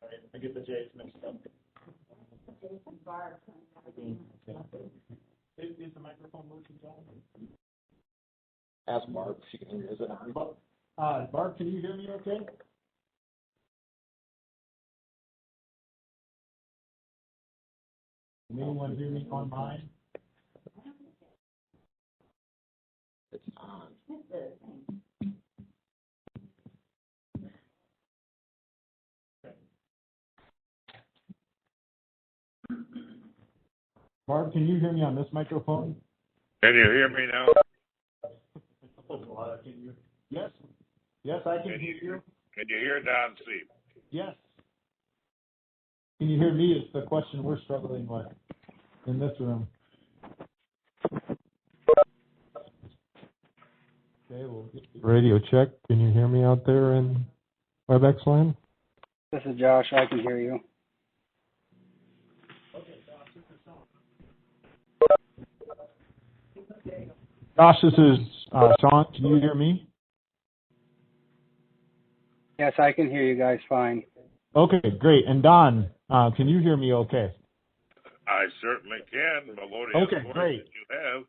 I get the J's mixed up. Is the microphone working, John? Ask Barb if she can hear. Is it on? Barb, can you hear me okay? Can anyone hear me online? It's on. Barb, can you hear me on this microphone? Can you hear me now? Yes. Yes, I can hear you. Can you hear Don Steve? Yes. Can you hear me? It's the question we're struggling with in this room. Okay, we'll get Radio check. Can you hear me out there in WebEx land? This is Josh. I can hear you. Josh, this is Sean. Can you hear me? Yes, I can hear you guys fine. Okay, great. And Don, can you hear me okay? I certainly can. Melodious Okay, voice great. that you have.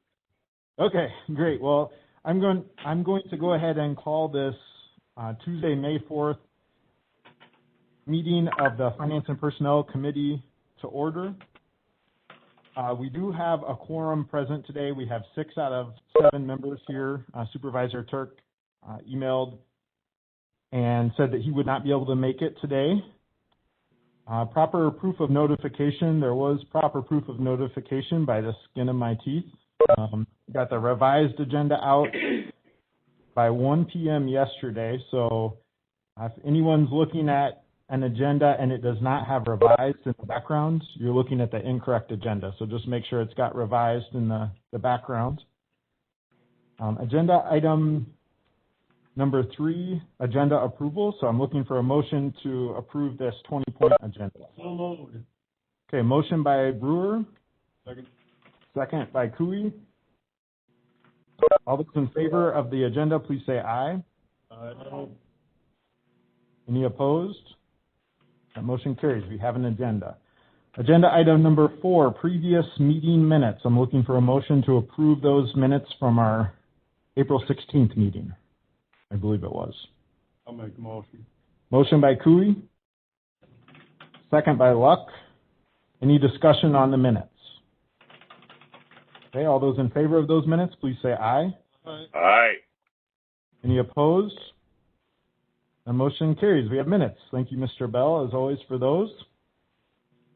Okay, great. Well, I'm going to go ahead and call this Tuesday, May 4th meeting of the Finance and Personnel Committee to order. We do have a quorum present today. We have 6 out of 7 members here. Supervisor Turk emailed and said that he would not be able to make it today. Proper proof of notification. There was proper proof of notification by the skin of my teeth. Got the revised agenda out by 1 p.m. yesterday. So if anyone's looking at an agenda and it does not have revised in the background, you're looking at the incorrect agenda. So just make sure it's got revised in the background. Agenda item number 3, agenda approval. So I'm looking for a motion to approve this 20-point agenda. So moved. Okay, motion by Brewer. Second by Cooey. All those in favor of the agenda, please say aye. Aye. Any opposed? That motion carries. We have an agenda. Agenda item number 4, previous meeting minutes. I'm looking for a motion to approve those minutes from our April 16th meeting. I believe it was. I'll make the motion. Motion by Cooey. Second by Luck. Any discussion on the minutes? Okay, all those in favor of those minutes, please say aye. Aye. Aye. Any opposed? The motion carries. We have minutes. Thank you, Mr. Bell, as always, for those.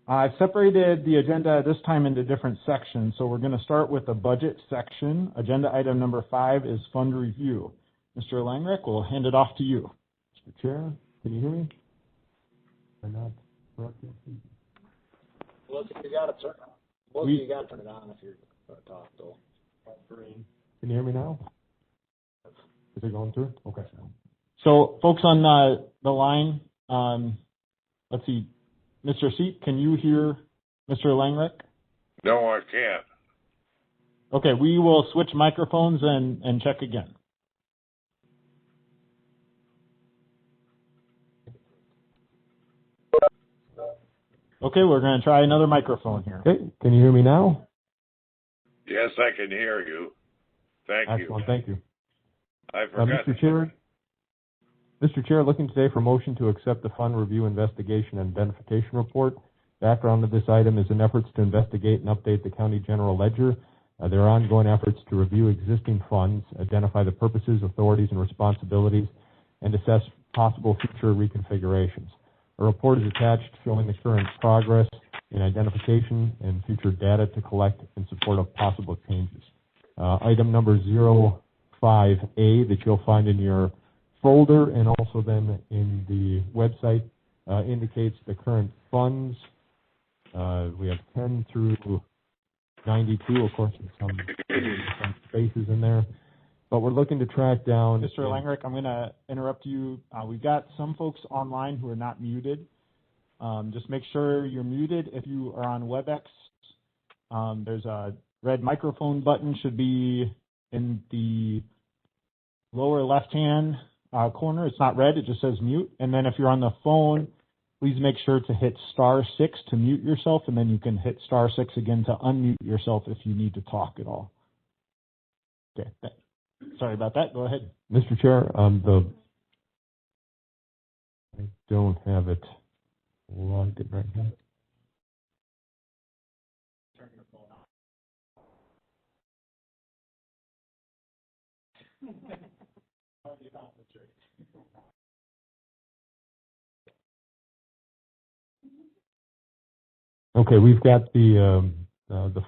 I've separated the agenda this time into different sections, so we're going to start with the budget section. Agenda item number 5 is fund review. Mr. Langrick, we'll hand it off to you. Mr. Chair, can you hear me? Or not? Well, if you got it, sir. Well, you got to turn it on if you're going to talk, though. Can you hear me now? Is it going through? Okay. So, folks on the line, let's see. Mr. Seat, can you hear Mr. Langrick? No, I can't. Okay, we will switch microphones and check again. Okay, we're going to try another microphone here. Okay, can you hear me now? Yes, I can hear you. Thank Excellent, you. thank you. I forgot. Mr. Chair, looking today for motion to accept the fund review investigation and identification report. Background of this item is in efforts to investigate and update the county general ledger. There are ongoing efforts to review existing funds, identify the purposes, authorities, and responsibilities, and assess possible future reconfigurations. A report is attached showing the current progress in identification and future data to collect in support of possible changes. Item number 05A that you'll find in your folder and also then in the website indicates the current funds. We have 10 through 92, of course, with some spaces in there. But we're looking to track down... Mr. Langrick, I'm going to interrupt you. We've got some folks online who are not muted. Just make sure you're muted if you are on WebEx. There's a red microphone button, should be in the lower left-hand corner. It's not red, it just says mute. And then if you're on the phone, please make sure to hit *6 to mute yourself, and then you can hit *6 again to unmute yourself if you need to talk at all. Okay, sorry about that. Go ahead. Mr. Chair, I don't have it logged in right now. Okay, we've got the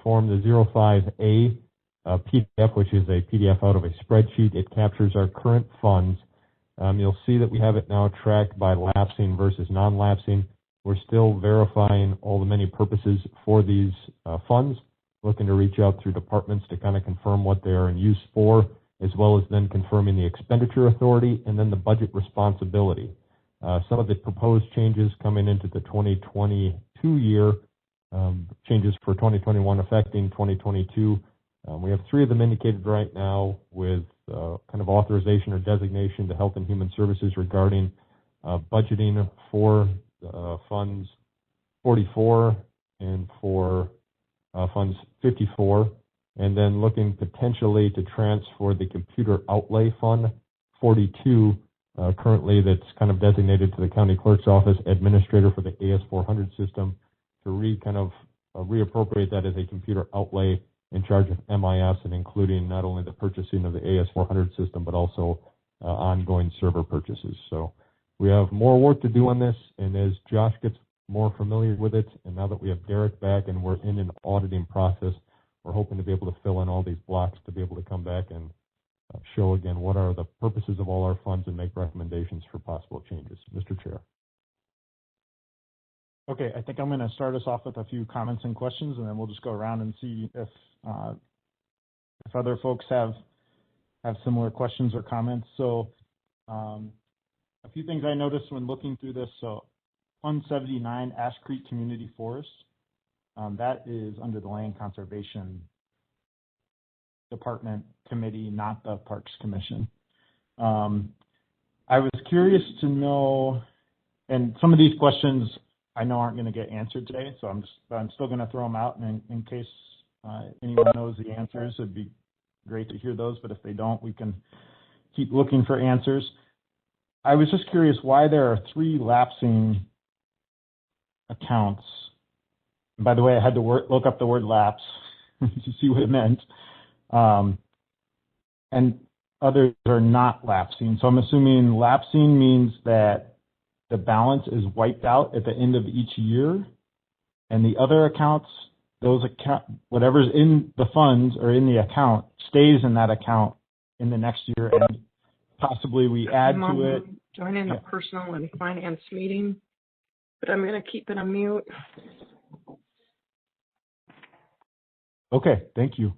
form, the 05A PDF, which is a PDF out of a spreadsheet. It captures our current funds. You'll see that we have it now tracked by lapsing versus non-lapsing. We're still verifying all the many purposes for these funds, looking to reach out through departments to kind of confirm what they are in use for, as well as then confirming the expenditure authority and then the budget responsibility. Some of the proposed changes coming into the 2022 year, changes for 2021 affecting 2022. We have 3 of them indicated right now with kind of authorization or designation to Health and Human Services regarding budgeting for funds 44 and for funds 54, and then looking potentially to transfer the computer outlay fund 42, currently that's kind of designated to the county clerk's office administrator for the AS400 system, to reappropriate that as a computer outlay in charge of MIS and including not only the purchasing of the AS400 system, but also ongoing server purchases. So we have more work to do on this, and as Josh gets more familiar with it, and now that we have Derek back and we're in an auditing process, we're hoping to be able to fill in all these blocks to be able to come back and show again what are the purposes of all our funds and make recommendations for possible changes. Mr. Chair. Okay, I think I'm going to start us off with a few comments and questions, and then we'll just go around and see if other folks have similar questions or comments. So a few things I noticed when looking through this. So Fund 79, Ash Creek Community Forest, that is under the Land Conservation Department Committee, not the Parks Commission. I was curious to know, and some of these questions I know aren't going to get answered today, so I'm still going to throw them out, and in case anyone knows the answers, it'd be great to hear those, but if they don't, we can keep looking for answers. I was just curious why there are 3 lapsing accounts. And by the way, I had to look up the word lapse to see what it meant. And others are not lapsing. So I'm assuming lapsing means that the balance is wiped out at the end of each year, and the other accounts, whatever's in the funds or in the account stays in that account in the next year, and possibly we add to it. Joining the personnel and finance meeting, but I'm going to keep it on mute. Okay, thank you.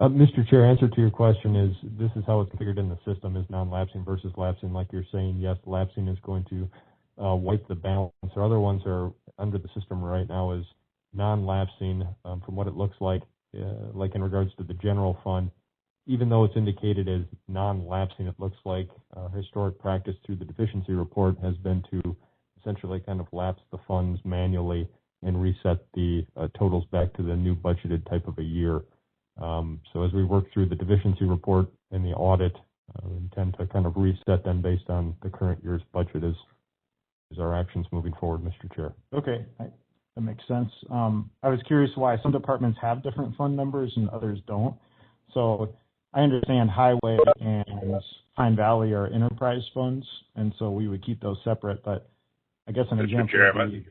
Mr. Chair, answer to your question is this is how it's figured in the system is non-lapsing versus lapsing. Like you're saying, yes, lapsing is going to wipe the balance. Or other ones are under the system right now is non-lapsing from what it looks like in regards to the general fund. Even though it's indicated as non-lapsing, it looks like historic practice through the deficiency report has been to essentially kind of lapse the funds manually and reset the totals back to the new budgeted type of a year. So as we work through the deficiency report and the audit, we intend to kind of reset them based on the current year's budget as our actions moving forward, Mr. Chair. Okay, that makes sense. I was curious why some departments have different fund numbers and others don't. So I understand Highway and Pine Valley are enterprise funds, and so we would keep those separate. But I guess an Mr. example Chairman. would be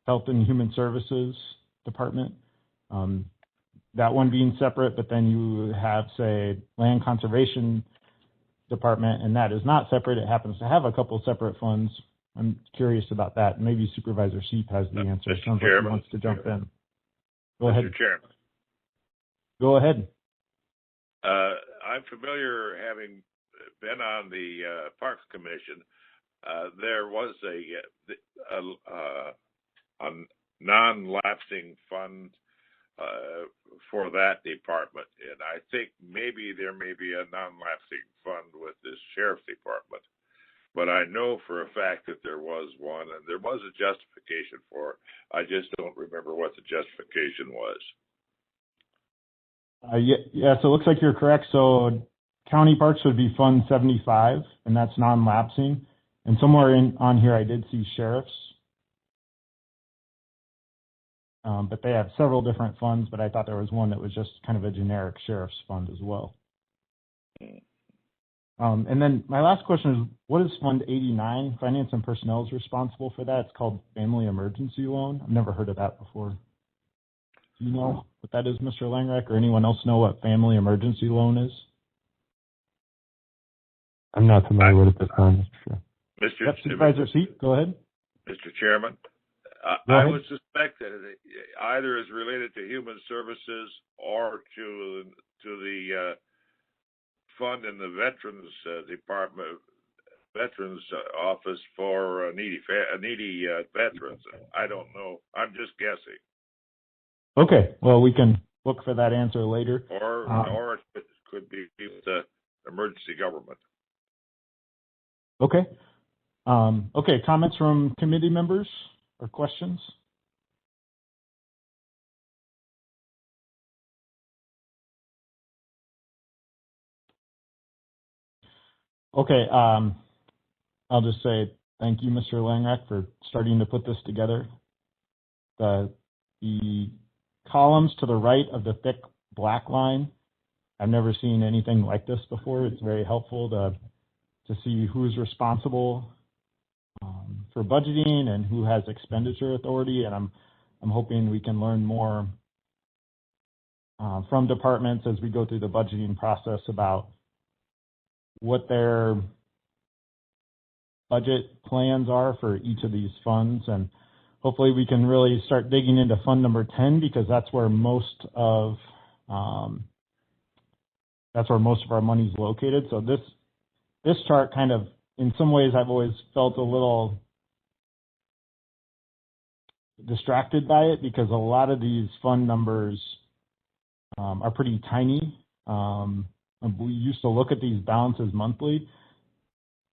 Health and Human Services Department. That one being separate, but then you have, say, Land Conservation Department, and that is not separate. It happens to have a couple separate funds. I'm curious about that. Maybe Supervisor Sheep has the answer. Mr. Sounds like Chairman. he wants to jump in. Go ahead. Mr. Chairman. Go ahead. I'm familiar, having been on the Parks Commission. There was a non-lapsing fund for that department. And I think maybe there may be a non-lapsing fund with this sheriff's department. But I know for a fact that there was one, and there was a justification for it. I just don't remember what the justification was. Yeah, so it looks like you're correct. So county parks would be Fund 75, and that's non-lapsing. And somewhere on here I did see sheriffs. But they have several different funds, but I thought there was one that was just kind of a generic sheriff's fund as well. And then my last question is, what is Fund 89? Finance and Personnel is responsible for that. It's called Family Emergency Loan. I've never heard of that before. Do you know what that is, Mr. Langreich, or anyone else know what Family Emergency Loan is? I'm not familiar with it this time, Mr. Chair. Yep, Supervisor Seat, go ahead. Mr. Chairman, Go I ahead. would suspect that it either is related to Human Services or to the fund in the Veterans Department, Veterans Office for needy veterans. I don't know. I'm just guessing. Okay, well, we can look for that answer later. Or it could be the emergency government. Okay. Okay, comments from committee members or questions? Okay, I'll just say thank you, Mr. Langreich, for starting to put this together. The columns to the right of the thick black line, I've never seen anything like this before. It's very helpful to see who's responsible for budgeting and who has expenditure authority, and I'm hoping we can learn more from departments as we go through the budgeting process about what their budget plans are for each of these funds, and hopefully we can really start digging into fund number 10, because that's where most of our money is located. So this chart kind of, in some ways, I've always felt a little distracted by it, because a lot of these fund numbers are pretty tiny. We used to look at these balances monthly.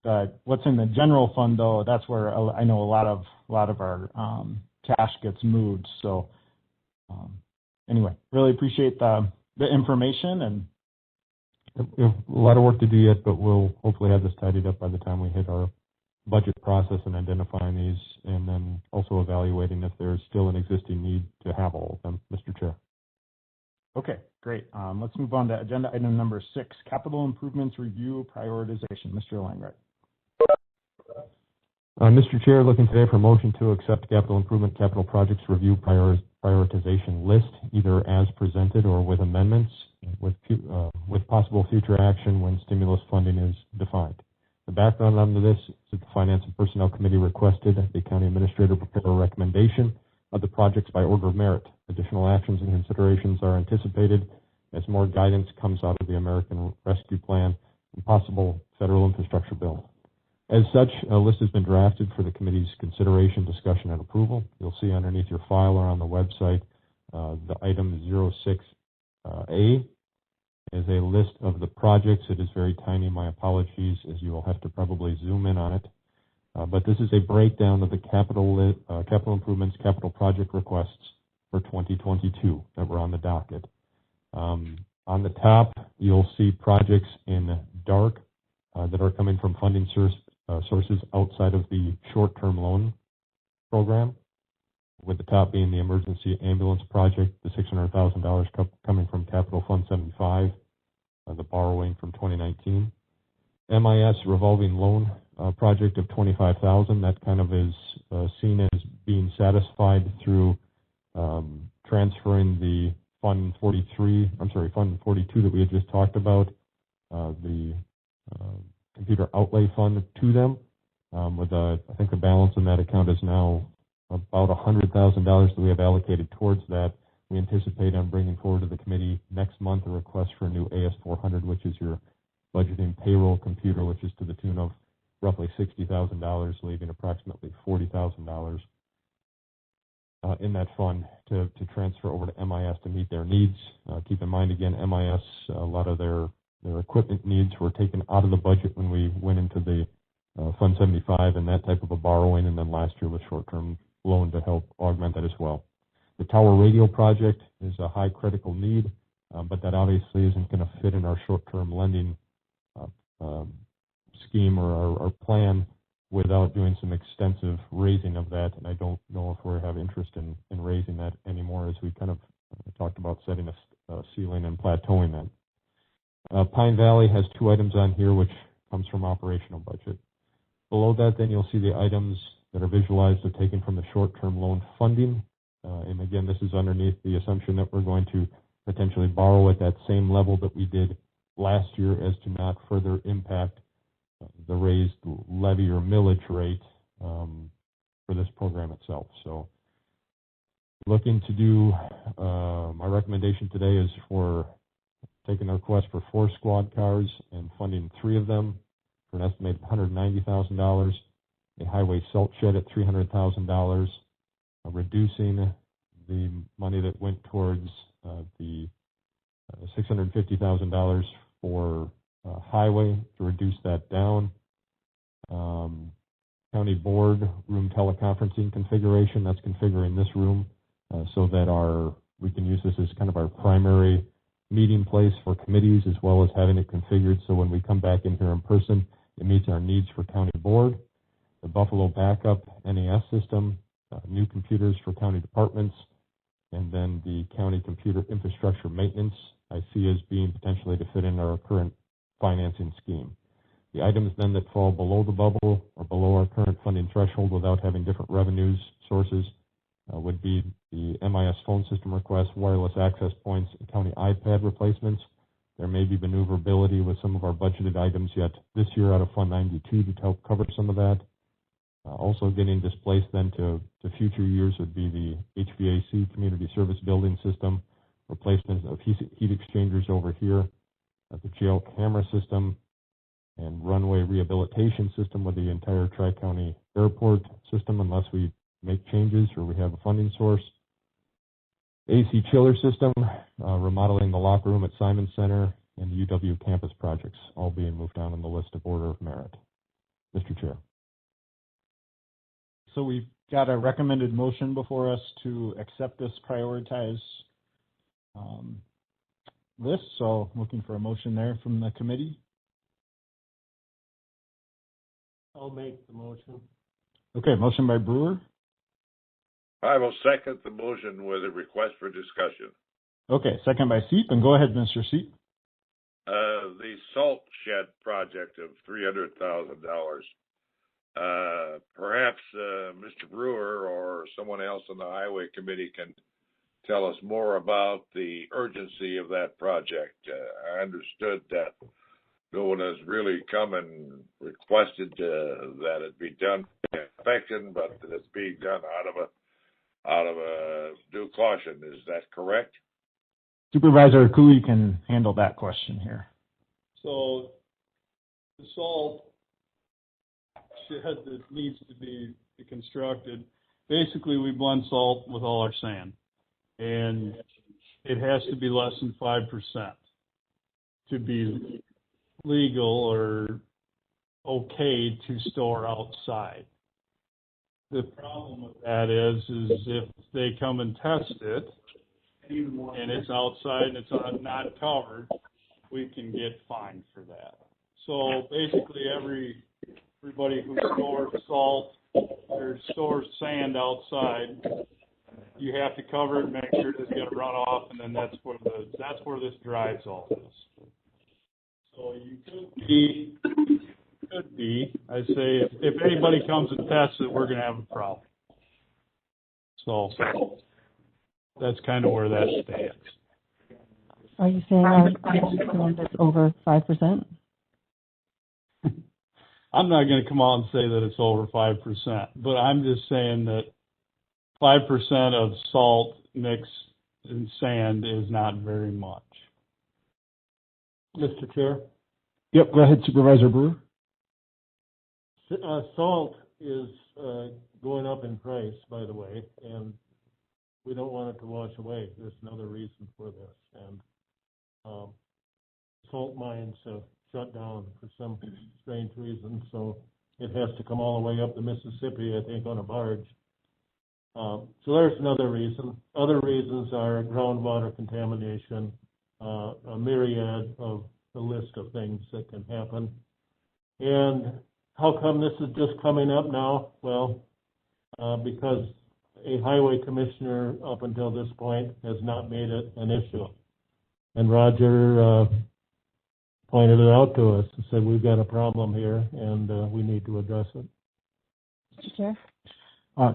But what's in the general fund, though, that's where I know a lot of our cash gets moved. So anyway, really appreciate the information, and We have a lot of work to do yet, but we'll hopefully have this tidied up by the time we hit our budget process and identifying these, and then also evaluating if there's still an existing need to have all of them, Mr. Chair. Okay, great. Let's move on to agenda item number 6, capital improvements review prioritization. Mr. Langreich. Mr. Chair, looking today for a motion to accept capital improvement capital projects review prioritization list, either as presented or with amendments, with possible future action when stimulus funding is defined. The background on this is that the Finance and Personnel Committee requested the County Administrator prepare a recommendation of the projects by order of merit. Additional actions and considerations are anticipated as more guidance comes out of the American Rescue Plan and possible federal infrastructure bill. As such, a list has been drafted for the committee's consideration, discussion, and approval. You'll see underneath your file or on the website the item 06A is a list of the projects. It is very tiny. My apologies, as you will have to probably zoom in on it. But this is a breakdown of the capital improvements, capital project requests for 2022 that were on the docket. On the top, you'll see projects in dark that are coming from funding sources outside of the short-term loan program, with the top being the emergency ambulance project, the $600,000 coming from Capital Fund 75, the borrowing from 2019. MIS revolving loan project of $25,000, that kind of is seen as being satisfied through transferring the Fund 42 that we had just talked about, the computer outlay fund to them, with I think the balance in that account is now about $100,000 that we have allocated towards that. We anticipate on bringing forward to the committee next month a request for a new AS400, which is your budgeting payroll computer, which is to the tune of roughly $60,000, leaving approximately $40,000 in that fund to transfer over to MIS to meet their needs. Keep in mind, again, MIS, a lot of their equipment needs were taken out of the budget when we went into the Fund 75 and that type of a borrowing, and then last year with short-term loan to help augment that as well. The tower radio project is a high critical need, but that obviously isn't going to fit in our short-term lending scheme or our plan without doing some extensive raising of that, and I don't know if we have interest in raising that anymore, as we kind of talked about setting a ceiling and plateauing that. Pine Valley has 2 items on here, which comes from operational budget. Below that, then you'll see the items that are visualized are taken from the short-term loan funding, and again, this is underneath the assumption that we're going to potentially borrow at that same level that we did last year, as to not further impact the raised levy or millage rate for this program itself. So looking to do, my recommendation today is for taking a request for 4 squad cars and funding 3 of them for an estimated $190,000, a highway salt shed at $300,000, reducing the money that went towards the $650,000 for highway to reduce that down. County board room teleconferencing configuration, that's configuring this room so that we can use this as kind of our primary meeting place for committees, as well as having it configured so when we come back in here in person, it meets our needs for county board. The Buffalo backup NAS system, new computers for county departments, and then the county computer infrastructure maintenance I see as being potentially to fit in our current financing scheme. The items then that fall below the bubble or below our current funding threshold without having different revenues sources would be the MIS phone system requests, wireless access points, and county iPad replacements. There may be maneuverability with some of our budgeted items yet this year out of Fund 92 to help cover some of that. Also getting displaced then to future years would be the HVAC community service building system, replacement of heat exchangers over here, the jail camera system, and runway rehabilitation system with the entire Tri-County Airport system, unless we make changes or we have a funding source. AC chiller system, remodeling the locker room at Simon Center, and the UW campus projects, all being moved down on the list of order of merit. Mr. Chair. So we've got a recommended motion before us to accept this prioritized list. So looking for a motion there from the committee. I'll make the motion. Okay, motion by Brewer. I will second the motion with a request for discussion. Okay, second by Seep, and go ahead, Mr. Seep. The salt shed project of $300,000. Perhaps Mr. Brewer or someone else on the highway committee can tell us more about the urgency of that project. I understood that no one has really come and requested that it be done with affection, but that it's being done out of a due caution. Is that correct? Supervisor Cooley can handle that question here. So the salt shed that needs to be constructed, basically we blend salt with all our sand, and it has to be less than 5% to be legal or okay to store outside. The problem with that is if they come and test it and it's outside and it's not covered, we can get fined for that. So basically everybody who stores salt or stores sand outside, you have to cover it, make sure it doesn't get run off, and then that's where this drives all this. So you could be, I say, if anybody comes and tests it, we're going to have a problem. So that's kind of where that stands. Are you saying that's over 5%? I'm not going to come out and say that it's over 5%, but I'm just saying that 5% of salt mixed in sand is not very much. Mr. Chair? Yep, go ahead, Supervisor Brewer. Salt is going up in price, by the way, and we don't want it to wash away. There's another reason for this. And salt mines have shut down for some strange reason, so it has to come all the way up the Mississippi, I think, on a barge. So there's another reason. Other reasons are groundwater contamination, a myriad of the list of things that can happen. And how come this is just coming up now? Well, because a highway commissioner up until this point has not made it an issue. And Roger pointed it out to us and said, we've got a problem here and we need to address it. Mr. Chair?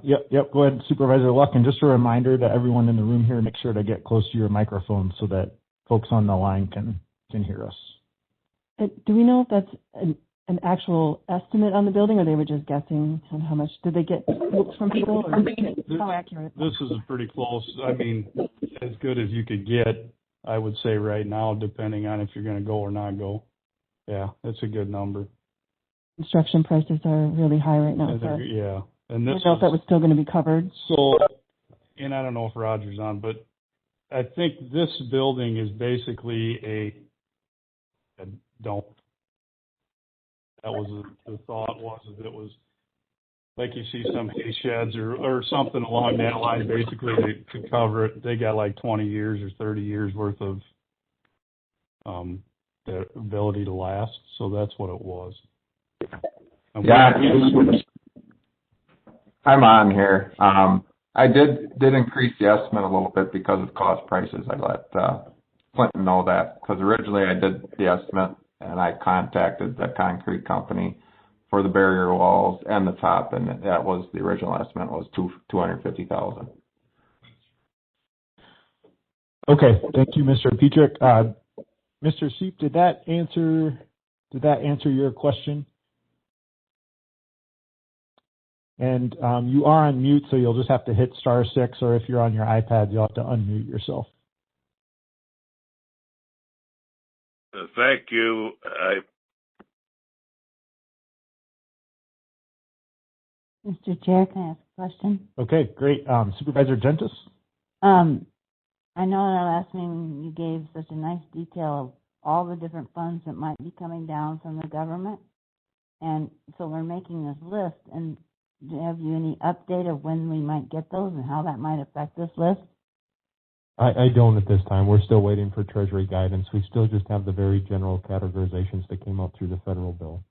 Yep. Go ahead, Supervisor Luck. And just a reminder to everyone in the room here, make sure to get close to your microphone so that folks on the line can hear us. Do we know if that's an actual estimate on the building, or they were just guessing on how much? Did they get quotes from people, or how accurate? This is a pretty close, I mean, as good as you could get, I would say right now, depending on if you're going to go or not go. Yeah, that's a good number. Construction prices are really high right now. Yeah. And I don't know if that was still going to be covered. So, and I don't know if Roger's on, but I think this building is basically a dump. That was the thought was it was like you see some hay sheds or something along that line, basically to cover it. They got like 20 years or 30 years worth of the ability to last. So that's what it was. Yeah, I'm on here. I did increase the estimate a little bit because of cost prices. I let Clinton know that because originally I did the estimate and I contacted the concrete company for the barrier walls and the top, and that was the original estimate was $250,000. Okay, thank you, Mr. Petrick. Mr. Seep, did that answer your question? And you are on mute, so you'll just have to hit *6, or if you're on your iPad, you'll have to unmute yourself. Thank you. Mr. Chair, can I ask a question? Okay, great. Supervisor Gentis? I know in our last meeting you gave such a nice detail of all the different funds that might be coming down from the government. And so we're making this list. And have you any update of when we might get those and how that might affect this list? I don't at this time. We're still waiting for Treasury guidance. We still just have the very general categorizations that came up through the federal bill.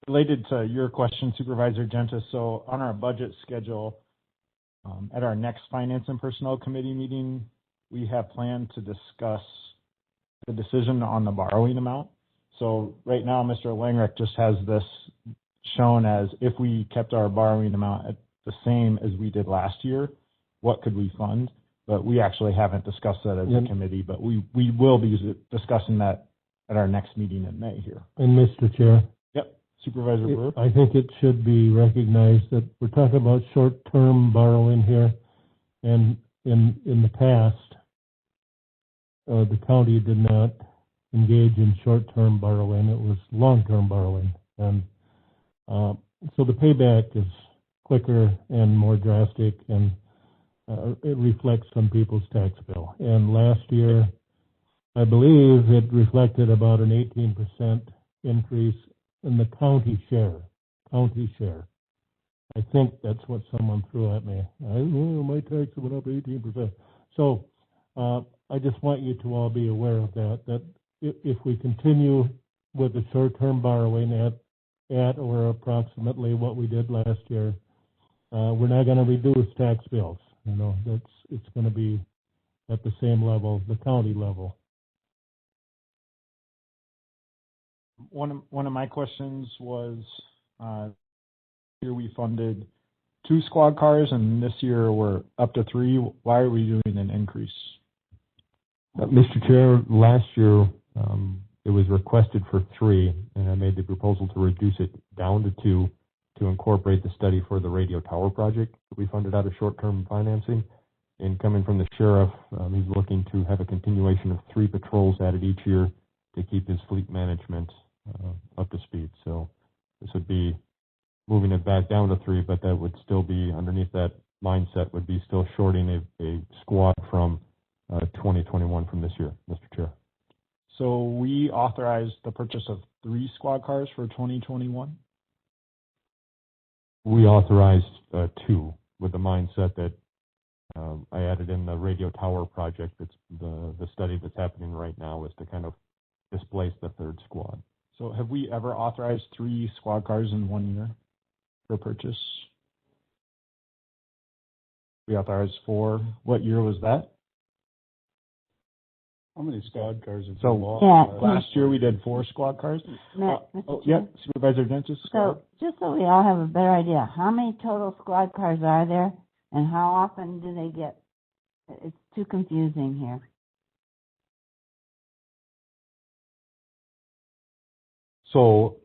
Related to your question, Supervisor Gentis, so on our budget schedule, at our next Finance and Personnel Committee meeting, we have planned to discuss the decision on the borrowing amount. So right now, Mr. Langrich just has this shown as if we kept our borrowing amount at the same as we did last year, what could we fund? But we actually haven't discussed that as a committee, but we will be discussing that at our next meeting in May here. And Mr. Chair? Yep, Supervisor Brewer? I think it should be recognized that we're talking about short-term borrowing here, and in the past, the county did not engage in short-term borrowing. It was long-term borrowing. And so the payback is quicker and more drastic, and it reflects on people's tax bill. And last year, I believe it reflected about an 18% increase in the county share. I think that's what someone threw at me. My tax went up 18%. So I just want you to all be aware of that if we continue with the short-term borrowing at or approximately what we did last year, we're not going to reduce tax bills. It's going to be at the same level, the county level. One of my questions was, here we funded 2 squad cars, and this year we're up to 3. Why are we doing an increase? Mr. Chair, last year it was requested for 3, and I made the proposal to reduce it down to 2 to incorporate the study for the radio tower project that we funded out of short-term financing. And coming from the sheriff, he's looking to have a continuation of 3 patrols added each year to keep his fleet management up to speed. So this would be moving it back down to 3, but that would still be underneath that mindset would be still shorting a squad from 2021 from this year, Mr. Chair. So we authorized the purchase of 3 squad cars for 2021. We authorized 2 with the mindset that I added in the radio tower project. That's the study that's happening right now is to kind of displace the 3rd squad. So have we ever authorized 3 squad cars in 1 year for purchase? We authorized 4. What year was that? How many squad cars have So you bought? last year we did 4 squad cars. Yep, Supervisor Dentist. So just so we all have a better idea, how many total squad cars are there, and how often do they get? It's too confusing here. So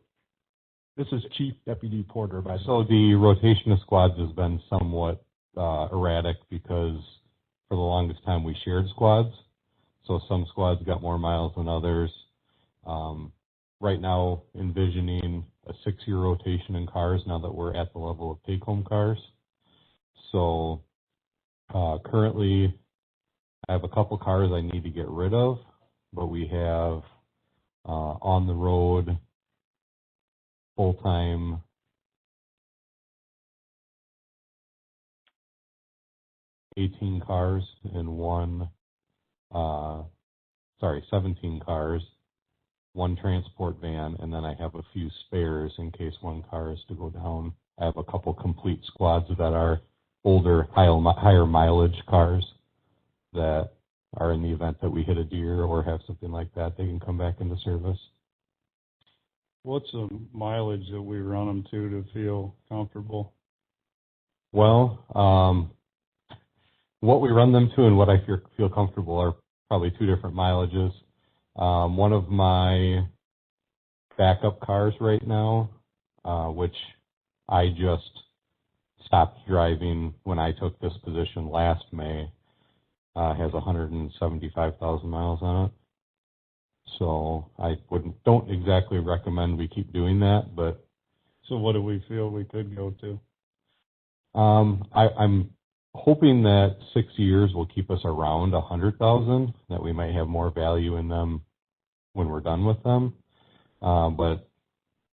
this is Chief Deputy Porter. So the rotation of squads has been somewhat erratic because for the longest time we shared squads. So some squads got more miles than others. Right now, envisioning a 6-year rotation in cars now that we're at the level of take-home cars. So currently, I have a couple cars I need to get rid of, but we have on the road full-time 18 cars and 17 cars, 1 transport van, and then I have a few spares in case 1 car is to go down. I have a couple complete squads that are older, higher mileage cars that are in the event that we hit a deer or have something like that, they can come back into service. What's the mileage that we run them to feel comfortable? Well, what we run them to and what I feel comfortable are probably 2 different mileages. One of my backup cars right now, which I just stopped driving when I took this position last May, has 175,000 miles on it. So I don't exactly recommend we keep doing that, but. So what do we feel we could go to? I'm hoping that 6 years will keep us around 100,000, that we might have more value in them when we're done with them. But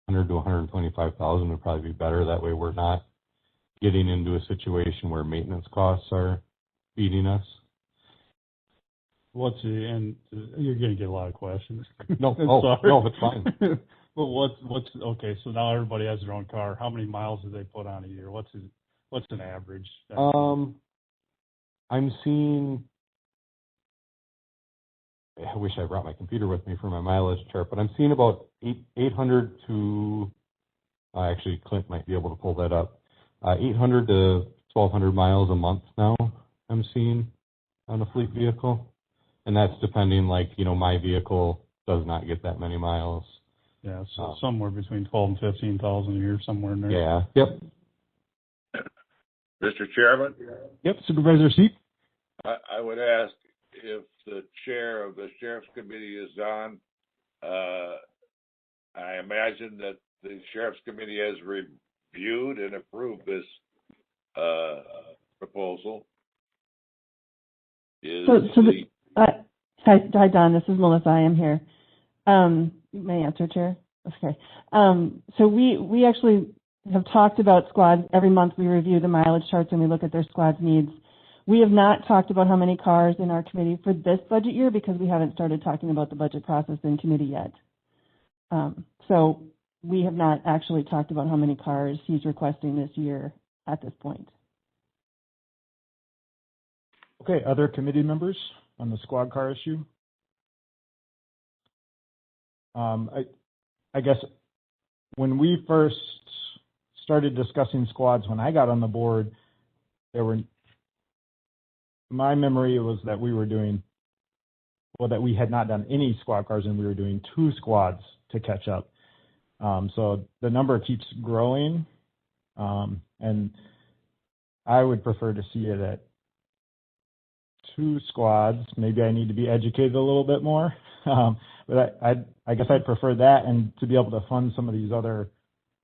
100 to 125,000 would probably be better. That way we're not getting into a situation where maintenance costs are beating us. And you're going to get a lot of questions. No, no, it's fine. But okay, so now everybody has their own car. How many miles do they put on a year? What's an average? I'm seeing, I wish I brought my computer with me for my mileage chart, but I'm seeing about 800 to, actually Clint might be able to pull that up, 800 to 1,200 miles a month now I'm seeing on a fleet vehicle. And that's depending, my vehicle does not get that many miles. Yeah, so somewhere between 12 and 15,000 a year, somewhere in there. Yeah, yep. Mr. Chairman? Yep, Supervisor Seep. I would ask if the chair of the Sheriff's Committee is on. I imagine that the Sheriff's Committee has reviewed and approved this proposal. Hi, Don. This is Melissa. I am here. May I answer, Chair? Okay. So we actually have talked about squads. Every month we review the mileage charts and we look at their squad's needs. We have not talked about how many cars in our committee for this budget year because we haven't started talking about the budget process in committee yet. So we have not actually talked about how many cars he's requesting this year at this point. Okay, other committee members on the squad car issue? I guess when we first started discussing squads, when I got on the board, my memory was that that we had not done any squad cars and we were doing 2 squads to catch up. So the number keeps growing, and I would prefer to see it at 2 squads. Maybe I need to be educated a little bit more, but I guess I'd prefer that and to be able to fund some of these other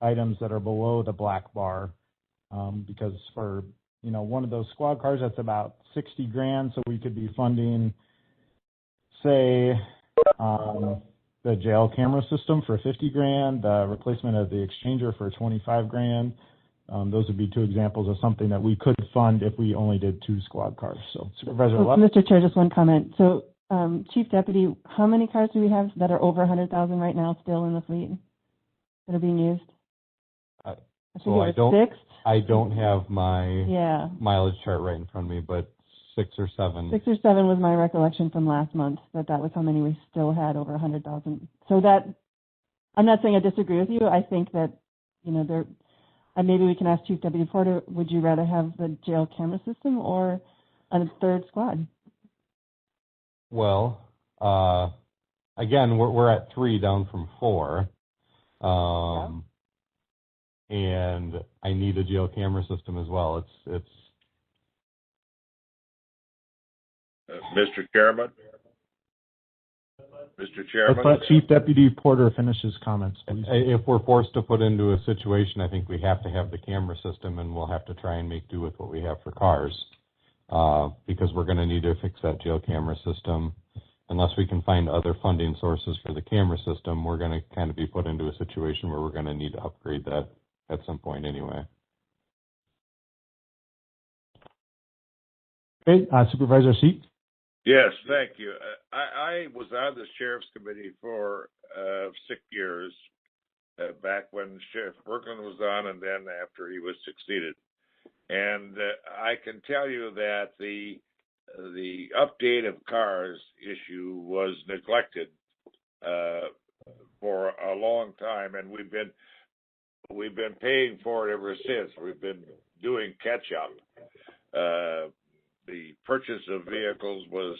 items that are below the black bar, because for one of those squad cars that's about 60 grand, so we could be funding, say, the jail camera system for 50 grand, the replacement of the exchanger for 25 grand. Those would be two examples of something that we could fund if we only did 2 squad cars. So Supervisor Lupp. Mr. Chair, just one comment. So Chief Deputy, how many cars do we have that are over 100,000 right now still in the fleet that are being used? So I don't. 6? I don't have my Yeah. mileage chart right in front of me, but 6 or 7. 6 or 7 was my recollection from last month, that was how many we still had over 100,000. So that, I'm not saying I disagree with you. I think that, there, and maybe we can ask Chief Deputy Porter, would you rather have the jail camera system or a 3rd squad? Well, again, we're at 3 down from 4. And I need a jail camera system as well. It's Mr. Chairman? Mr. Chairman? Let's let Chief Deputy Porter finish his comments, please. If we're forced to put into a situation, I think we have to have the camera system, and we'll have to try and make do with what we have for cars, because we're going to need to fix that jail camera system. Unless we can find other funding sources for the camera system, we're going to kind of be put into a situation where we're going to need to upgrade that at some point anyway. Okay, Supervisor Seat. Yes, thank you. I was on the Sheriff's Committee for 6 years, back when Sheriff Richland was on and then after he was succeeded. And I can tell you that the update of cars issue was neglected for a long time, and we've been paying for it ever since. We've been doing catch up. The purchase of vehicles was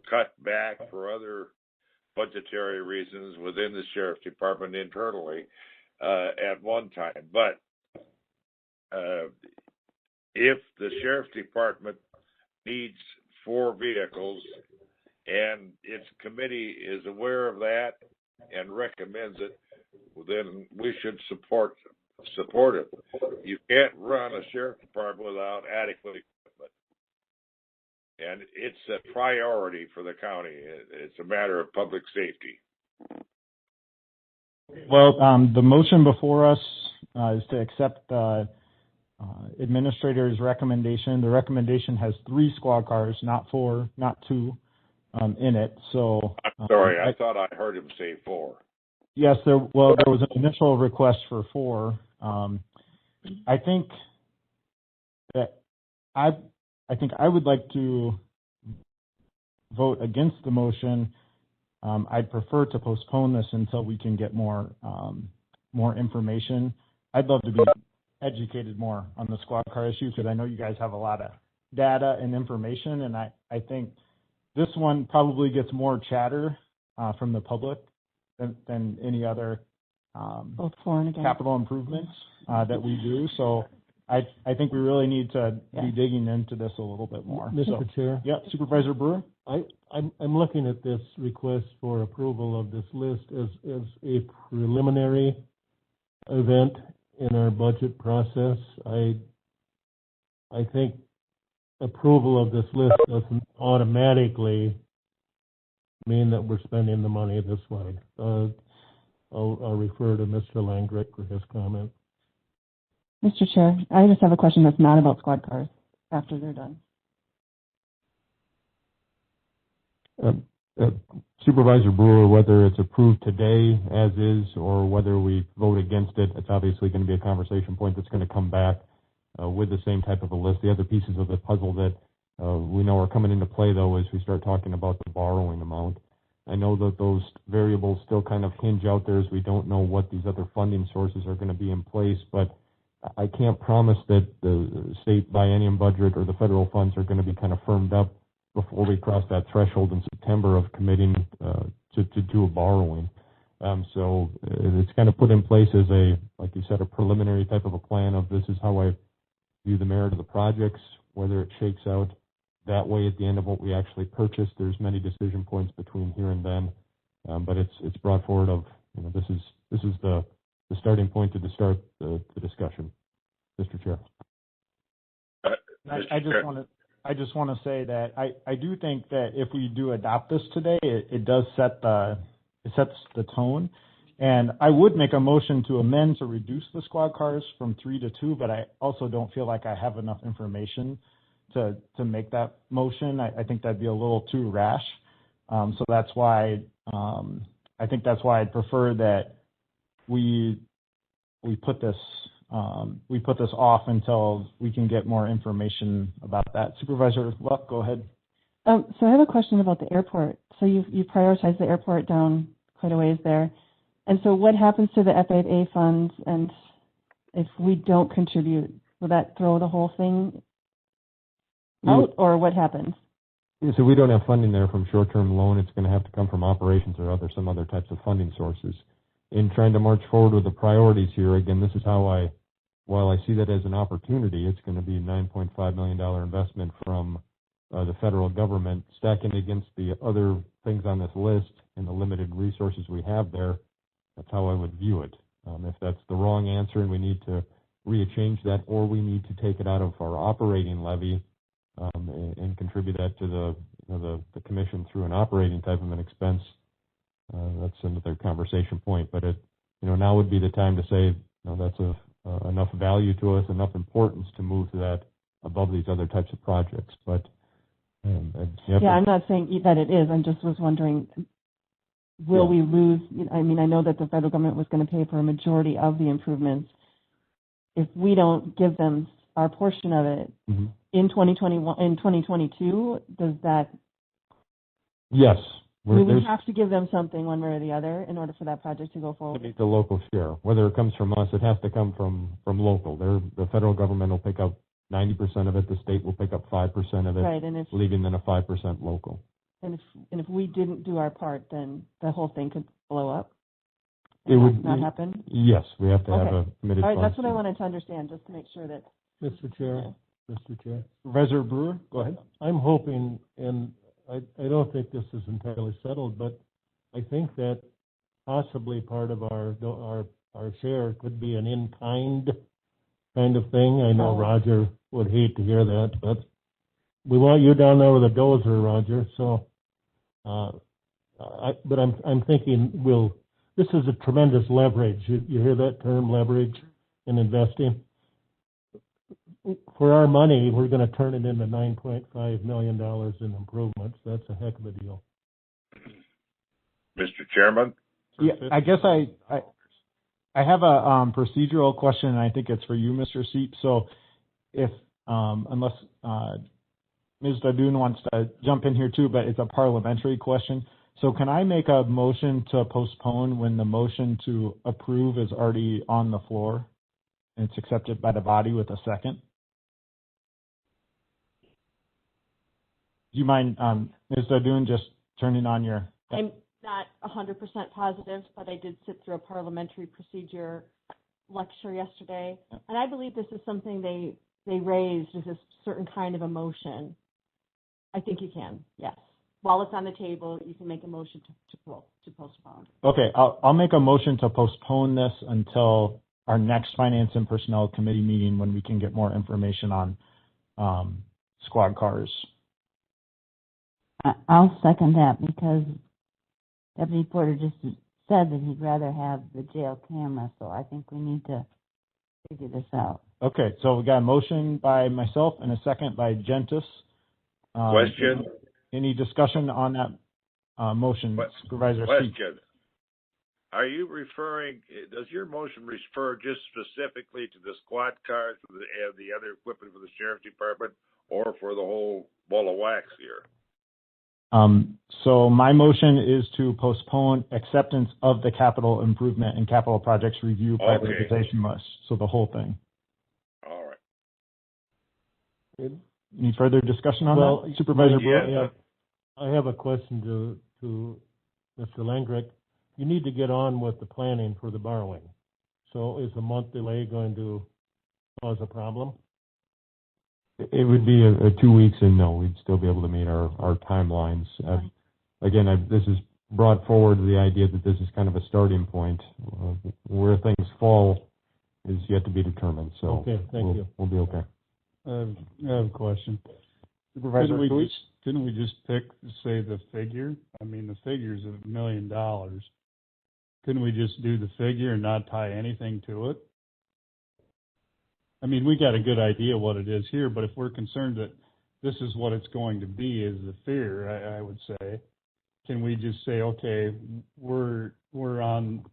cut back for other budgetary reasons within the Sheriff's Department internally at one time. But if the Sheriff's Department needs 4 vehicles and its committee is aware of that and recommends it, then we should support it. You can't run a Sheriff's Department without adequate equipment. And it's a priority for the county. It's a matter of public safety. Well, the motion before us is to accept the administrator's recommendation. The recommendation has 3 squad cars, not 4, not 2, in it. So I'm sorry, I thought I heard him say 4. Yes, there was an initial request for 4. I think I would like to vote against the motion. I'd prefer to postpone this until we can get more information. I'd love to be educated more on the squad car issue, because I know you guys have a lot of data and information, and I think this one probably gets more chatter from the public than any other both for and against capital improvements that we do. So I think we really need to be digging into this a little bit more. Mr. Chair? Yeah, Supervisor Brewer? I'm looking at this request for approval of this list as a preliminary event in our budget process. I think approval of this list doesn't automatically mean that we're spending the money this way. I'll refer to Mr. Langrick for his comment. Mr. Chair, I just have a question that's not about squad cars after they're done. Supervisor Brewer, whether it's approved today as is or whether we vote against it, it's obviously going to be a conversation point that's going to come back with the same type of a list. The other pieces of the puzzle that we know are coming into play, though, as we start talking about the borrowing amount. I know that those variables still kind of hinge out there as we don't know what these other funding sources are going to be in place, but I can't promise that the state biennium budget or the federal funds are going to be kind of firmed up before we cross that threshold in September of committing to do a borrowing. So it's kind of put in place as a, like you said, a preliminary type of a plan of this is how I view the merit of the projects, whether it shakes out that way at the end of what we actually purchase. There's many decision points between here and then, but it's brought forward of, this is the starting point to start the discussion. Mr. Chair. I just want to say that I do think that if we do adopt this today, it does sets the tone. And I would make a motion to amend to reduce the squad cars from 3 to 2, but I also don't feel like I have enough information to make that motion. I think that'd be a little too rash. So that's why I think that's why I'd prefer that we put this off until we can get more information about that. Supervisor Luck, go ahead. So I have a question about the airport. So you prioritize the airport down quite a ways there. And so what happens to the FAA funds, and if we don't contribute, will that throw the whole thing out, or what happens? So we don't have funding there from short-term loan. It's going to have to come from operations or some other types of funding sources. In trying to march forward with the priorities here, again, this is how while I see that as an opportunity, it's going to be a $9.5 million investment from the federal government, stacking against the other things on this list and the limited resources we have there. That's how I would view it. If that's the wrong answer and we need to change that, or we need to take it out of our operating levy and contribute that to the commission through an operating type of an expense, that's another conversation point. But now would be the time to say, that's enough value to us, enough importance to move to that above these other types of projects. But I'm not saying that it is. I just was wondering, will we lose? I mean, I know that the federal government was going to pay for a majority of the improvements. If we don't give them our portion of it in 2021, in 2022, does that? Yes. We have to give them something one way or the other in order for that project to go forward. To meet the local share. Whether it comes from us, it has to come from local. The federal government will pick up 90% of it. The state will pick up 5% of it, right, and leaving then a 5% local. And if we didn't do our part, then the whole thing could blow up. It would not happen. Yes, we have to have a committed. All right, that's what I wanted to understand, just to make sure that. Mr. Chair, Supervisor Brewer, go ahead. I'm hoping, and I don't think this is entirely settled, but I think that possibly part of our share could be an in-kind kind of thing. I know Roger would hate to hear that, but we want you down there with a dozer, Roger. So, but I'm thinking this is a tremendous leverage. You hear that term, leverage, in investing? For our money, we're going to turn it into $9.5 million in improvements. That's a heck of a deal. Mr. Chairman? Yeah, I guess I have a procedural question, and I think it's for you, Mr. Seep. So if, unless Ms. Dadoun wants to jump in here too, but it's a parliamentary question. So can I make a motion to postpone when the motion to approve is already on the floor and it's accepted by the body with a second? Do you mind, Ms. Dadoun, just turning on your... I'm not 100% positive, but I did sit through a parliamentary procedure lecture yesterday, and I believe this is something they raised as a certain kind of a motion. I think you can, yes. While it's on the table, you can make a motion to postpone. Okay, I'll make a motion to postpone this until our next Finance and Personnel Committee meeting when we can get more information on squad cars. I'll second that because Deputy Porter just said that he'd rather have the jail camera, so I think we need to figure this out. Okay, so we got a motion by myself and a second by Gentis. Question? Any discussion on that motion, Supervisor Seep? Question. Are you does your motion refer just specifically to the squad cars and the other equipment for the Sheriff's Department, or for the whole ball of wax here? So my motion is to postpone acceptance of the capital improvement and capital projects review prioritization list. So the whole thing. All right. Any further discussion on that, Supervisor Brewer? I have a question to Mr. Langrick. You need to get on with the planning for the borrowing. So is a month delay going to cause a problem? It would be a 2 weeks, and no, we'd still be able to meet our timelines. Again, this is brought forward the idea that this is kind of a starting point. Where things fall is yet to be determined. So okay, thank you. We'll be okay. I have a question. Supervisor Cooey? Couldn't we just pick, say, the figure? I mean, the figure's $1 million. Couldn't we just do the figure and not tie anything to it? I mean, we got a good idea what it is here, but if we're concerned that this is what it's going to be is the fear, I would say, can we just say, okay, we're on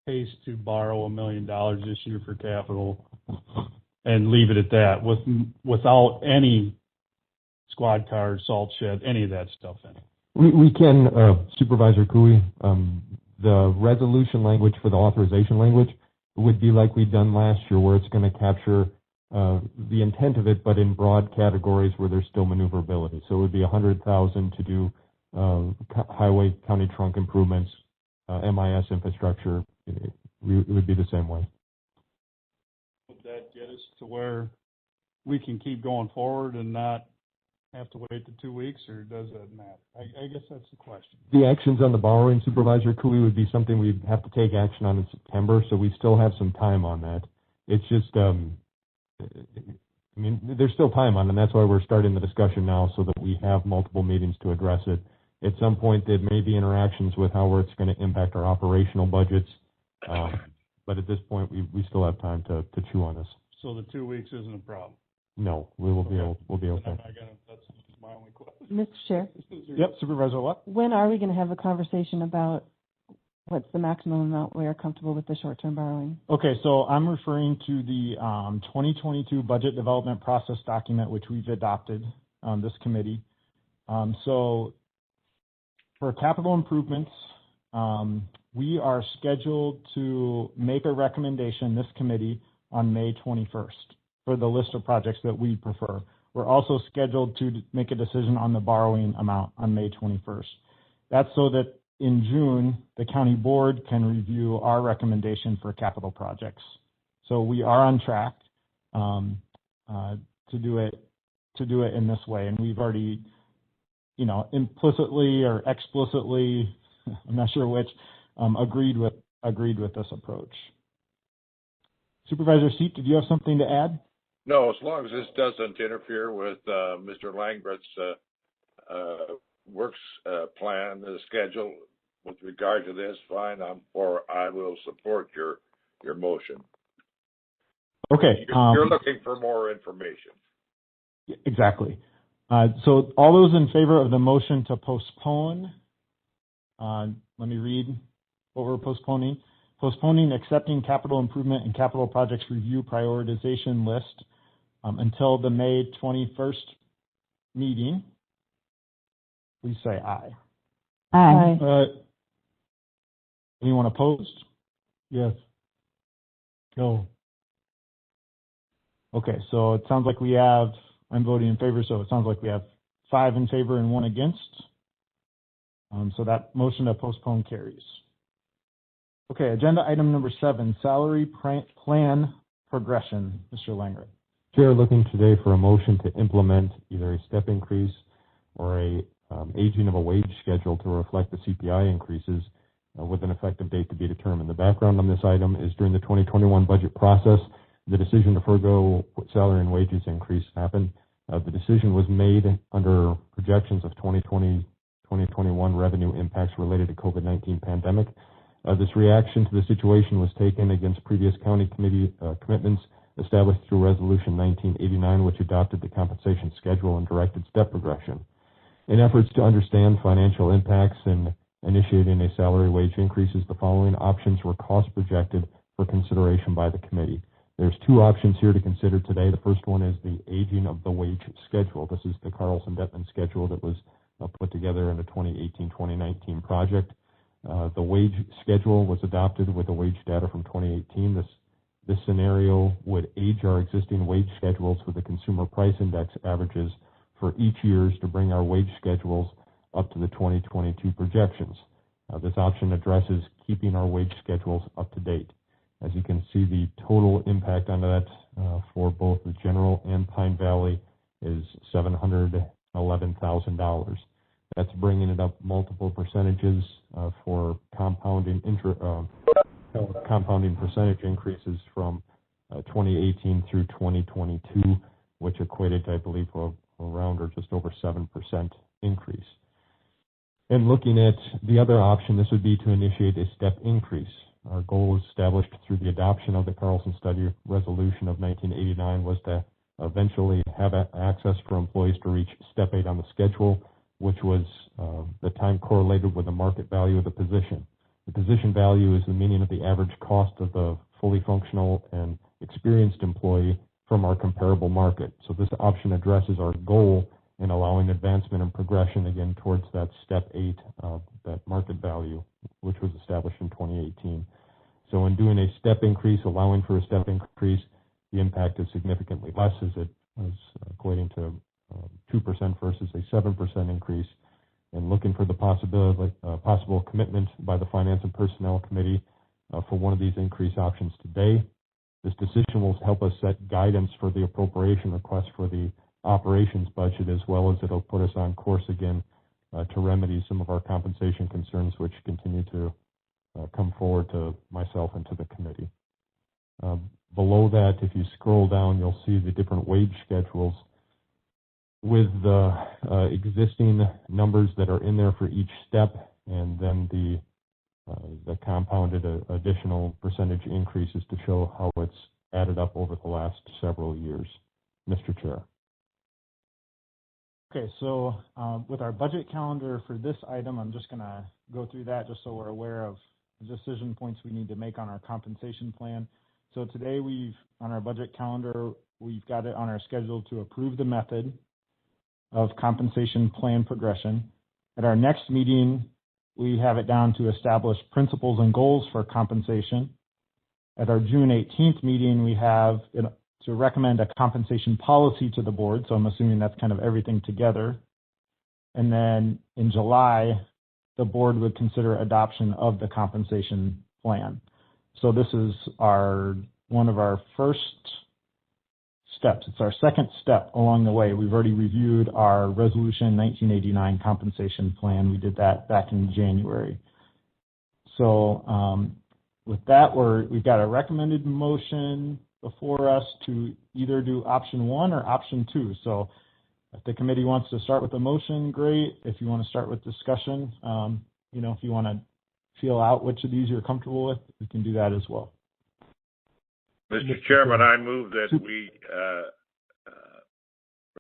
pace to borrow $1 million this year for capital and leave it at that without any squad car, salt shed, any of that stuff in it? We can, Supervisor Cooey, the resolution language for the authorization language would be like we've done last year, where it's going to capture the intent of it, but in broad categories where there's still maneuverability. So it would be $100,000 to do highway, county trunk improvements, MIS infrastructure. It would be the same way. Would that get us to where we can keep going forward and not have to wait the 2 weeks, or does that matter? I guess that's the question. The actions on the borrowing, Supervisor Cooey, would be something we'd have to take action on in September, so we still have some time on that. It's just, I mean, there's still time on it, and that's why we're starting the discussion now, so that we have multiple meetings to address it. At some point, there may be interactions with how it's going to impact our operational budgets, but at this point, we still have time to chew on this. So the 2 weeks isn't a problem? No, we'll be okay. That's my only question. Mr. Chair? Yep, Supervisor what? When are we going to have a conversation about what's the maximum amount we are comfortable with the short-term borrowing? Okay, so I'm referring to the 2022 budget development process document, which we've adopted, this committee. So for capital improvements, we are scheduled to make a recommendation, this committee, on May 21st for the list of projects that we prefer. We're also scheduled to make a decision on the borrowing amount on May 21st. That's so that in June, the county board can review our recommendation for capital projects. So we are on track to do it in this way, and we've already, implicitly or explicitly, I'm not sure which, agreed with this approach. Supervisor Seat, did you have something to add? No, as long as this doesn't interfere with Mr. Langrett's works plan, the schedule with regard to this, fine. I will support your motion. Okay. You're looking for more information. Exactly. So all those in favor of the motion to postpone, let me read what we're postponing. Postponing accepting capital improvement and capital projects review prioritization list until the May 21st meeting. Please say aye. Aye. Anyone opposed? Yes. No. Okay, so it sounds like I'm voting in favor, so it sounds like we have 5 in favor and 1 against. So that motion to postpone carries. Okay, agenda item number 7, salary plan progression. Mr. Langret. Chair, looking today for a motion to implement either a step increase or a aging of a wage schedule to reflect the CPI increases with an effective date to be determined. The background on this item is during the 2021 budget process, the decision to forego salary and wages increase happened. The decision was made under projections of 2020-2021 revenue impacts related to COVID-19 pandemic. This reaction to the situation was taken against previous county committee commitments established through Resolution 1989, which adopted the compensation schedule and directed step progression. In efforts to understand financial impacts in initiating a salary wage increases, the following options were cost projected for consideration by the committee. There's 2 options here to consider today. The first one is the aging of the wage schedule. This is the Carlson-Detman schedule that was put together in the 2018-2019 project. The wage schedule was adopted with the wage data from 2018. This scenario would age our existing wage schedules with the consumer price index averages for each years to bring our wage schedules up to the 2022 projections. This option addresses keeping our wage schedules up to date. As you can see, the total impact on that for both the general and Pine Valley is $711,000. That's bringing it up multiple percentages for compounding percentage increases from 2018 through 2022. which equated to, I believe, around or just over 7% increase. And looking at the other option, this would be to initiate a step increase. Our goal was established through the adoption of the Carlson Study Resolution of 1989 was to eventually have access for employees to reach step 8 on the schedule, which was the time correlated with the market value of the position. The position value is the meaning of the average cost of the fully functional and experienced employee from our comparable market. So this option addresses our goal in allowing advancement and progression again towards that step 8 of that market value, which was established in 2018. So in doing a step increase, allowing for a step increase, the impact is significantly less as it was equating to 2% versus a 7% increase. And looking for the possible commitment by the Finance and Personnel Committee for one of these increase options today. This decision will help us set guidance for the appropriation request for the operations budget, as well as it'll put us on course again to remedy some of our compensation concerns, which continue to come forward to myself and to the committee. Below that, if you scroll down, you'll see the different wage schedules with the existing numbers that are in there for each step, and then the compounded additional percentage increases to show how it's added up over the last several years. Mr. Chair. Okay, so with our budget calendar for this item, I'm just going to go through that just so we're aware of the decision points we need to make on our compensation plan. So today on our budget calendar, we've got it on our schedule to approve the method of compensation plan progression. At our next meeting, we have it down to establish principles and goals for compensation. At our June 18th meeting, we have it to recommend a compensation policy to the board, so I'm assuming that's kind of everything together. And then in July, the board would consider adoption of the compensation plan. So this is one of our first steps. It's our second step along the way. We've already reviewed our Resolution 1989 compensation plan. We did that back in January. So with that, we've got a recommended motion before us to either do option 1 or option 2. So if the committee wants to start with a motion, great. If you want to start with discussion, if you want to feel out which of these you're comfortable with, we can do that as well. Mr. Chairman, I move that we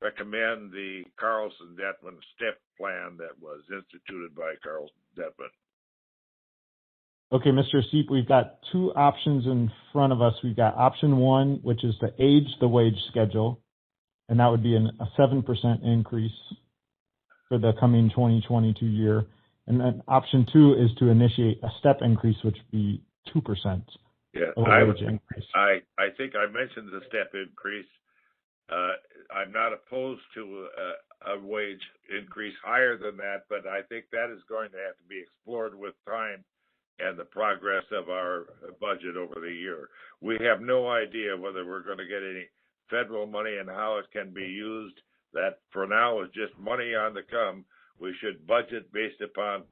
recommend the Carlson-Detman step plan that was instituted by Carlson-Detman. Okay, Mr. Seep, we've got two options in front of us. We've got option 1, which is to age the wage schedule, and that would be a 7% increase for the coming 2022 year. And then option 2 is to initiate a step increase, which would be 2%. Yeah, wage increase. I think I mentioned the step increase. I'm not opposed to a wage increase higher than that, but I think that is going to have to be explored with time and the progress of our budget over the year. We have no idea whether we're going to get any federal money and how it can be used. That for now is just money on the come. We should budget based upon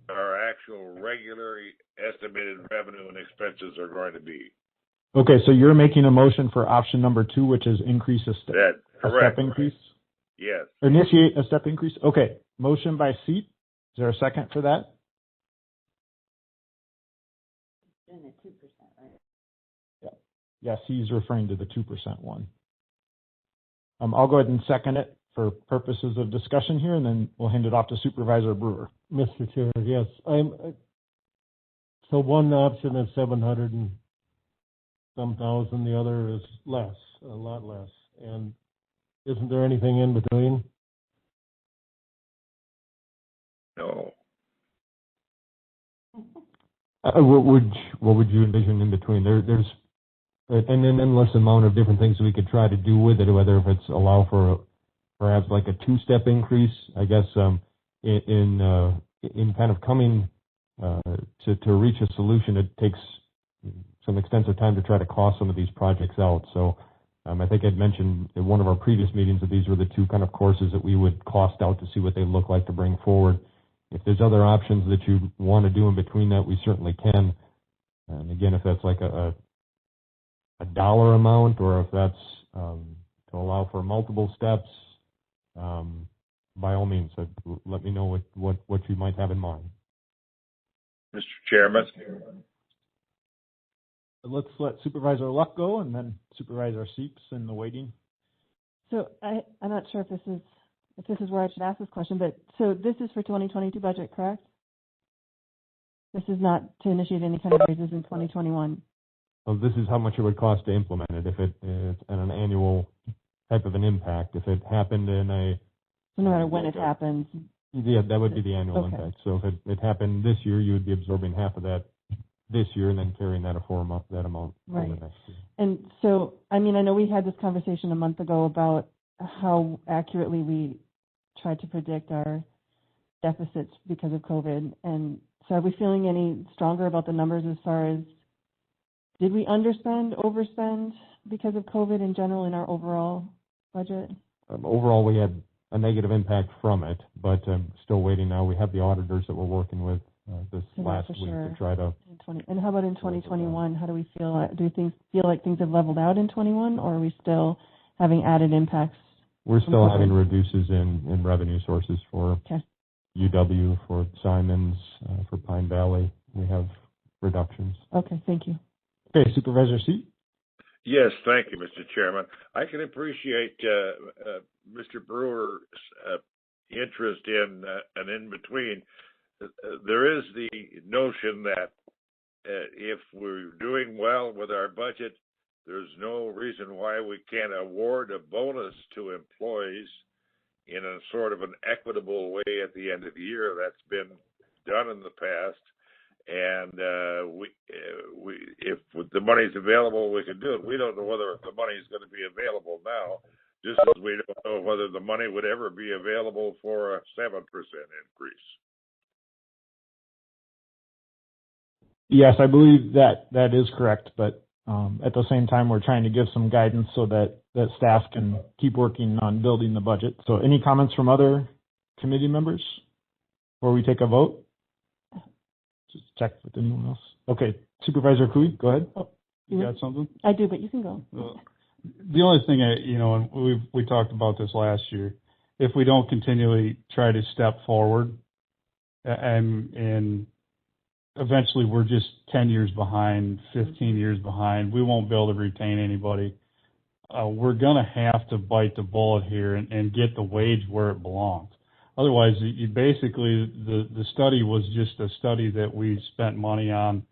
our actual regularly estimated revenue and expenses are going to be. Okay, so you're making a motion for option number 2, which is increase a step increase? Yes. Initiate a step increase? Okay, motion by Seat. Is there a second for that? Doing the 2%, right? Yeah. Yes, he's referring to the 2% one. I'll go ahead and second it for purposes of discussion here, and then we'll hand it off to Supervisor Brewer. Mr. Chair, yes. So one option is 700 and some thousand, the other is less, a lot less. And isn't there anything in between? No. What would you envision in between? There's an endless amount of different things we could try to do with it, whether if it's allow for perhaps like a 2-step increase. I guess in kind of coming to reach a solution, it takes some extensive time to try to cost some of these projects out. So I think I'd mentioned in one of our previous meetings that these were the two kind of courses that we would cost out to see what they look like to bring forward. If there's other options that you want to do in between that, we certainly can. And again, if that's like a dollar amount, or if that's to to allow for multiple steps, by all means, let me know what you might have in mind. Mr. Chairman. Let's let Supervisor Luck go, and then Supervisor Seeps in the waiting. So I'm not sure if this is where I should ask this question, but so this is for 2022 budget, correct? This is not to initiate any kind of raises in 2021. Well, this is how much it would cost to implement it if it's an annual type of an impact. If it happened in So no matter when it happens. Yeah, that would be the annual Okay. impact. So if it happened this year, you would be absorbing half of that this year and then carrying that amount Right. over next year. And so, I mean, I know we had this conversation a month ago about how accurately we tried to predict our deficits because of COVID. And so are we feeling any stronger about the numbers as far as, did we underspend, overspend because of COVID in general in our overall budget? Overall, we had a negative impact from it, but still waiting now. We have the auditors that we're working with this last week to try to. And how about in 2021? How do we feel? Do you feel like things have leveled out in 21, or are we still having added impacts? We're still having reduces in revenue sources for UW, for Simons, for Pine Valley. We have reductions. Okay, thank you. Okay, Supervisor Seep. Yes, thank you, Mr. Chairman. I can appreciate Mr. Brewer's interest in an in-between. There is the notion that if we're doing well with our budget, there's no reason why we can't award a bonus to employees in a sort of an equitable way at the end of the year. That's been done in the past. And if the money's available, we can do it. We don't know whether the money is going to be available now, just as we don't know whether the money would ever be available for a 7% increase. Yes, I believe that is correct, but at the same time, we're trying to give some guidance so that staff can keep working on building the budget. So any comments from other committee members before we take a vote? Just check with anyone else. Okay, Supervisor Cooey, go ahead. You got something? I do, but you can go. The only thing, and we talked about this last year, if we don't continually try to step forward, and eventually we're just 10 years behind, 15 years behind, we won't be able to retain anybody. We're going to have to bite the bullet here and get the wage where it belongs. Otherwise, you basically, the study was just a study that we spent money on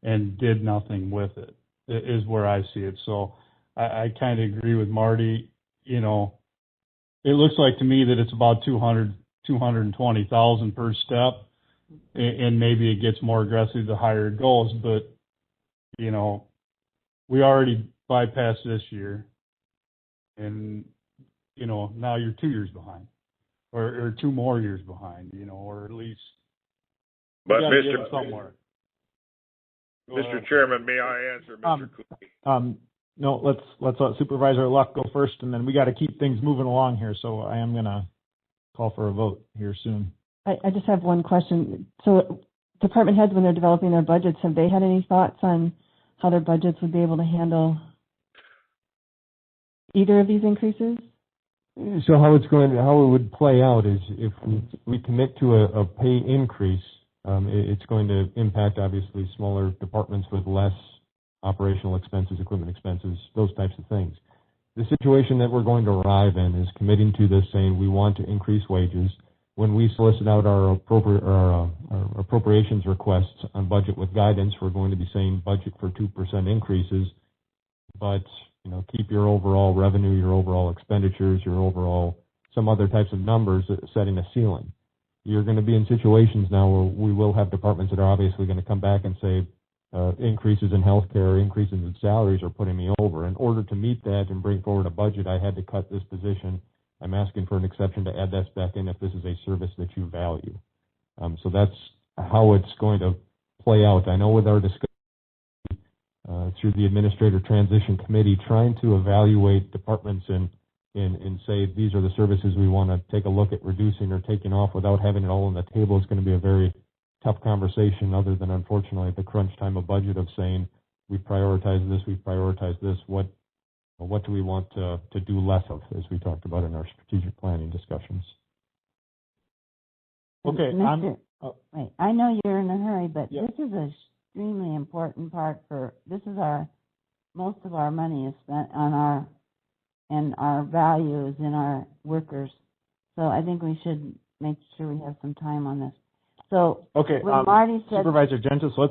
and did nothing with it, is where I see it. So I kind of agree with Marty. It looks like to me that it's about 220,000 per step, and maybe it gets more aggressive the higher it goes. But, we already bypassed this year, and, now you're 2 years behind. Or 2 more years behind, or at least. But Mr. Chairman, may I answer, Mr. Cooley? No, let's let Supervisor Luck go first, and then we got to keep things moving along here. So I am going to call for a vote here soon. I just have one question. So department heads, when they're developing their budgets, have they had any thoughts on how their budgets would be able to handle either of these increases? So how it would play out is if we commit to a pay increase, it's going to impact obviously smaller departments with less operational expenses, equipment expenses, those types of things. The situation that we're going to arrive in is committing to this, saying we want to increase wages. When we solicit out our appropriations requests on budget with guidance, we're going to be saying budget for 2% increases, but keep your overall revenue, your overall expenditures, your overall some other types of numbers, setting a ceiling. You're going to be in situations now where we will have departments that are obviously going to come back and say increases in healthcare, increases in salaries are putting me over. In order to meet that and bring forward a budget, I had to cut this position. I'm asking for an exception to add that back in if this is a service that you value. So that's how it's going to play out. I know with our discussion through the Administrator Transition Committee, trying to evaluate departments and say these are the services we want to take a look at reducing or taking off without having it all on the table is going to be a very tough conversation, other than unfortunately at the crunch time of budget of saying we prioritize this, what what do we want to do less of, as we talked about in our strategic planning discussions. Okay. Wait, I know you're in a hurry, but Yeah. this is an extremely important part most of our money is spent on our values in our workers. So I think we should make sure we have some time on this. So Okay, when Marty said, Supervisor Gentis, let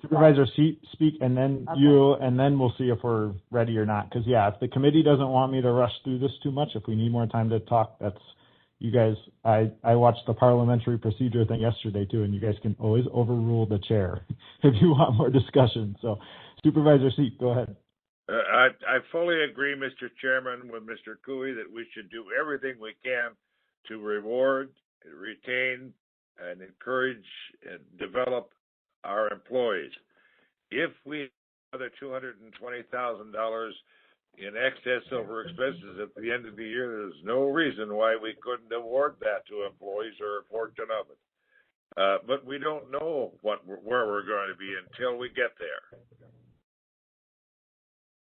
Supervisor speak, and then you, and then we'll see if we're ready or not. Because if the committee doesn't want me to rush through this too much, if we need more time to talk, that's you guys. I watched the parliamentary procedure thing yesterday too, and you guys can always overrule the chair if you want more discussion. So, Supervisor Seat, go ahead. I fully agree, Mr. Chairman, with Mr. Cooey that we should do everything we can to reward, retain, and encourage and develop our employees. If we have another $220,000 in excess over expenses at the end of the year, there's no reason why we couldn't award that to employees who are fortunate of it. But we don't know where we're going to be until we get there.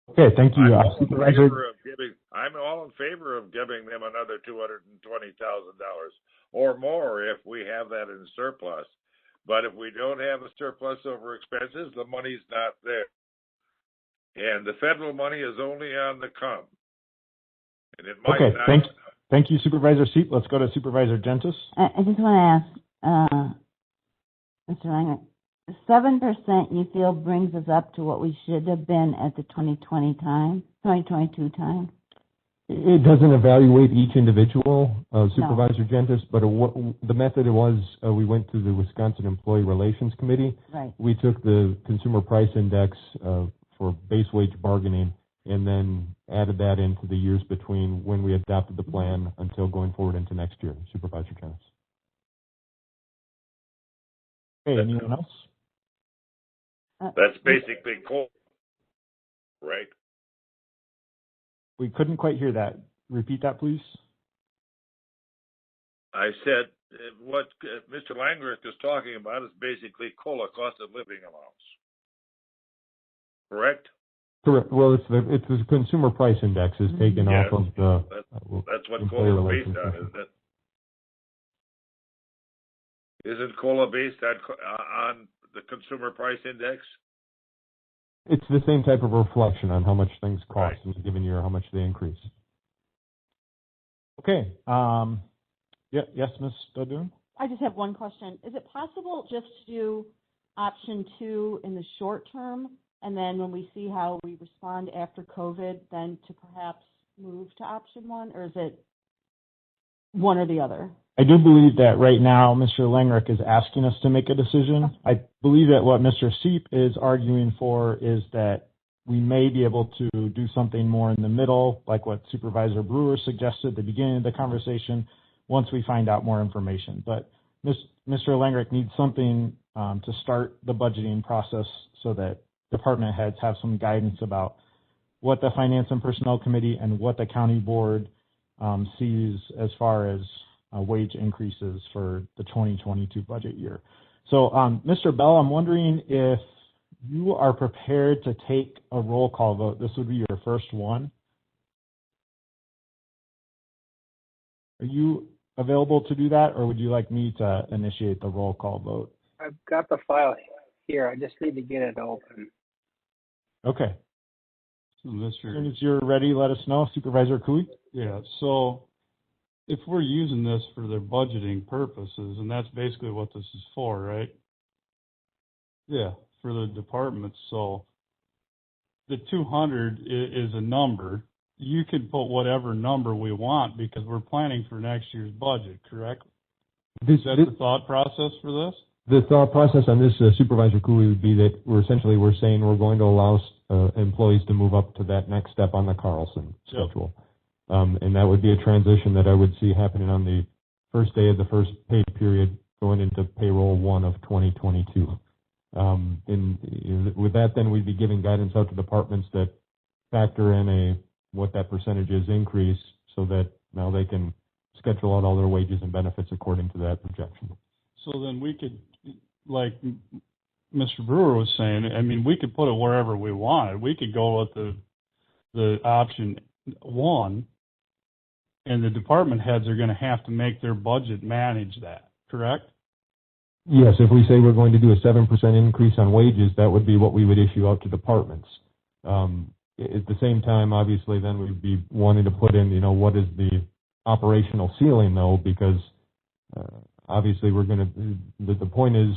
Okay, thank you, Supervisor. I'm all in favor of giving them another $220,000 or more if we have that in surplus. But if we don't have a surplus over expenses, the money's not there. And the federal money is only on the come. And it might not. Thank you, Supervisor Seat. Let's go to Supervisor Gentis. I just want to ask, Mr. Langer, 7% you feel brings us up to what we should have been at the 2022 time? It doesn't evaluate each individual, Supervisor Gentis, but the method was we went to the Wisconsin Employee Relations Committee. Right. We took the Consumer Price Index for base wage bargaining and then added that into the years between when we adopted the plan until going forward into next year, Supervisor Gentis. Okay, anyone else? That's basically coal, right? We couldn't quite hear that. Repeat that, please. I said what Mr. Langworth is talking about is basically COLA, cost of living allowance. Correct? Correct. Well, it's the Consumer Price Index is taken off of the. That's what COLA is based on, isn't it? Isn't COLA based on the Consumer Price Index? It's the same type of reflection on how much things cost in a given year, how much they increase. Okay. Yes, Ms. Dodoon? I just have one question. Is it possible just to do option 2 in the short term, and then when we see how we respond after COVID, then to perhaps move to option 1, or is it one or the other? I do believe that right now Mr. Langrick is asking us to make a decision. I believe that what Mr. Seep is arguing for is that we may be able to do something more in the middle, like what Supervisor Brewer suggested at the beginning of the conversation, once we find out more information. But Mr. Langrick needs something to start the budgeting process so that department heads have some guidance about what the Finance and Personnel Committee and what the county board sees as far as wage increases for the 2022 budget year. So, Mr. Bell, I'm wondering if you are prepared to take a roll call vote. This would be your first one. Are you available to do that, or would you like me to initiate the roll call vote? I've got the file here. I just need to get it open. Okay. So, as soon as you're ready, let us know. Supervisor Cooey? Yeah, so if we're using this for their budgeting purposes, and that's basically what this is for, right? Yeah, for the departments. So the 200 is a number. You could put whatever number we want because we're planning for next year's budget, correct? Is that the thought process for this? The thought process on this, Supervisor Cooley, would be that we're saying we're going to allow employees to move up to that next step on the Carlson schedule. And that would be a transition that I would see happening on the first day of the first pay period going into payroll 1 of 2022. And with that, then we'd be giving guidance out to departments that factor in what that percentage is increase so that now they can schedule out all their wages and benefits according to that projection. So then we could, like Mr. Brewer was saying, I mean, we could put it wherever we wanted. We could go with the option one, and the department heads are going to have to make their budget manage that, correct? Yes, if we say we're going to do a 7% increase on wages, that would be what we would issue out to departments. At the same time, obviously, then we'd be wanting to put in, what is the operational ceiling, though, because obviously we're going to, the point is,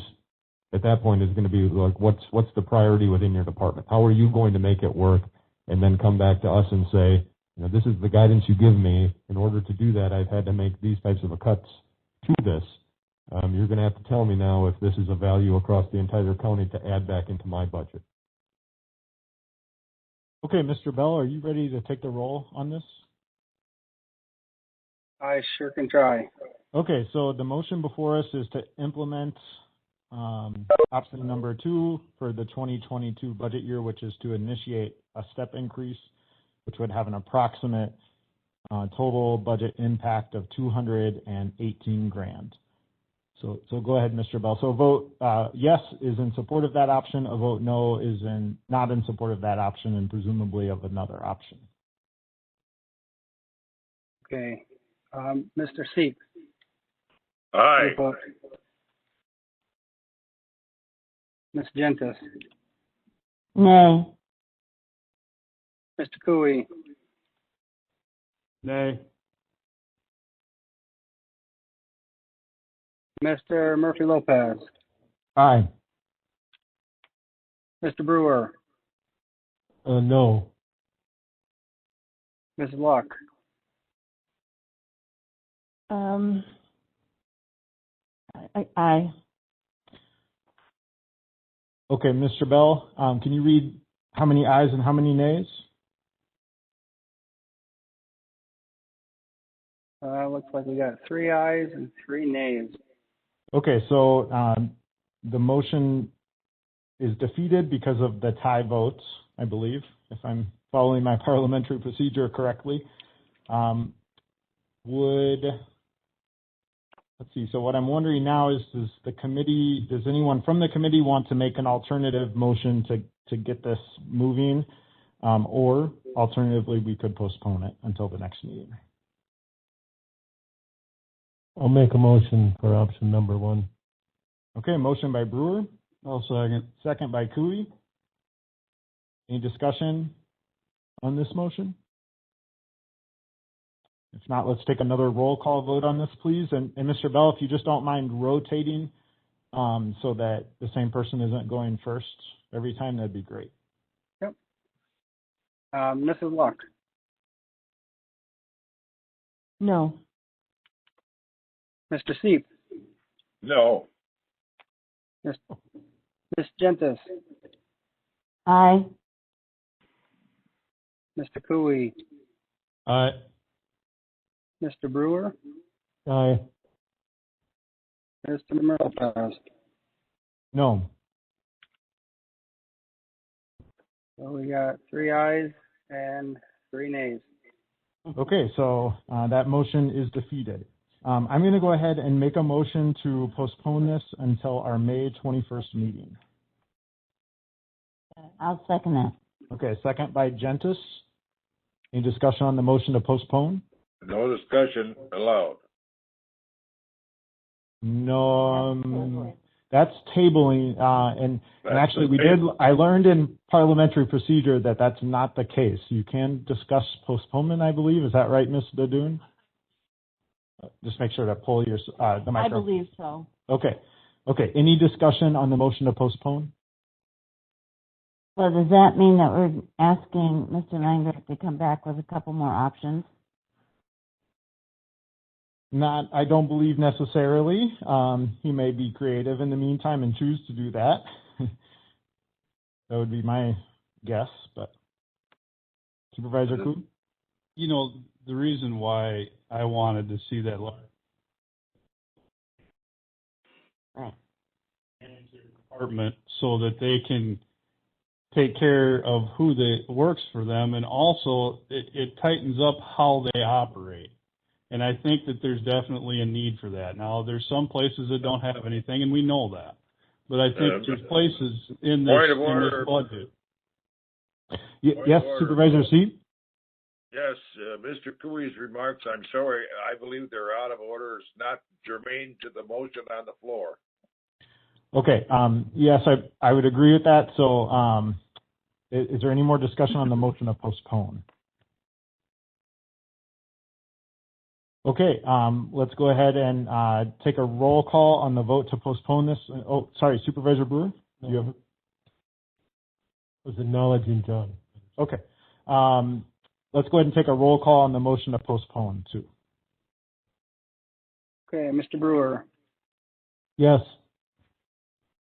at that point, is going to be like, what's the priority within your department? How are you going to make it work? And then come back to us and say, this is the guidance you give me. In order to do that, I've had to make these types of cuts to this. You're going to have to tell me now if this is a value across the entire county to add back into my budget. Okay, Mr. Bell, are you ready to take the roll on this? I sure can try. Okay, so the motion before us is to implement option number 2 for the 2022 budget year, which is to initiate a step increase, which would have an approximate total budget impact of $218,000. So go ahead, Mr. Bell. So vote yes is in support of that option. A vote no is not in support of that option, and presumably of another option. Okay. Mr. Seep. Aye. Ms. Gentis. Nay. Mr. Cooey. Nay. Mr. Murphy Lopez. Aye. Mr. Brewer. No. Ms. Luck. Aye. Okay, Mr. Bell, can you read how many ayes and how many nays? Looks like we got 3 ayes and 3 nays. Okay, so the motion is defeated because of the tie votes, I believe, if I'm following my parliamentary procedure correctly. Let's see, so what I'm wondering now is, does anyone from the committee want to make an alternative motion to get this moving? Or alternatively, we could postpone it until the next meeting. I'll make a motion for option number 1. Okay, motion by Brewer. I'll second. Second by Cooey. Any discussion on this motion? If not, let's take another roll call vote on this, please. And Mr. Bell, if you just don't mind rotating so that the same person isn't going first every time, that'd be great. Yep. Mrs. Luck. No. Mr. Seep. No. Ms. Gentis. Aye. Mr. Cooey. Aye. Mr. Brewer. Aye. Mr. Lopez. No. So we got 3 ayes and 3 nays. Okay, so that motion is defeated. I'm going to go ahead and make a motion to postpone this until our May 21st meeting. I'll second that. Okay, second by Gentis. Any discussion on the motion to postpone? No discussion allowed. No, that's tabling, and actually I learned in parliamentary procedure that that's not the case. You can discuss postponement, I believe. Is that right, Ms. Badoon? Just make sure to pull the microphone. I believe so. Okay. Any discussion on the motion to postpone? So does that mean that we're asking Mr. Langer to come back with a couple more options? I don't believe necessarily. He may be creative in the meantime and choose to do that. That would be my guess, but Supervisor Coon? The reason why I wanted to see that department so that they can take care of who works for them, and also it tightens up how they operate. And I think that there's definitely a need for that. Now, there's some places that don't have anything, and we know that. but I think there's places in this budget. Yes, Supervisor Seat? Yes, Mr. Cooey's remarks, I'm sorry, I believe they're out of order. It's not germane to the motion on the floor. Okay, yes, I would agree with that. So is there any more discussion on the motion to postpone? Okay, let's go ahead and take a roll call on the vote to postpone this. Oh, sorry, Supervisor Brewer? You have... Was acknowledging John. Okay. Let's go ahead and take a roll call on the motion to postpone, too. Okay, Mr. Brewer, Yes.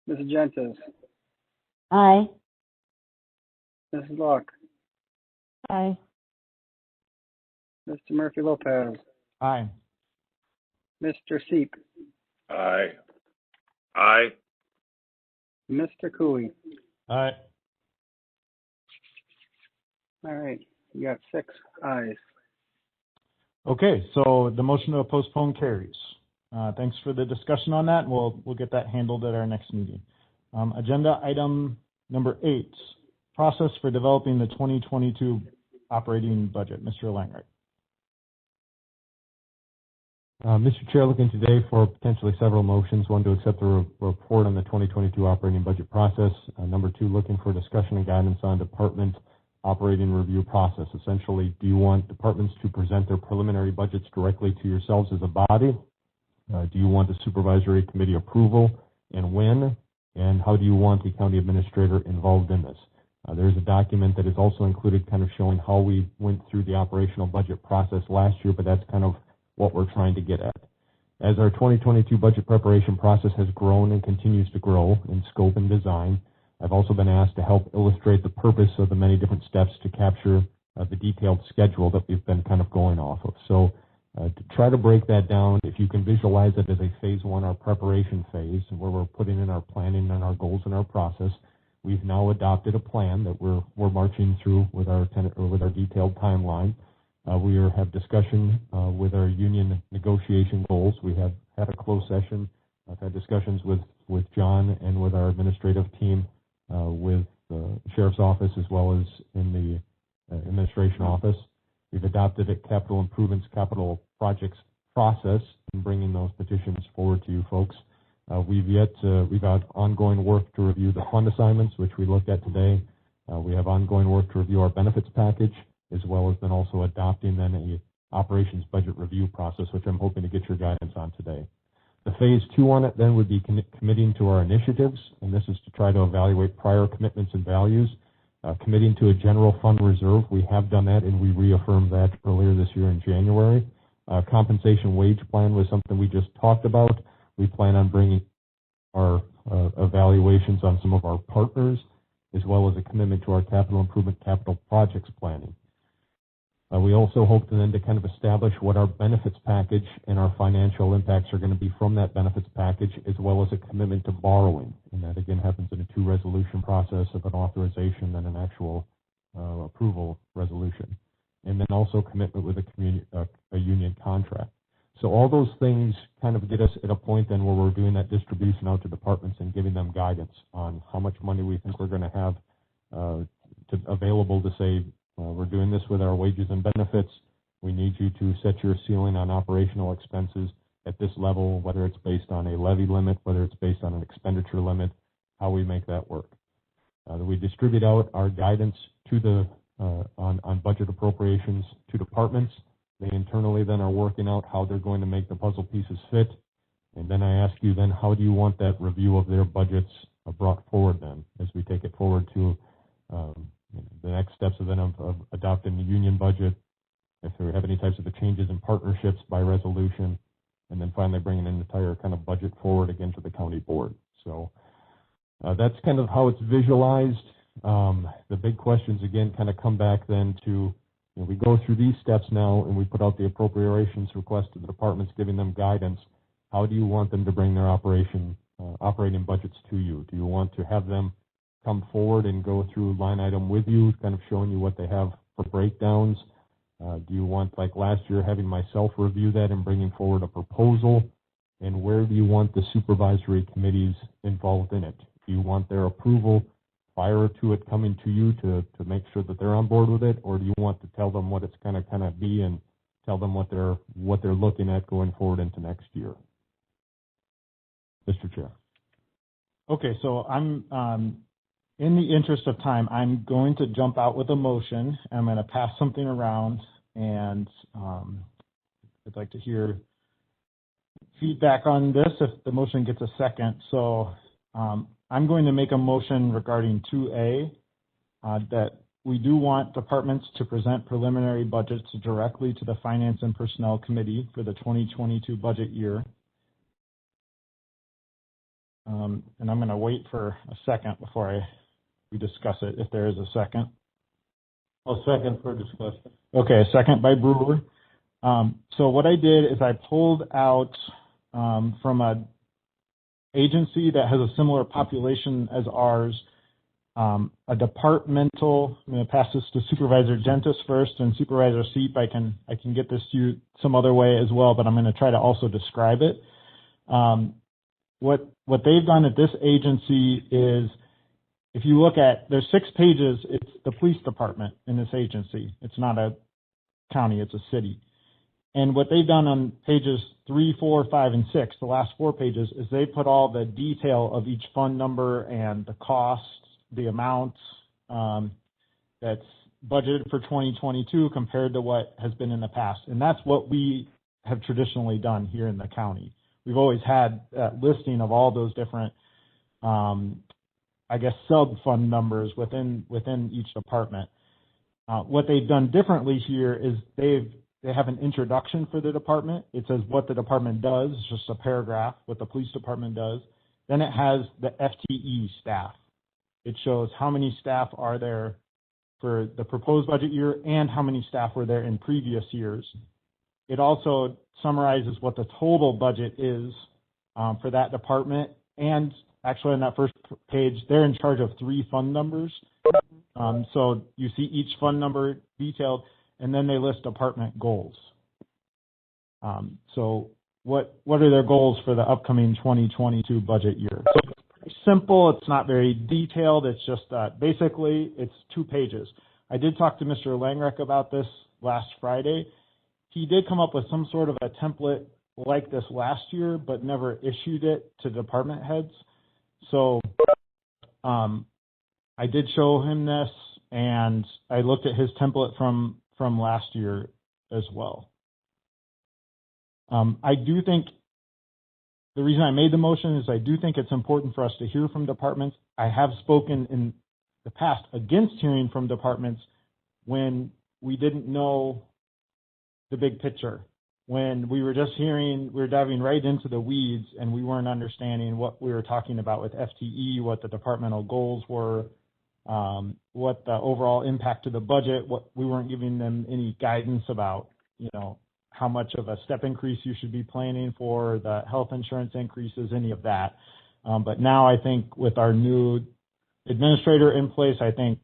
Mrs. Gentis, Aye. Mrs. Luck, Aye. Mr. Murphy Lopez, Aye. Mr. Seep, Aye. Aye. Mr. Cooey. Aye. All right, you got 6 ayes. Okay, so the motion to postpone carries. Thanks for the discussion on that. We'll get that handled at our next meeting. Agenda item number 8, process for developing the 2022 operating budget. Mr. Langright. Mr. Chair, looking today for potentially several motions. One, to accept the report on the 2022 operating budget process. Number 2, looking for discussion and guidance on department operating review process. Essentially, do you want departments to present their preliminary budgets directly to yourselves as a body? Do you want the supervisory committee approval, and when? And how do you want the county administrator involved in this? There's a document that is also included kind of showing how we went through the operational budget process last year, but that's kind of what we're trying to get at. As our 2022 budget preparation process has grown and continues to grow in scope and design, I've also been asked to help illustrate the purpose of the many different steps to capture the detailed schedule that we've been kind of going off of. So to try to break that down, if you can visualize it as a phase 1, our preparation phase, where we're putting in our planning and our goals and our process, we've now adopted a plan that we're marching through with our detailed timeline. We have discussion with our union negotiation goals. We have had a closed session. I've had discussions with John and with our administrative team, with the sheriff's office as well as in the administration office. We've adopted a capital improvements, capital projects process in bringing those petitions forward to you folks. We've got ongoing work to review the fund assignments, which we looked at today. We have ongoing work to review our benefits package, as well as then also adopting then a operations budget review process, which I'm hoping to get your guidance on today. The phase 2 on it then would be committing to our initiatives, and this is to try to evaluate prior commitments and values. Committing to a general fund reserve, we have done that, and we reaffirmed that earlier this year in January. Compensation wage plan was something we just talked about. We plan on bringing our evaluations on some of our partners, as well as a commitment to our capital improvement, capital projects planning. We also hope to then to kind of establish what our benefits package and our financial impacts are going to be from that benefits package, as well as a commitment to borrowing. And that again happens in a 2-resolution process of an authorization and an actual approval resolution. And then also commitment with a union contract. So all those things kind of get us at a point then where we're doing that distribution out to departments and giving them guidance on how much money we think we're going to have available to say, we're doing this with our wages and benefits. We need you to set your ceiling on operational expenses at this level, whether it's based on a levy limit, whether it's based on an expenditure limit, how we make that work. We distribute out our guidance to on budget appropriations to departments. They internally then are working out how they're going to make the puzzle pieces fit. And then I ask you then, how do you want that review of their budgets brought forward then, as we take it forward to the next steps of adopting the union budget, if we have any types of changes in partnerships by resolution, and then finally bringing an entire kind of budget forward again to the county board. So that's kind of how it's visualized. The big questions again kind of come back then to, we go through these steps now and we put out the appropriations request to the departments, giving them guidance. How do you want them to bring their operating budgets to you? Do you want to have them come forward and go through line item with you, kind of showing you what they have for breakdowns? Do you want, like last year, having myself review that and bringing forward a proposal? and where do you want the supervisory committees involved in it? Do you want their approval prior to it coming to you to make sure that they're on board with it, or do you want to tell them what it's going to kind of be and tell them what they're looking at going forward into next year? Mr. Chair. Okay, so I'm, in the interest of time, I'm going to jump out with a motion. I'm going to pass something around, and I'd like to hear feedback on this if the motion gets a second. So I'm going to make a motion regarding 2A that we do want departments to present preliminary budgets directly to the Finance and Personnel Committee for the 2022 budget year. And I'm going to wait for a second before we discuss it, if there is a second. I'll second for discussion. Okay, a second by Brewer. So what I did is I pulled out from a agency that has a similar population as ours, a departmental. I'm going to pass this to Supervisor Gentis first, and Supervisor Seep, I can get this to you some other way as well, but I'm going to try to also describe it. What they've done at this agency is, if you look at, there's 6 pages, it's the police department in this agency. It's not a county, it's a city. And what they've done on pages 3, 4, 5, and 6, the last 4 pages, is they put all the detail of each fund number and the costs, the amounts that's budgeted for 2022 compared to what has been in the past. And that's what we have traditionally done here in the county. We've always had that listing of all those different, I guess, sub-fund numbers within each department. What they've done differently here is they have an introduction for the department. It says what the department does, it's just a paragraph, what the police department does. Then it has the FTE staff. It shows how many staff are there for the proposed budget year and how many staff were there in previous years. It also summarizes what the total budget is for that department. And actually on that first page, they're in charge of 3 fund numbers. So you see each fund number detailed, and then they list department goals. So what are their goals for the upcoming 2022 budget year? So it's pretty simple. It's not very detailed. It's just basically it's 2 pages. I did talk to Mr. Langrek about this last Friday. He did come up with some sort of a template like this last year, but never issued it to department heads. So I did show him this, and I looked at his template from last year as well. I do think the reason I made the motion is I do think it's important for us to hear from departments. I have spoken in the past against hearing from departments when we didn't know the big picture. When we were just hearing, we were diving right into the weeds, and we weren't understanding what we were talking about with FTE, what the departmental goals were, what the overall impact to the budget, what we weren't giving them any guidance about, how much of a step increase you should be planning for, the health insurance increases, any of that. But now I think with our new administrator in place, I think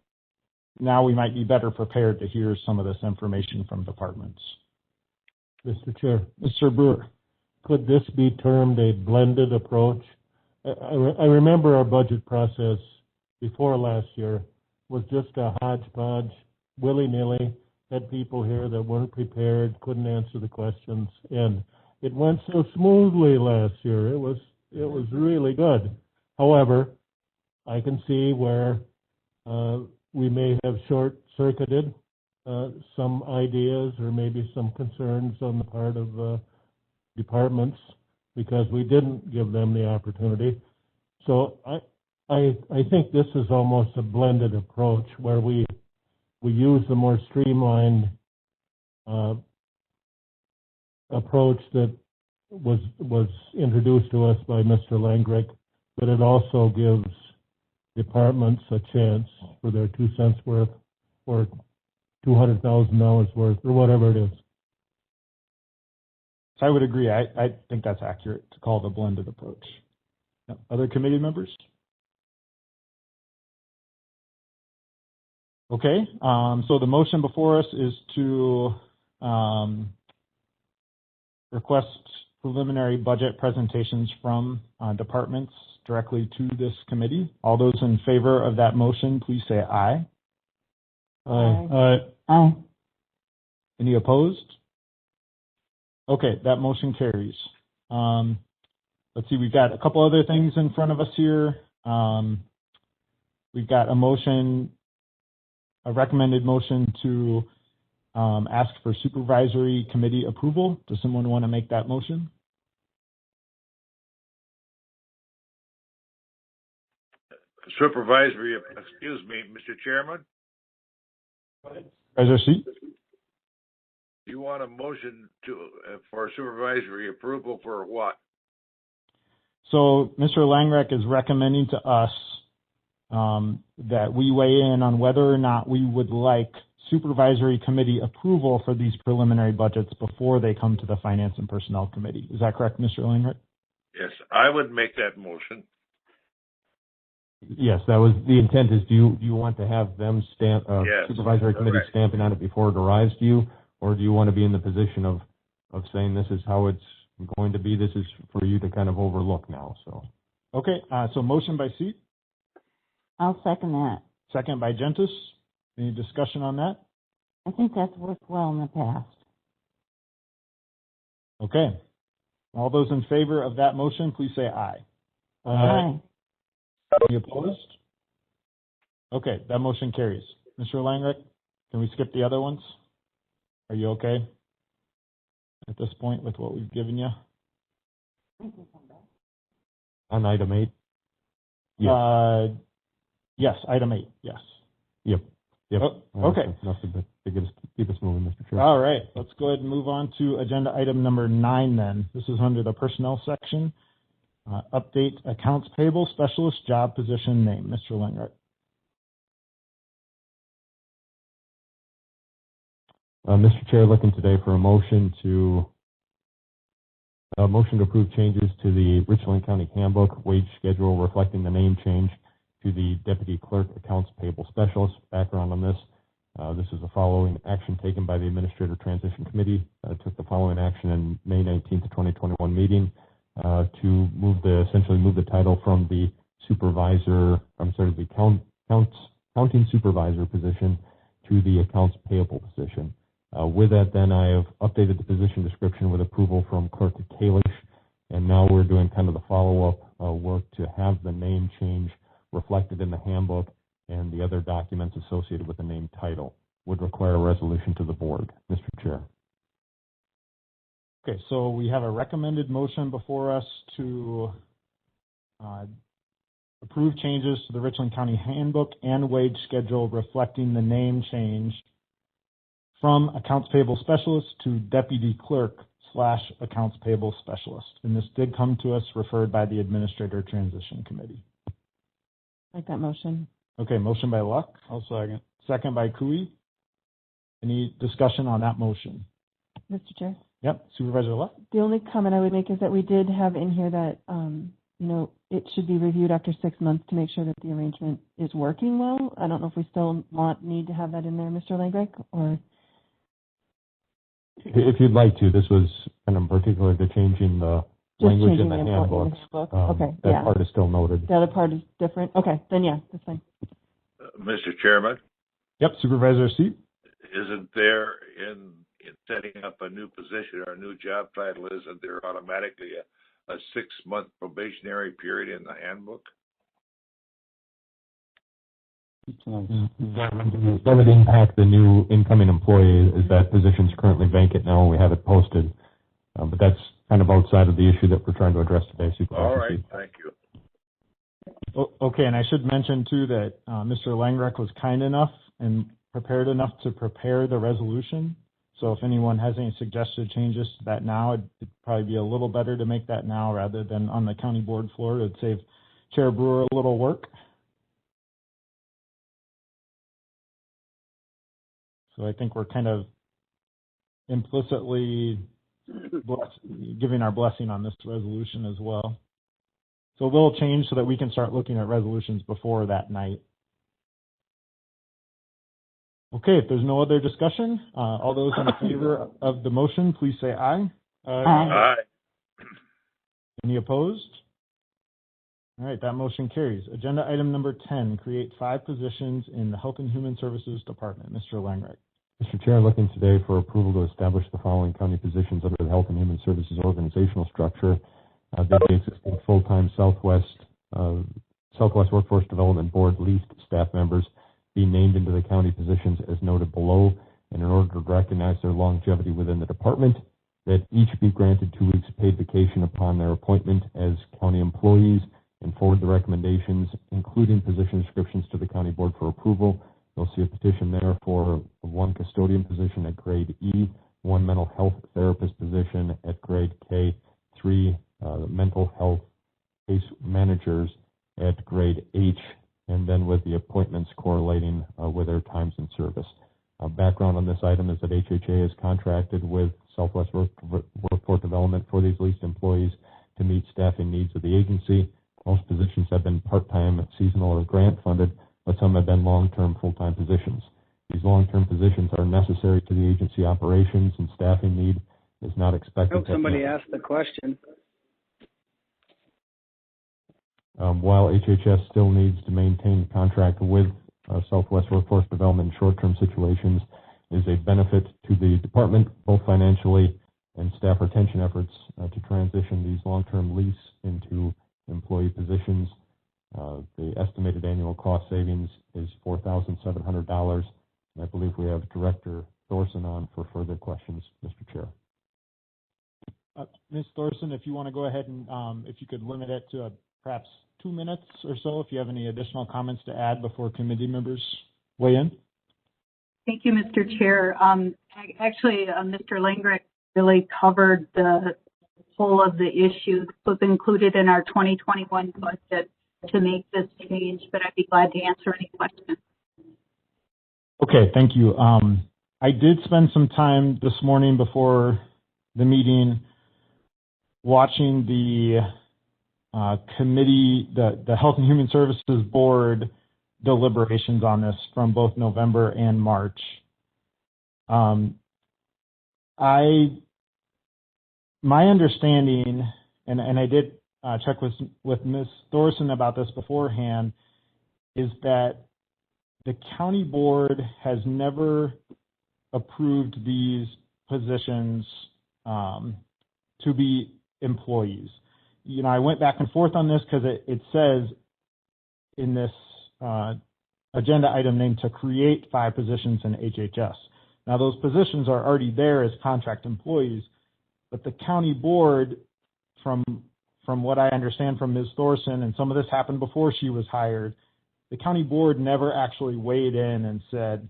now we might be better prepared to hear some of this information from departments. Mr. Chair. Mr. Brewer. Could this be termed a blended approach? I remember our budget process before last year was just a hodgepodge, willy-nilly, had people here that weren't prepared, couldn't answer the questions, and it went so smoothly last year. It was really good. However, I can see where we may have short-circuited some ideas or maybe some concerns on the part of departments because we didn't give them the opportunity. So I think this is almost a blended approach where we use the more streamlined approach that was introduced to us by Mr. Langrek, but it also gives departments a chance for their 2 cents worth or $200,000 worth or whatever it is. So I would agree. I think that's accurate to call it a blended approach. Other committee members? Okay, so the motion before us is to request preliminary budget presentations from departments directly to this committee. All those in favor of that motion, please say aye. Aye. Aye. Any opposed? Okay, that motion carries. Let's see, we've got a couple other things in front of us here. We've got a recommended motion to ask for supervisory committee approval. Does someone want to make that motion? Supervisory, excuse me, Mr. Chairman, Supervisor Seat? you want a motion for supervisory approval for what? So Mr. Langrek is recommending to us that we weigh in on whether or not we would like supervisory committee approval for these preliminary budgets before they come to the Finance and Personnel Committee. Is that correct, Mr. Langrek? Yes, I would make that motion. Yes, that was the intent. Is do you want to have them stamp Yes, supervisory committee correct. stamping on it before it arrives to you, or do you want to be in the position of saying this is how it's going to be? This is for you to kind of overlook now. So Okay, so motion by Seat, I'll second that. second by Gentis. Any discussion on that? I think that's worked well in the past. Okay. All those in favor of that motion, please say aye. Aye. Any opposed? Okay, that motion carries. Mr. Langrek, can we skip the other ones? Are you okay at this point with what we've given you? on item 8. Yes. Yes, item 8, yes. Yep. Oh, okay. Nothing to keep us moving, Mr. Chair. All right, let's go ahead and move on to agenda item number 9 then. This is under the personnel section. Update accounts payable specialist job position name. Mr. Langrek. Mr. Chair, looking today for a motion to approve changes to the Richland County Handbook wage schedule reflecting the name change to the Deputy Clerk Accounts Payable Specialist. Background on this. This is the following action taken by the Administrator Transition Committee. Took the following action in May 19th, 2021 meeting to essentially move the title from the counting supervisor position to the accounts payable position. With that, then I have updated the position description with approval from Clerk Kalish, and now we're doing kind of the follow-up work to have the name change reflected in the handbook and the other documents associated with the name title. Would require a resolution to the board, Mr. Chair. Okay, so we have a recommended motion before us to approve changes to the Richland County Handbook and wage schedule reflecting the name change from Accounts Payable Specialist to Deputy Clerk / Accounts Payable Specialist. And this did come to us referred by the Administrator Transition Committee. Like that motion. Okay, motion by Luck. I'll second. Second by Cooey. Any discussion on that motion? Mr. Chair? Yep, Supervisor Luck. The only comment I would make is that we did have in here that, it should be reviewed after 6 months to make sure that the arrangement is working well. I don't know if we still need to have that in there, Mr. Langrek, or... If you'd like to, this was kind of particular to changing the language in the handbook. Okay, that part is still noted. The other part is different? Okay, then yeah, that's fine. Mr. Chairman, Yep, Supervisor Seat. isn't there in setting up a new position or a new job title, isn't there automatically a 6-month probationary period in the handbook? That would impact the new incoming employee, as that position's currently vacant now and we have it posted. But that's kind of outside of the issue that we're trying to address today, Supervisor. All right, thank you. Okay, and I should mention too that Mr. Langrek was kind enough and prepared enough to prepare the resolution. So if anyone has any suggested changes to that now, it'd probably be a little better to make that now rather than on the county board floor. It'd save Chair Brewer a little work. So I think we're kind of implicitly giving our blessing on this resolution as well. So a little change so that we can start looking at resolutions before that night. Okay, if there's no other discussion, all those in favor of the motion, please say aye. Aye. Any opposed? All right, that motion carries. Agenda item number 10, create 5 positions in the Health and Human Services Department. Mr. Langreich. Mr. Chair, looking today for approval to establish the following county positions under the Health and Human Services organizational structure. The existing full-time Southwest Workforce Development Board leased staff members be named into the county positions as noted below, and in order to recognize their longevity within the department, that each be granted 2 weeks paid vacation upon their appointment as county employees, and forward the recommendations, including position descriptions, to the county board for approval. You'll see a petition there for 1 custodian position at grade E, 1 mental health therapist position at grade K, 3 mental health case managers at grade H, and then with the appointments correlating with their times in service. Background on this item is that HHA is contracted with Southwest Workforce Development for these leased employees to meet staffing needs of the agency. Most positions have been part-time, seasonal, or grant funded, but some have been long-term, full-time positions. These long-term positions are necessary to the agency operations, and staffing need is not expected. I hope somebody asked the question. While HHS still needs to maintain contract with Southwest Workforce Development in short-term situations, is a benefit to the department, both financially and staff retention efforts to transition these long-term lease into employee positions. The estimated annual cost savings is $4,700, and I believe we have Director Thorson on for further questions, Mr. Chair. Ms. Thorson, if you want to go ahead and if you could limit it to perhaps 2 minutes or so, if you have any additional comments to add before committee members weigh in. Thank you, Mr. Chair. Actually, Mr. Langreich really covered the whole of the issue. It was included in our 2021 budget to make this change, but I'd be glad to answer any questions. Okay, thank you. I did spend some time this morning before the meeting watching the committee, the Health and Human Services Board deliberations on this from both November and March. My understanding, and I did check with Ms. Thorson about this beforehand, is that the county board has never approved these positions to be employees. You know, I went back and forth on this because it says in this agenda item named to create 5 positions in HHS. Now, those positions are already there as contract employees, but the county board, from what I understand from Ms. Thorson, and some of this happened before she was hired, the county board never actually weighed in and said,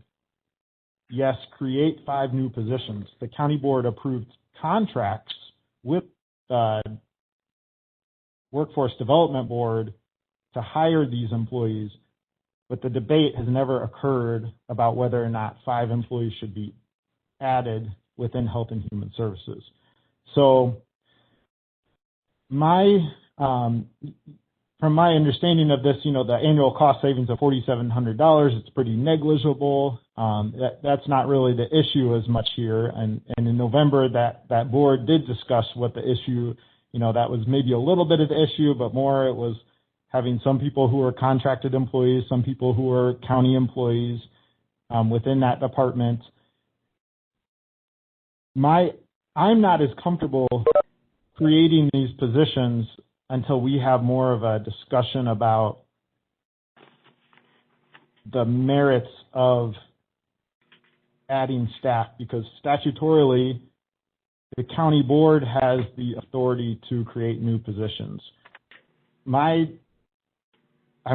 yes, create 5 new positions. The county board approved contracts with the Workforce Development Board to hire these employees, but the debate has never occurred about whether or not 5 employees should be added within Health and Human Services. So from my understanding of this, you know, the annual cost savings of $4,700, it's pretty negligible. That's not really the issue as much here. And in November, that board did discuss what the issue, you know, that was maybe a little bit of the issue, but more it was having some people who are contracted employees, some people who are county employees within that department. I'm not as comfortable creating these positions until we have more of a discussion about the merits of adding staff, because statutorily, the county board has the authority to create new positions. I'm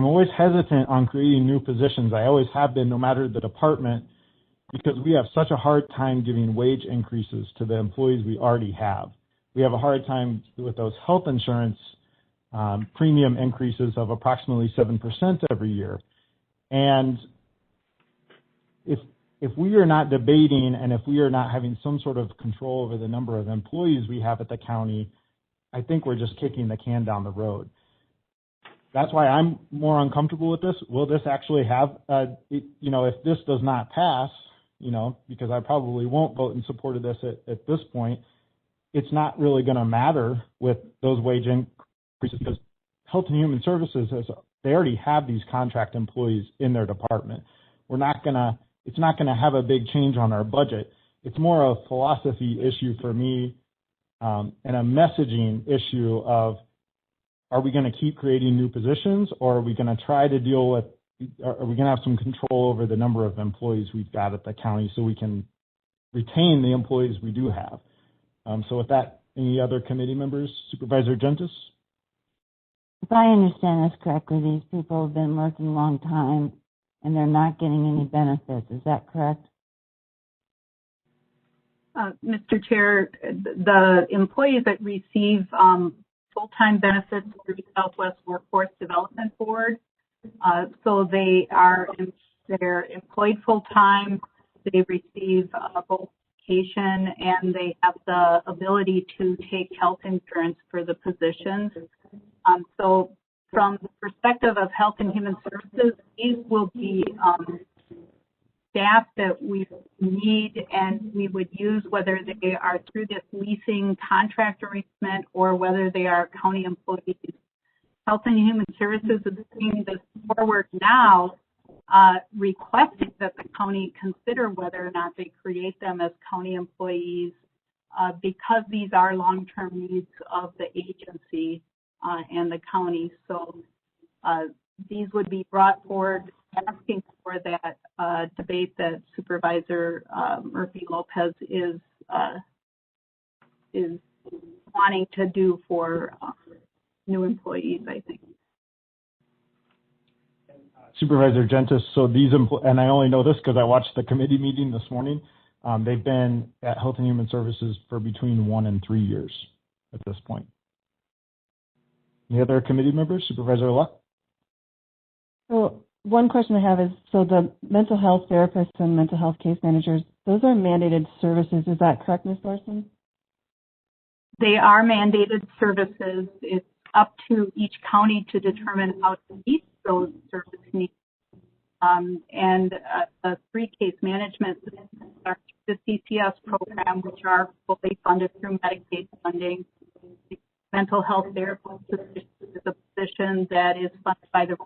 always hesitant on creating new positions. I always have been, no matter the department, because we have such a hard time giving wage increases to the employees we already have. We have a hard time with those health insurance premium increases of approximately 7% every year. And if we are not debating and if we are not having some sort of control over the number of employees we have at the county, I think we're just kicking the can down the road. That's why I'm more uncomfortable with this. Will this actually have, if this does not pass, because I probably won't vote in support of this at this point, it's not really going to matter with those wage increases because Health and Human Services they already have these contract employees in their department. It's not going to have a big change on our budget. It's more a philosophy issue for me and a messaging issue of, are we going to keep creating new positions, or are we going to try to are we going to have some control over the number of employees we've got at the county so we can retain the employees we do have? So with that, any other committee members? Supervisor Gentis? If I understand this correctly, these people have been working a long time and they're not getting any benefits. Is that correct? Mr. Chair, the employees that receive full-time benefits through Southwest Workforce Development Board, so they're employed full-time, they receive both vacation, and they have the ability to take health insurance for the positions. So from the perspective of Health and Human Services, these will be staff that we need and we would use, whether they are through this leasing contract arrangement or whether they are county employees. Health and Human Services is bringing this forward now, requesting that the county consider whether or not they create them as county employees because these are long-term needs of the agency and the county. So these would be brought forward asking for that debate that Supervisor Murphy-Lopez is wanting to do for new employees, I think. Supervisor Gentis, so these and I only know this because I watched the committee meeting this morning. They've been at Health and Human Services for between 1 and 3 years at this point. Any other committee members? Supervisor Luck? So one question I have is, so the mental health therapists and mental health case managers, those are mandated services. Is that correct, Ms. Larson? They are mandated services. It's up to each county to determine how to meet those service needs. And the 3 case management systems are the CCS program, which are fully funded through Medicaid funding. The mental health therapist position is a position that is funded by the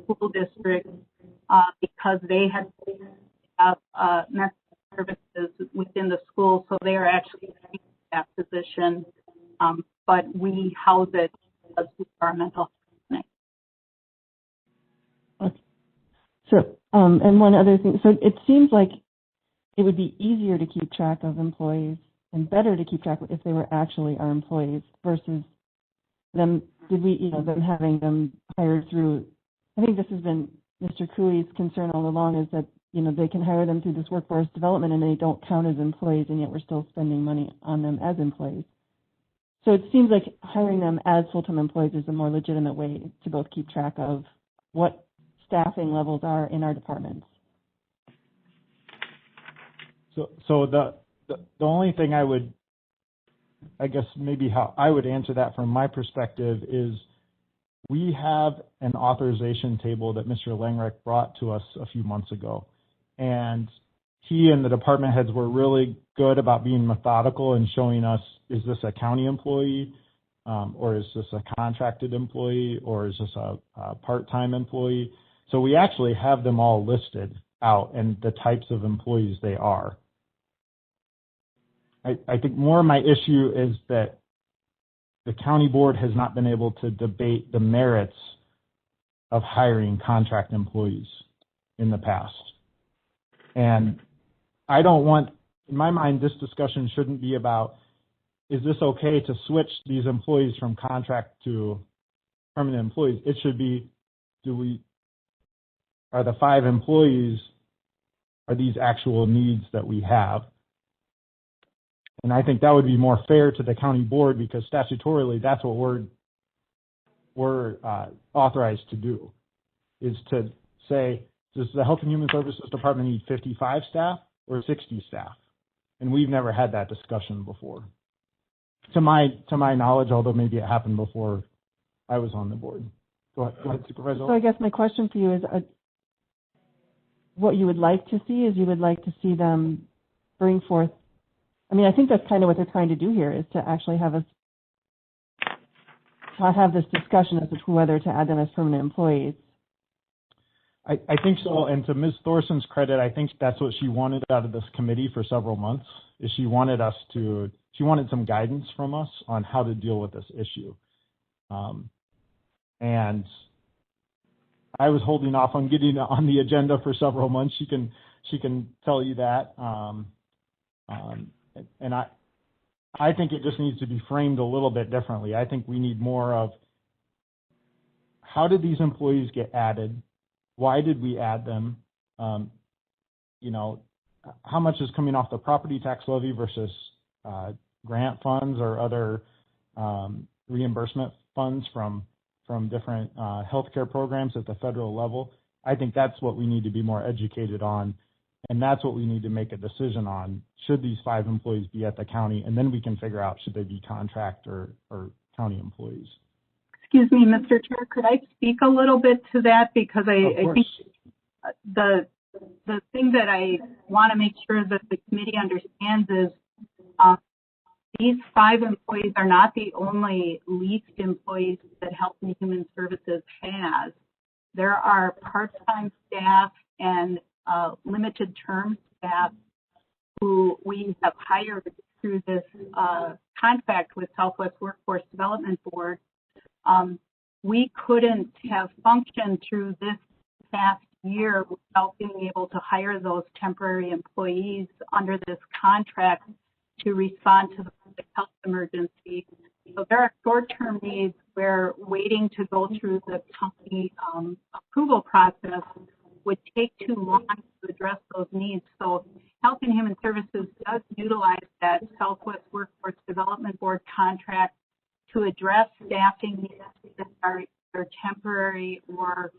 school district because they have mental services within the school, so they are actually in that position. But we house it as our mental health clinic. Okay. So, and one other thing, so it seems like it would be easier to keep track of employees and better to keep track of if they were actually our employees versus them, them having them hired through. I think this has been Mr. Cooley's concern all along, is that, they can hire them through this workforce development and they don't count as employees, and yet we're still spending money on them as employees. So it seems like hiring them as full-time employees is a more legitimate way to both keep track of what staffing levels are in our departments. So the only thing I guess maybe how I would answer that from my perspective is, we have an authorization table that Mr. Langrich brought to us a few months ago, and he and the department heads were really good about being methodical and showing us, is this a county employee, or is this a contracted employee, or is this a part-time employee? So we actually have them all listed out and the types of employees they are. I think more of my issue is that the county board has not been able to debate the merits of hiring contract employees in the past. And I don't want, in my mind, this discussion shouldn't be about, is this okay to switch these employees from contract to permanent employees? It should be, are the 5 employees, are these actual needs that we have? And I think that would be more fair to the county board, because statutorily that's what we're authorized to do, is to say, does the Health and Human Services Department need 55 staff or 60 staff? And we've never had that discussion before, to my knowledge, although maybe it happened before I was on the board. Go ahead, Supervisor. So I guess my question for you is, what you would like to see is you would like to see them bring forth I mean, I think that's kind of what they're trying to do here, is to actually have this discussion as to whether to add them as permanent employees. I think so, and to Ms. Thorson's credit, I think that's what she wanted out of this committee for several months, is she wanted some guidance from us on how to deal with this issue. And I was holding off on getting on the agenda for several months. She can tell you that. And I think it just needs to be framed a little bit differently. I think we need more of, how did these employees get added? Why did we add them? You know, how much is coming off the property tax levy versus grant funds or other reimbursement funds from different healthcare programs at the federal level? I think that's what we need to be more educated on, and that's what we need to make a decision on. Should these 5 employees be at the county? And then we can figure out, should they be contract or county employees? Excuse me, Mr. Chair, could I speak a little bit to that? Because I think the thing that I want to make sure that the committee understands is these 5 employees are not the only leased employees that Health and Human Services has. There are part-time staff and limited term staff who we have hired through this contract with Southwest Workforce Development Board. We couldn't have functioned through this past year without being able to hire those temporary employees under this contract to respond to the public health emergency. So there are short-term needs where waiting to go through the county approval process would take too long to address those needs. So Health and Human Services does utilize that Southwest Workforce Development Board contract to address staffing needs that are either temporary or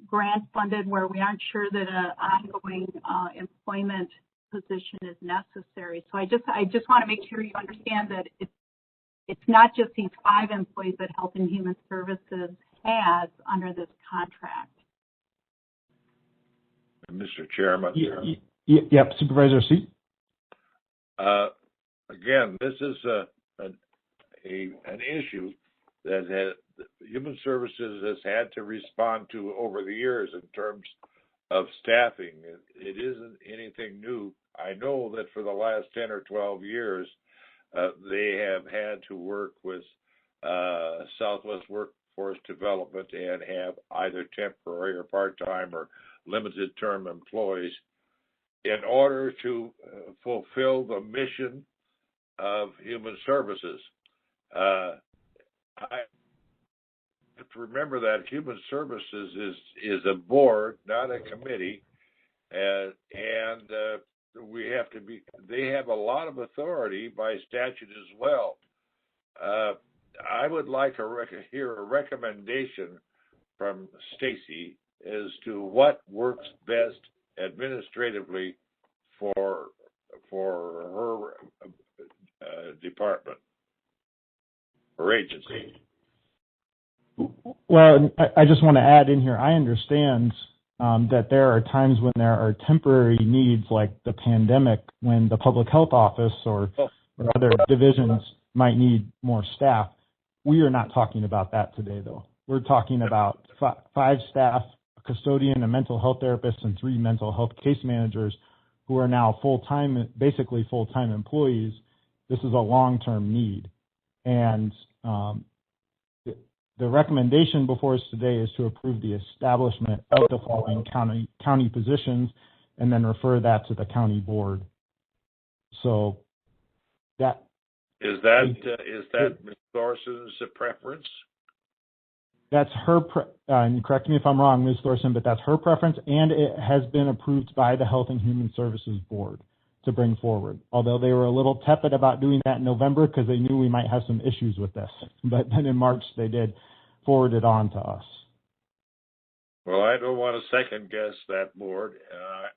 grant funded, where we aren't sure that an ongoing employment position is necessary. So I just want to make sure you understand that it's not just these 5 employees that Health and Human Services has under this contract. Mr. Chairman. Yep, Supervisor Seat. Again, this is an issue that Human Services has had to respond to over the years in terms of staffing. It isn't anything new. I know that for the last 10 or 12 years, they have had to work with Southwest Workforce Development and have either temporary or part-time or limited term employees in order to fulfill the mission of Human Services. I have to remember that Human Services is a board, not a committee, and they have a lot of authority by statute as well. I would like to hear a recommendation from Stacy as to what works best administratively for her department or agency. Well, I just want to add in here, I understand that there are times when there are temporary needs like the pandemic, when the public health office or other divisions might need more staff. We are not talking about that today, though. We're talking about 5 staff, a custodian, a mental health therapist, and 3 mental health case managers who are now basically full-time employees. This is a long-term need. And the recommendation before us today is to approve the establishment of the following county positions and then refer that to the county board. So that is that Ms. Thorson's preference? That's her, and correct me if I'm wrong, Ms. Thorson, but that's her preference, and it has been approved by the Health and Human Services Board to bring forward. Although they were a little tepid about doing that in November because they knew we might have some issues with this. But then in March they did forward it on to us. Well, I don't want to second guess that board.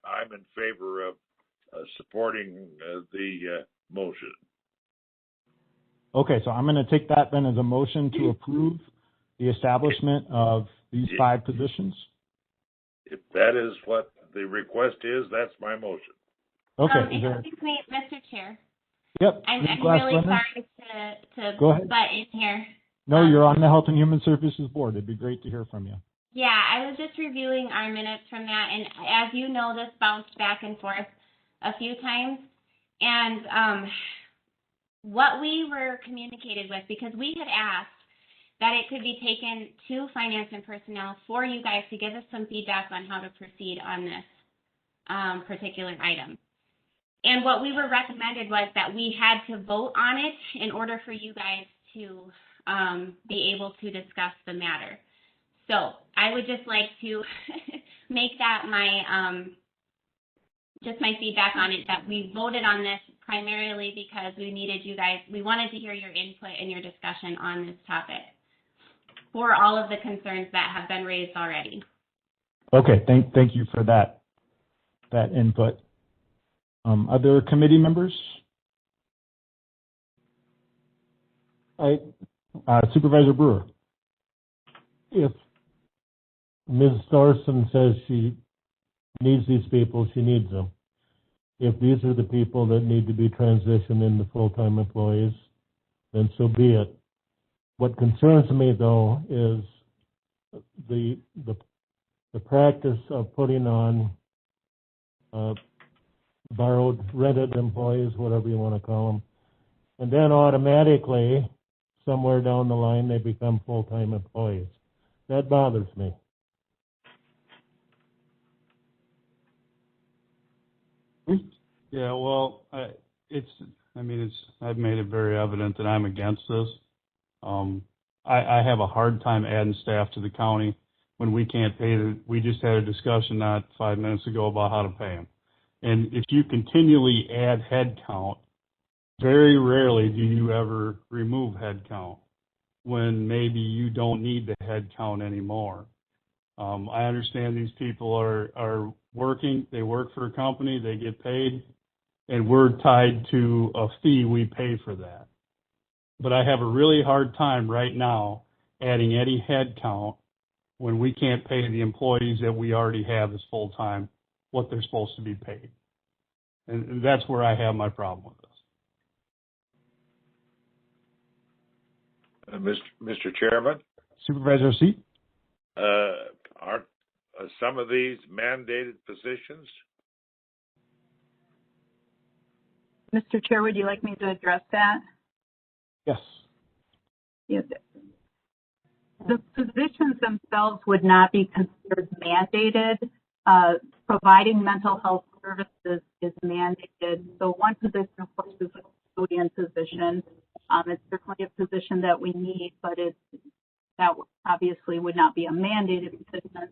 I'm in favor of supporting the motion. Okay, so I'm going to take that then as a motion to approve the establishment of these 5 positions. If that is what the request is, that's my motion. Okay. Is there... Excuse me, Mr. Chair. Yep. I'm really Glass-Brenner? sorry to Go ahead. butt in here. No, you're on the Health and Human Services Board. It'd be great to hear from you. Yeah, I was just reviewing our minutes from that, and as you know, this bounced back and forth a few times. And what we were communicated with, because we had asked that it could be taken to Finance and Personnel for you guys to give us some feedback on how to proceed on this particular item. And what we were recommended was that we had to vote on it in order for you guys to be able to discuss the matter. So I would just like to make that my just my feedback on it, that we voted on this primarily because we needed you guys, we wanted to hear your input and your discussion on this topic for all of the concerns that have been raised already. Okay, thank you for that input. Other committee members? Supervisor Brewer. If Ms. Thorson says she needs these people, she needs them. If these are the people that need to be transitioned into full-time employees, then so be it. What concerns me, though, is the practice of putting on borrowed, rented employees, whatever you want to call them, and then automatically, somewhere down the line, they become full-time employees. That bothers me. Yeah, well, I've made it very evident that I'm against this. I have a hard time adding staff to the county when we can't pay we just had a discussion not 5 minutes ago about how to pay them. And if you continually add head count, very rarely do you ever remove head count when maybe you don't need the head count anymore. I understand these people are working, they work for a company, they get paid, and we're tied to a fee we pay for that. But I have a really hard time right now adding any head count when we can't pay the employees that we already have as full-time what they're supposed to be paid. And that's where I have my problem with this. Mr. Chairman? Supervisor Seat? Aren't some of these mandated positions? Mr. Chair, would you like me to address that? Yes. Yes. The positions themselves would not be considered mandated. Providing mental health services is mandated. So one position, of course, is a custodian position. It's certainly a position that we need, but that obviously would not be a mandated position.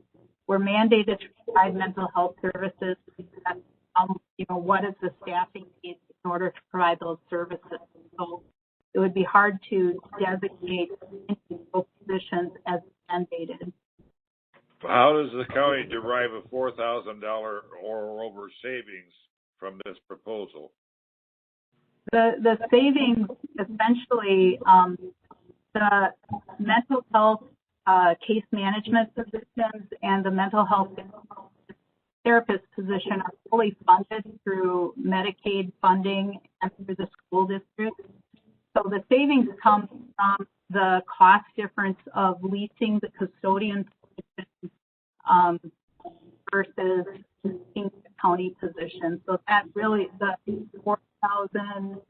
We're mandated to provide mental health services. What is the staffing need in order to provide those services? So it would be hard to designate individual positions as mandated. How does the county derive a $4,000 or over savings from this proposal? The savings, essentially, the mental health case management positions and the mental health therapist position are fully funded through Medicaid funding and through the school district. So the savings come from the cost difference of leasing the custodian position versus leasing the county position. So that really, the 4,000,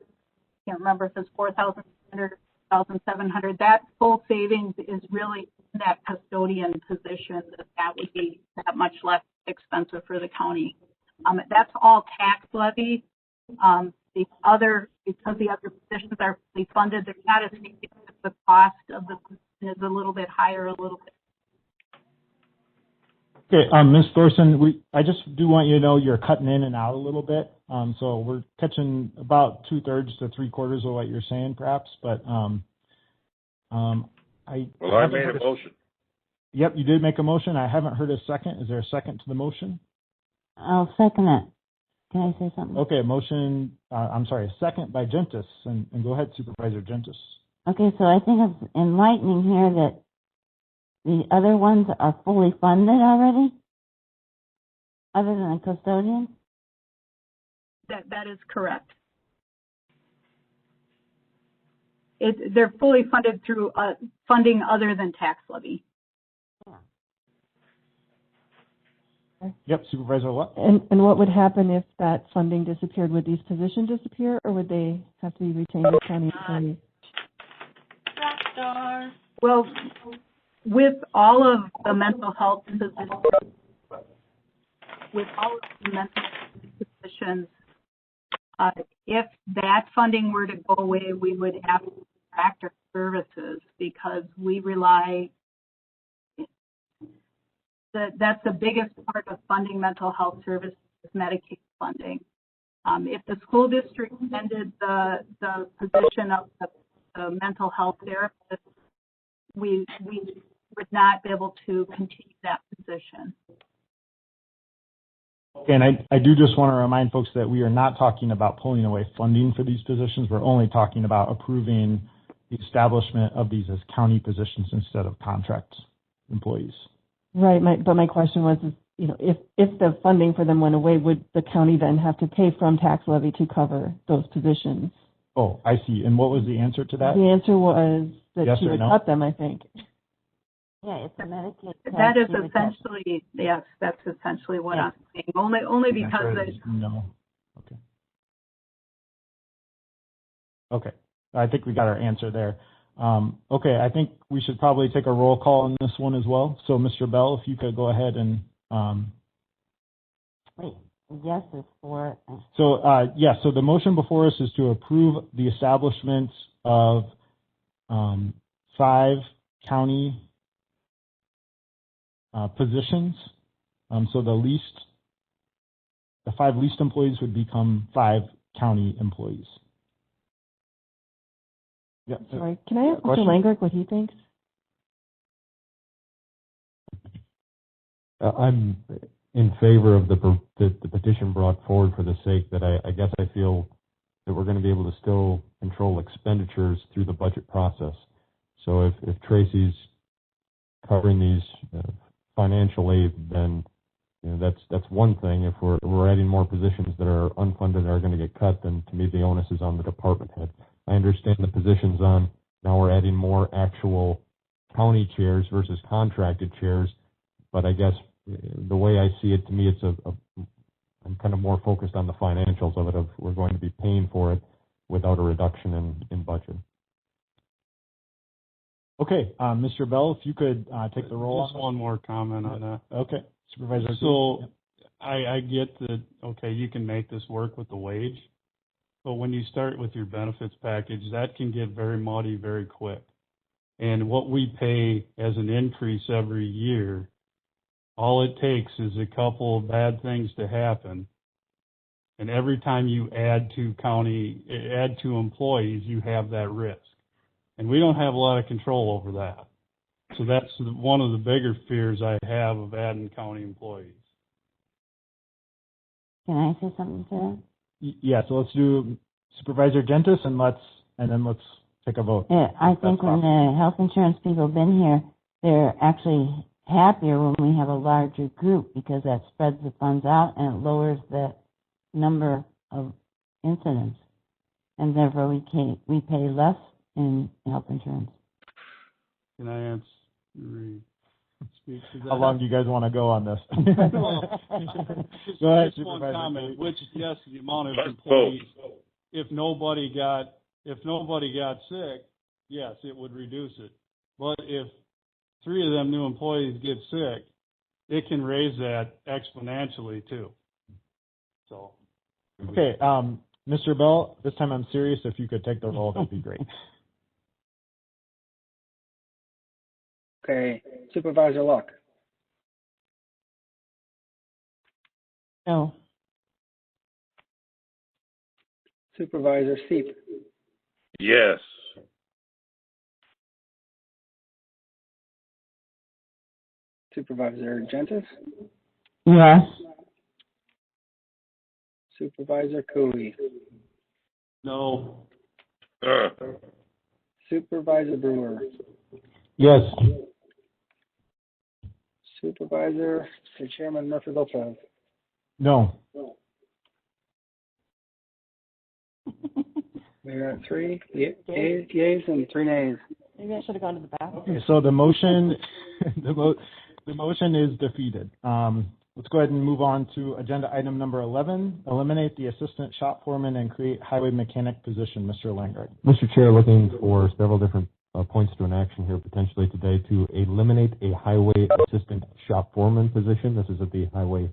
can't remember if it's 4,600, 4,700, that full savings is really in that custodian position, that would be that much less expensive for the county. That's all tax levy. Because the other positions are fully funded, there's not a savings. The cost of the position is a little bit higher, a little bit. Okay, Ms. Thorson, I just do want you to know you're cutting in and out a little bit. So we're catching about 2/3 to 3/4 of what you're saying, perhaps. But I made a motion. Yep, you did make a motion. I haven't heard a second. Is there a second to the motion? I'll second it. Can I say something? Okay, a second by Gentis. And go ahead, Supervisor Gentis. Okay, so I think it's enlightening here that the other ones are fully funded already, other than the custodian? That is correct. They're fully funded through funding other than tax levy. Yep, Supervisor what? And what would happen if that funding disappeared? Would these positions disappear, or would they have to be retained as county employees? Well, with all of the mental health positions, if that funding were to go away, we would have to contract our services because we rely. That's the biggest part of funding mental health services is Medicaid funding. If the school district ended the position of the mental health therapist, we would not be able to continue that position. Okay, and I do just want to remind folks that we are not talking about pulling away funding for these positions. We're only talking about approving the establishment of these as county positions instead of contract employees. Right, but my question was, if the funding for them went away, would the county then have to pay from tax levy to cover those positions? Oh, I see. And what was the answer to that? The answer was that yes she would cut them, I think. Yeah, it's a Medicaid. That is essentially, yes, that's essentially what I'm saying. Only because no. Okay. Okay. I think we got our answer there. Okay, I think we should probably take a roll call on this one as well. So, Mr. Bell, if you could go ahead and. Wait, yes is for. So, so the motion before us is to approve the establishment of 5 county positions. So the 5 least employees would become 5 county employees. Yeah. Sorry, can I ask Mr. Langrick what he thinks? I'm in favor of the petition brought forward for the sake that I guess I feel that we're going to be able to still control expenditures through the budget process. So if Tracy's covering these financial aid, then that's one thing. If we're adding more positions that are unfunded and are going to get cut, then to me the onus is on the department head. I understand the positions on now we're adding more actual county chairs versus contracted chairs, but I guess the way I see it, to me, it's I'm kind of more focused on the financials of it. Of we're going to be paying for it without a reduction in budget. Okay, Mr. Bell, if you could take the roll. Just one more comment on that. Okay, Supervisor. So I get that. Okay, you can make this work with the wage. But when you start with your benefits package, that can get very muddy very quick. And what we pay as an increase every year, all it takes is a couple of bad things to happen. And every time you add to employees, you have that risk. And we don't have a lot of control over that. So that's one of the bigger fears I have of adding county employees. Can I say something to that? Yeah, so let's do Supervisor Gentis and then let's take a vote. Yeah, I think when the health insurance people have been here, they're actually happier when we have a larger group because that spreads the funds out and it lowers the number of incidents. And therefore we pay less in health insurance. Can I speak to that? How long do you guys want to go on this? Go ahead, just one comment, which yes, the amount of employees. If nobody got sick, yes, it would reduce it. But if 3 of them new employees get sick, it can raise that exponentially too. So. Okay, Mr. Bell, this time I'm serious. If you could take the roll, that'd be great. Okay, Supervisor Luck. No. Supervisor Seep. Yes. Supervisor Gentis. Yes. Supervisor Cooley. No. Supervisor Brewer. Yes. Supervisor, Chairman Murphy Lopez. No. We got 3 yeas and 3 nays. Maybe I should have gone to the bathroom. Okay, so the motion, the motion is defeated. Let's go ahead and move on to agenda item number 11, eliminate the assistant shop foreman and create highway mechanic position. Mr. Langard. Mr. Chair, looking for several different points to an action here potentially today to eliminate a highway assistant shop foreman position. This is at the highway,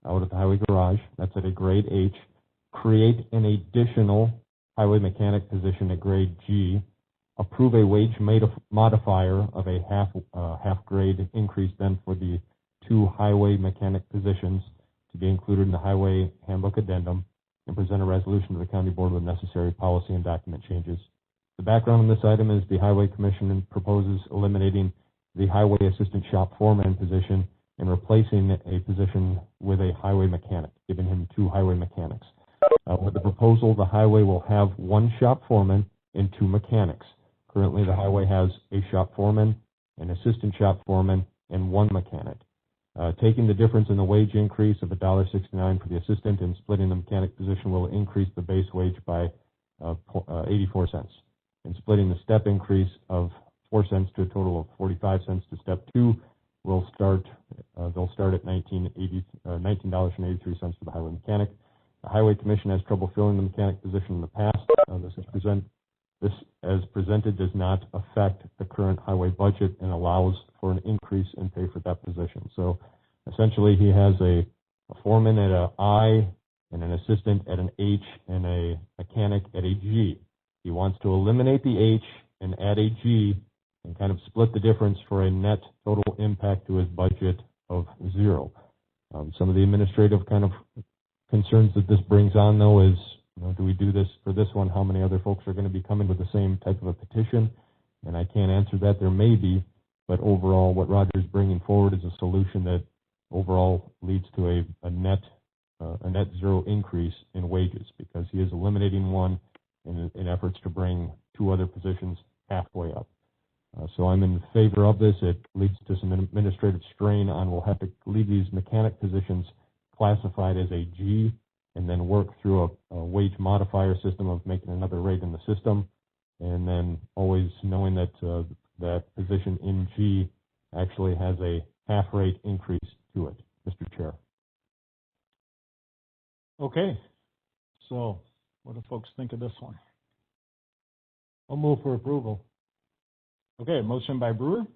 out at the highway garage. That's at a grade H. Create an additional highway mechanic position at grade G. Approve a wage modifier of a half grade increase then for the 2 highway mechanic positions to be included in the highway handbook addendum, and present a resolution to the county board with necessary policy and document changes. The background on this item is the Highway Commission proposes eliminating the highway assistant shop foreman position and replacing a position with a highway mechanic, giving him 2 highway mechanics. With the proposal, the highway will have 1 shop foreman and 2 mechanics. Currently, the highway has a shop foreman, an assistant shop foreman, and 1 mechanic. Taking the difference in the wage increase of $1.69 for the assistant and splitting the mechanic position will increase the base wage by 84 cents. And splitting the step increase of 4 cents to a total of 45 cents to step 2 will start. They'll start at $19.83 for the highway mechanic. The Highway Commission has trouble filling the mechanic position in the past. This as presented does not affect the current highway budget and allows for an increase in pay for that position. So essentially he has a foreman at an I and an assistant at an H and a mechanic at a G. He wants to eliminate the H and add a G and kind of split the difference for a net total impact to his budget of 0. Some of the administrative kind of concerns that this brings on, though, is, do we do this for this one? How many other folks are going to be coming with the same type of a petition? And I can't answer that. There may be, but overall, what Roger's bringing forward is a solution that overall leads to a net 0 increase in wages, because he is eliminating one in efforts to bring 2 other positions halfway up. So I'm in favor of this. It leads to some administrative strain on, we'll have to leave these mechanic positions classified as a G and then work through a wage modifier system of making another rate in the system, and then always knowing that that position in G actually has a half rate increase to it, Mr. Chair. Okay, so what do folks think of this one? I'll move for approval. Okay, motion by Brewer.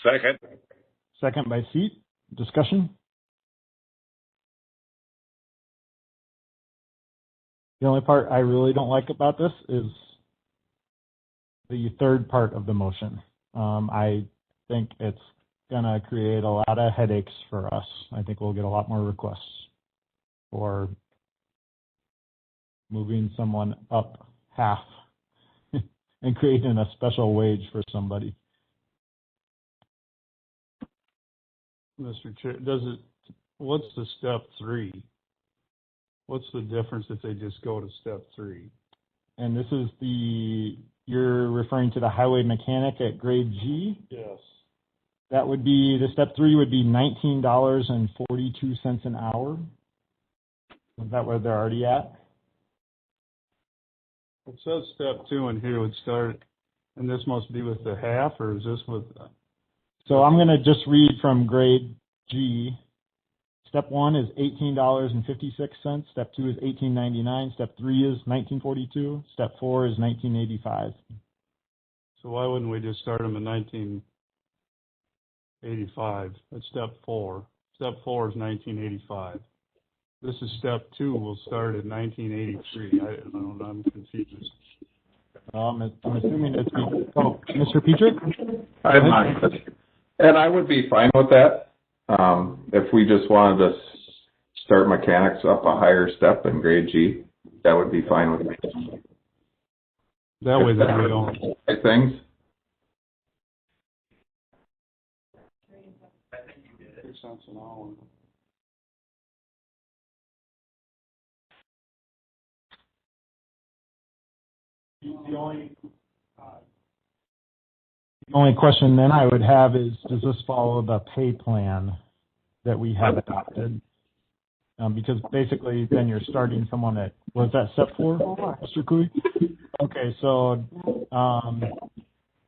Second. Second by Seat. Discussion? The only part I really don't like about this is the third part of the motion. I think it's going to create a lot of headaches for us. I think we'll get a lot more requests for moving someone up half and creating a special wage for somebody. Mr. Chair, what's the step 3? What's the difference if they just go to step 3? And this is you're referring to the highway mechanic at grade G? Yes. That would be, the step 3 would be $19.42 an hour. Is that where they're already at? It says step 2 in here would start, and this must be with the half, or is this with? So I'm going to just read from grade G. Step 1 is $18.56. Step 2 is $18.99. Step 3 is $19.42. Step 4 is $19.85. So why wouldn't we just start them at $19.85? That's step 4. Step 4 is $19.85. This is step 2. We'll start at $19.83. I'm confused. I'm assuming it's Mr. Petrick? And I would be fine with that. If we just wanted to start mechanics up a higher step in grade G, that would be fine with me. That way then we don't. Things. The only question then I would have is, does this follow the pay plan that we have adopted? because basically then you're starting someone at, was that step 4, Mr. Cooley? Okay, so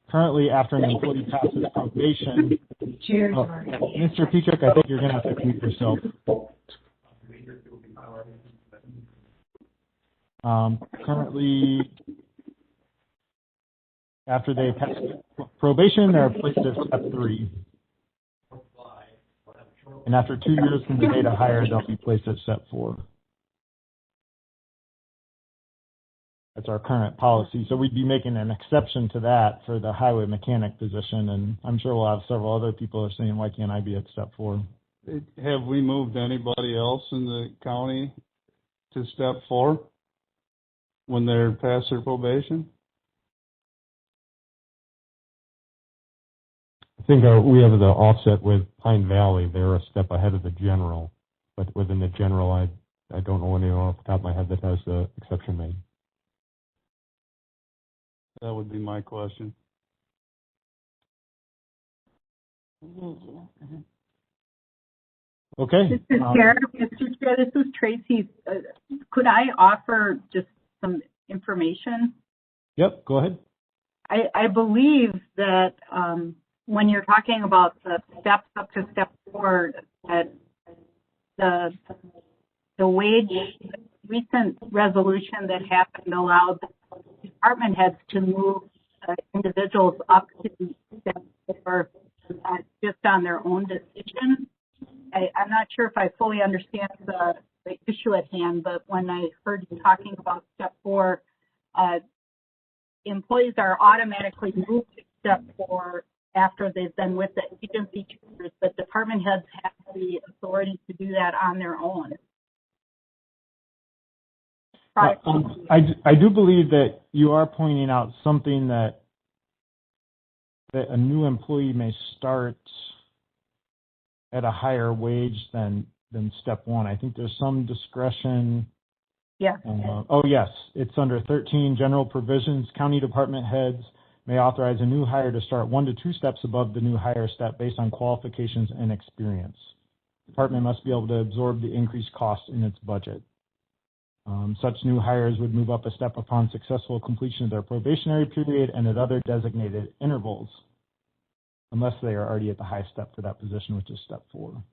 currently after an employee passes probation, Mr. Petrick, I think you're going to have to mute yourself. Currently, after they pass probation, they're placed at step 3. And after 2 years from the date of hire, they'll be placed at step 4. That's our current policy. So we'd be making an exception to that for the highway mechanic position, and I'm sure we'll have several other people are saying, why can't I be at step 4? Have we moved anybody else in the county to step 4 when they're past their probation? I think we have the offset with Pine Valley. They're a step ahead of the general, but within the general, I don't know anyone off the top of my head that has the exception made. That would be my question. Okay. Mr. Chair, this is Tracy. Could I offer just some information? Yep, go ahead. I believe that when you're talking about the steps up to step 4, that the wage recent resolution that happened allowed department heads to move individuals up to step 4 just on their own decision. I'm not sure if I fully understand the issue at hand, but when I heard you talking about step 4, employees are automatically moved to step 4 after they've been with the agency 2 years, but department heads have the authority to do that on their own. I do believe that you are pointing out something that a new employee may start at a higher wage than step 1. I think there's some discretion. Yeah. Yes, it's under 13 general provisions. County department heads may authorize a new hire to start 1 to 2 steps above the new hire step based on qualifications and experience. The department must be able to absorb the increased cost in its budget. Such new hires would move up a step upon successful completion of their probationary period and at other designated intervals, unless they are already at the highest step for that position, which is step 4.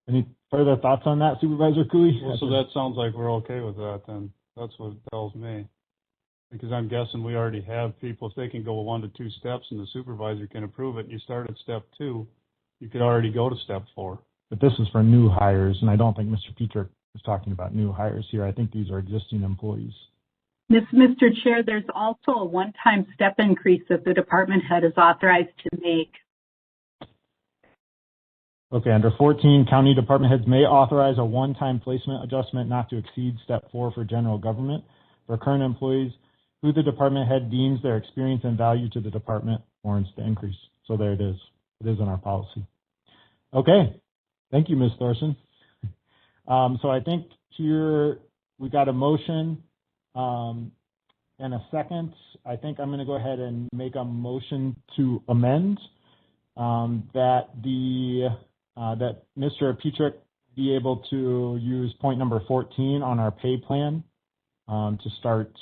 Any further thoughts on that, Supervisor Cooley? Well, so that sounds like we're okay with that then. That's what it tells me. Because I'm guessing we already have people, if they can go 1 to 2 steps and the supervisor can approve it, and you start at step 2, you could already go to step 4. But this is for new hires, and I don't think Mr. Petrick is talking about new hires here. I think these are existing employees. Mr. Chair, there's also a one-time step increase that the department head is authorized to make. Okay, under 14, county department heads may authorize a one-time placement adjustment not to exceed step 4 for general government for current employees who the department head deems their experience and value to the department warrants the increase. So there it is. It is in our policy. Okay. Thank you, Ms. Thorson. So I think here we got a motion and a second. I think I'm going to go ahead and make a motion to amend that Mr. Petrick be able to use point number 14 on our pay plan to start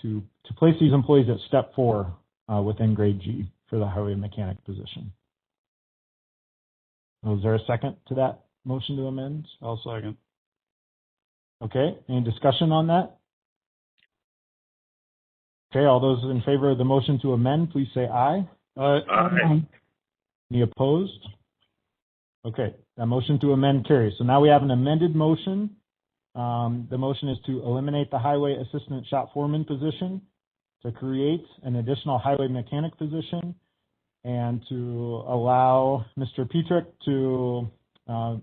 to place these employees at step 4 within grade G for the highway mechanic position. Was there a second to that motion to amend? I'll second. Okay, any discussion on that? Okay, all those in favor of the motion to amend, please say aye. Aye. Any opposed? Okay, that motion to amend carries. So now we have an amended motion. The motion is to eliminate the highway assistant shop foreman position, to create an additional highway mechanic position, and to allow Mr. Petrick to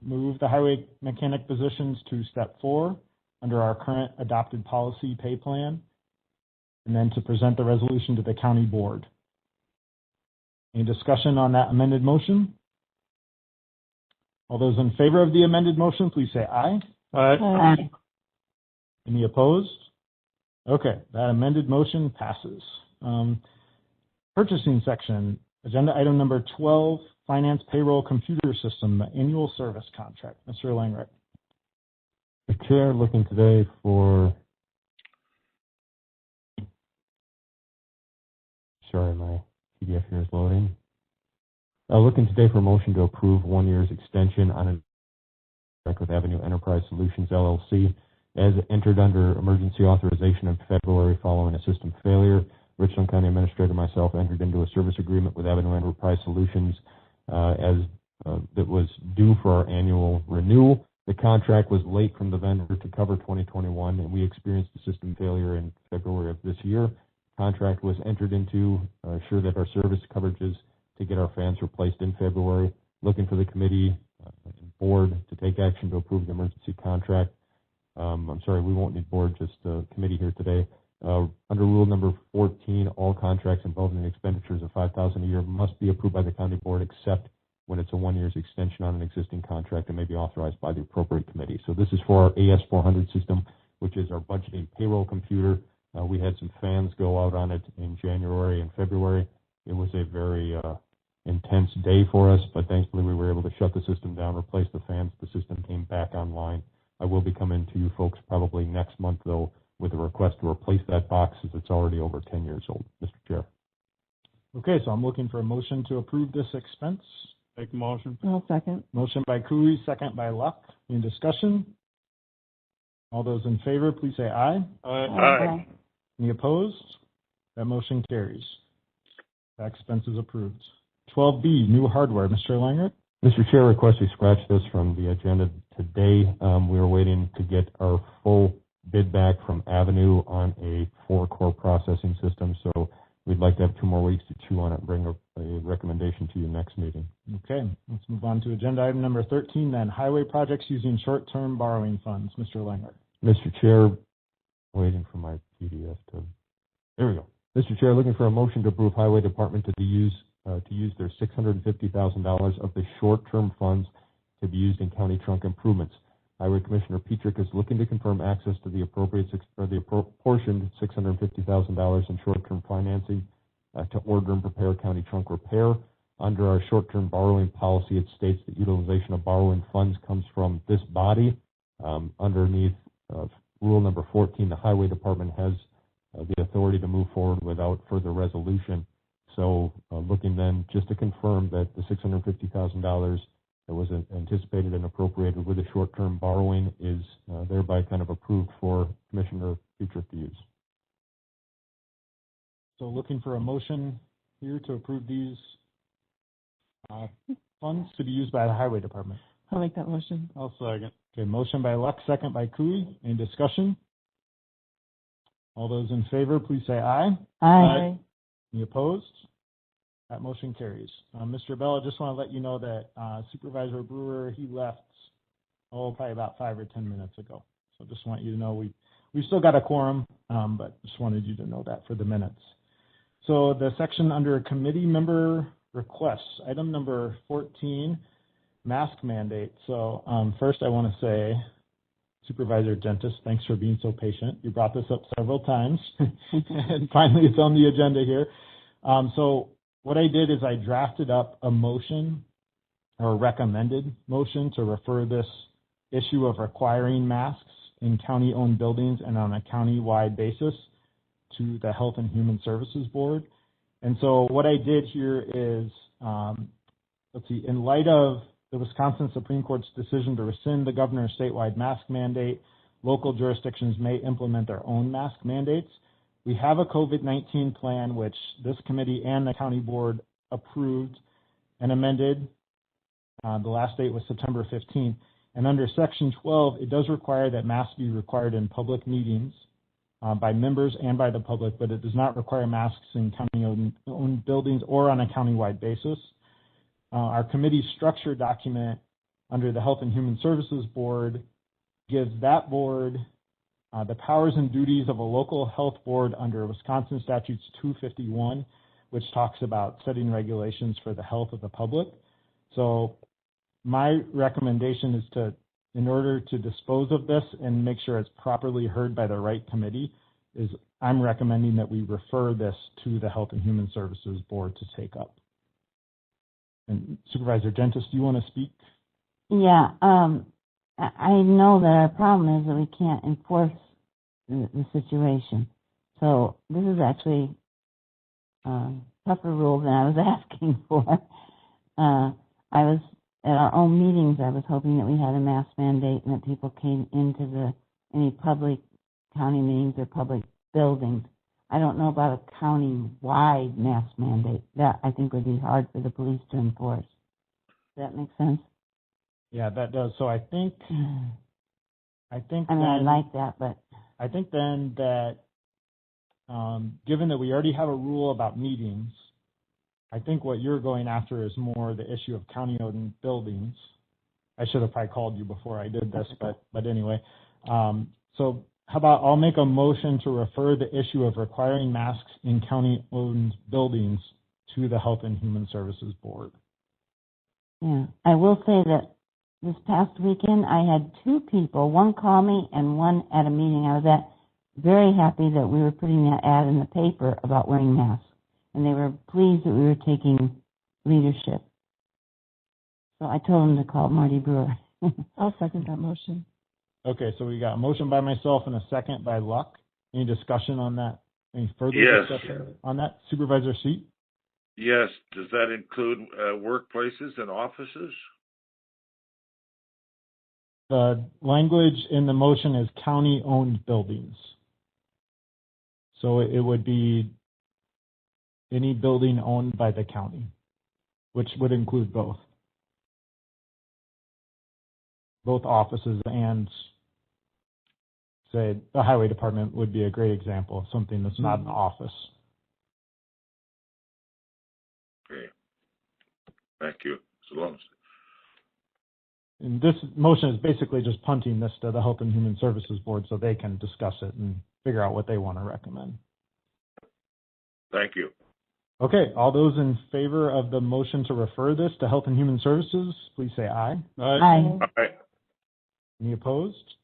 move the highway mechanic positions to step 4 under our current adopted policy pay plan, and then to present the resolution to the county board. Any discussion on that amended motion? All those in favor of the amended motion, please say aye. Aye. Any opposed? Okay, that amended motion passes. Purchasing section. Agenda item number 12, Finance Payroll Computer System Annual Service Contract. Mr. Langrick. Mr. Chair, looking today for, sorry, my PDF here is loading. Looking today for a motion to approve 1 year's extension on a contract with Avenue Enterprise Solutions, LLC, as entered under emergency authorization in February following a system failure. Richland County Administrator myself entered into a service agreement with Avenue Enterprise Solutions that was due for our annual renewal. The contract was late from the vendor to cover 2021, and we experienced a system failure in February of this year. Contract was entered into ensure that our service coverages to get our fans replaced in February. Looking for the committee and board to take action to approve the emergency contract. I'm sorry, we won't need board, just committee here today. Under rule number 14, all contracts involving expenditures of $5,000 a year must be approved by the county board, except when it's a 1 year's extension on an existing contract and may be authorized by the appropriate committee. So this is for our AS400 system, which is our budgeting payroll computer. We had some fans go out on it in January and February. It was a very intense day for us, but thankfully we were able to shut the system down, replace the fans. The system came back online. I will be coming to you folks probably next month, though, with a request to replace that box as it's already over 10 years old, Mr. Chair. Okay, so I'm looking for a motion to approve this expense. Make the motion. I'll second. Motion by Cooley, second by Luck. Any discussion? All those in favor, please say aye. Aye. Any opposed? That motion carries. That expense is approved. 12B, new hardware. Mr. Langer? Mr. Chair, request we scratch this from the agenda today. We were waiting to get our full bid back from Avenue on a 4-core processing system, so we'd like to have 2 more weeks to chew on it and bring a recommendation to you next meeting. Okay, let's move on to agenda item number 13 then, highway projects using short-term borrowing funds. Mr. Langer. Mr. Chair, waiting for my PDF to, there we go. Mr. Chair, looking for a motion to approve Highway Department to use their $650,000 of the short-term funds to be used in county trunk improvements. Highway Commissioner Petrick is looking to confirm access to the apportioned $650,000 in short-term financing to order and prepare county trunk repair. Under our short-term borrowing policy, it states that utilization of borrowing funds comes from this body. Underneath rule number 14, the Highway Department has the authority to move forward without further resolution. So looking then just to confirm that the $650,000 that was anticipated and appropriated with a short-term borrowing is thereby kind of approved for Commissioner Petrick to use. So looking for a motion here to approve these funds to be used by the Highway Department. I'll make that motion. I'll second. Okay, motion by Luck, second by Cooey. Any discussion? All those in favor, please say aye. Aye. Any opposed? That motion carries. Mr. Bell, I just want to let you know that Supervisor Brewer, he left, probably about 5 or 10 minutes ago. So just want you to know we've still got a quorum, but just wanted you to know that for the minutes. So the section under committee member requests, item number 14, mask mandate. So first I want to say, Supervisor Gentis, thanks for being so patient. You brought this up several times, and finally it's on the agenda here. So what I did is I drafted up a motion, or a recommended motion, to refer this issue of requiring masks in county-owned buildings and on a county-wide basis to the Health and Human Services Board. And so what I did here is, in light of the Wisconsin Supreme Court's decision to rescind the governor's statewide mask mandate, local jurisdictions may implement their own mask mandates. We have a COVID-19 plan which this committee and the county board approved and amended. The last date was September 15th. And under Section 12, it does require that masks be required in public meetings by members and by the public, but it does not require masks in county-owned buildings or on a county-wide basis. Our committee structure document under the Health and Human Services Board gives that board the powers and duties of a local health board under Wisconsin Statutes 251, which talks about setting regulations for the health of the public. So my recommendation is to, in order to dispose of this and make sure it's properly heard by the right committee, is I'm recommending that we refer this to the Health and Human Services Board to take up. And Supervisor Gentis, do you want to speak? Yeah, I know that our problem is that we can't enforce the situation. So this is actually tougher rule than I was asking for. I was at our own meetings. I was hoping that we had a mask mandate and that people came into any public county meetings or public buildings. I don't know about a county-wide mask mandate. That I think would be hard for the police to enforce. Does that make sense? Yeah, that does. So I think. I like that, but I think then that, given that we already have a rule about meetings, I think what you're going after is more the issue of county-owned buildings. I should have probably called you before I did this, but anyway. So how about I'll make a motion to refer the issue of requiring masks in county-owned buildings to the Health and Human Services Board. yeah, I will say that this past weekend I had two people, one call me and one at a meeting I was at, very happy that we were putting that ad in the paper about wearing masks. And they were pleased that we were taking leadership. So I told them to call Marty Brewer. I'll second that motion. Okay, so we got a motion by myself and a second by Luck. Any discussion on that? Any further discussion on that? Supervisor Seat? Yes. Does that include workplaces and offices? The language in the motion is county-owned buildings. So it would be any building owned by the county, which would include both offices and, say, the highway department would be a great example of something that's not an office. Okay. Thank you. So long as And this motion is basically just punting this to the Health and Human Services Board so they can discuss it and figure out what they want to recommend. Thank you. Okay, all those in favor of the motion to refer this to Health and Human Services, please say aye. Aye. Aye. Any opposed?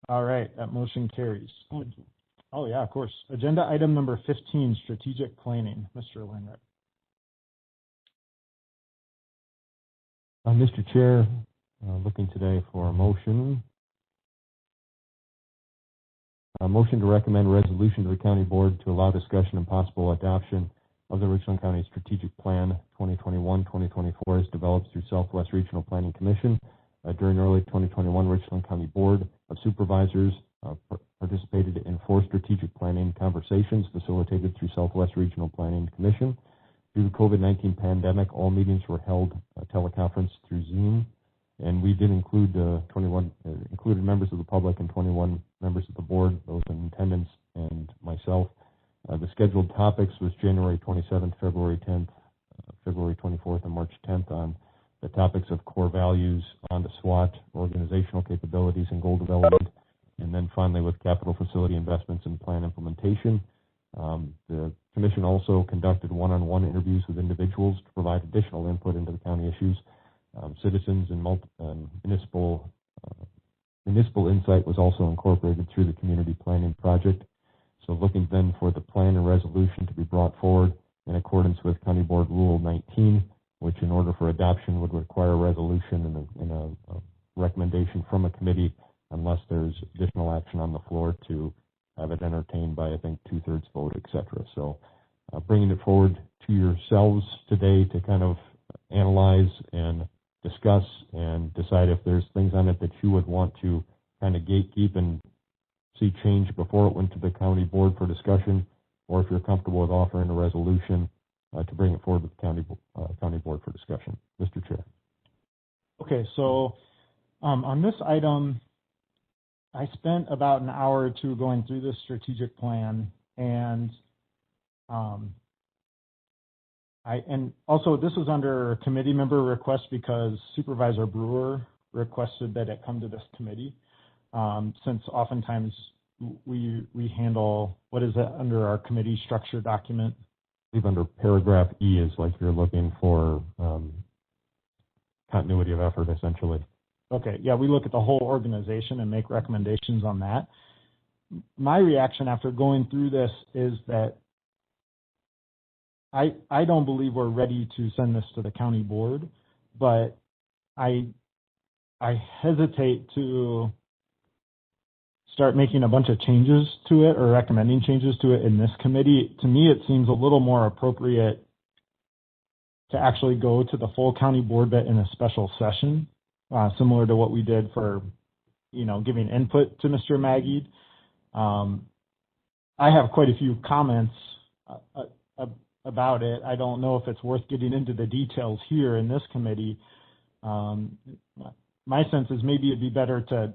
All right, that motion carries. Thank you. Oh, yeah, of course. Agenda item number 15, strategic planning. Mr. Langrick. Mr. Chair, looking today for a motion. A motion to recommend resolution to the County Board to allow discussion and possible adoption of the Richland County Strategic Plan 2021-2024 as developed through Southwest Regional Planning Commission. During early 2021, Richland County Board of Supervisors participated in 4 strategic planning conversations facilitated through Southwest Regional Planning Commission. Due to the COVID-19 pandemic, all meetings were held teleconference through Zoom, and we did include included members of the public and 21 members of the board, those in attendance, and myself. The scheduled topics was January 27th, February 10th, February 24th, and March 10th on the topics of core values, on to SWOT, organizational capabilities, and goal development, and then finally with capital facility investments and plan implementation. The Commission also conducted one-on-one interviews with individuals to provide additional input into the county issues. Citizens and municipal insight was also incorporated through the community planning project. So looking then for the plan and resolution to be brought forward in accordance with County Board Rule 19, which in order for adoption would require a resolution and a recommendation from a committee unless there's additional action on the floor to have it entertained by, I think, 2/3 vote, et cetera. So bringing it forward to yourselves today to kind of analyze and discuss and decide if there's things on it that you would want to kind of gatekeep and see change before it went to the county board for discussion, or if you're comfortable with offering a resolution to bring it forward to the county board for discussion. Mr. Chair. Okay, so on this item, I spent about an hour or two going through this strategic plan, and also this was under committee member request because Supervisor Brewer requested that it come to this committee, since oftentimes we handle, what is it under our committee structure document? I believe under paragraph E is like you're looking for continuity of effort, essentially. Okay, yeah, we look at the whole organization and make recommendations on that. My reaction after going through this is that I don't believe we're ready to send this to the county board, but I hesitate to start making a bunch of changes to it or recommending changes to it in this committee. To me, it seems a little more appropriate to actually go to the full county board in a special session, similar to what we did for, giving input to Mr. Maggie. I have quite a few comments about it. I don't know if it's worth getting into the details here in this committee. My sense is maybe it'd be better to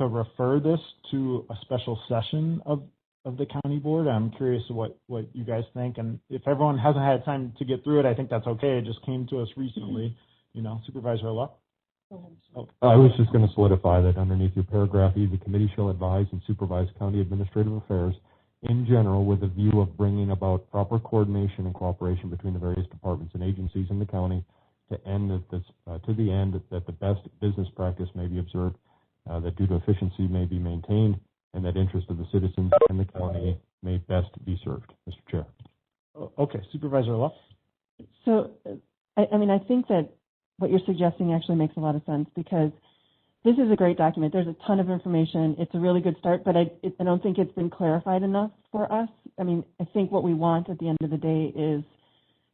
refer this to a special session of the county board. I'm curious what you guys think, and if everyone hasn't had time to get through it, I think that's okay. It just came to us recently. Supervisor Luck? I was just going to solidify that underneath your paragraph E, the committee shall advise and supervise county administrative affairs in general with a view of bringing about proper coordination and cooperation between the various departments and agencies in the county to the end that the best business practice may be observed, that due to efficiency may be maintained, and that interest of the citizens and the county may best be served. Mr. Chair. Okay, Supervisor Luff? So, I think that what you're suggesting actually makes a lot of sense, because this is a great document. There's a ton of information. It's a really good start, but I don't think it's been clarified enough for us. I think what we want at the end of the day is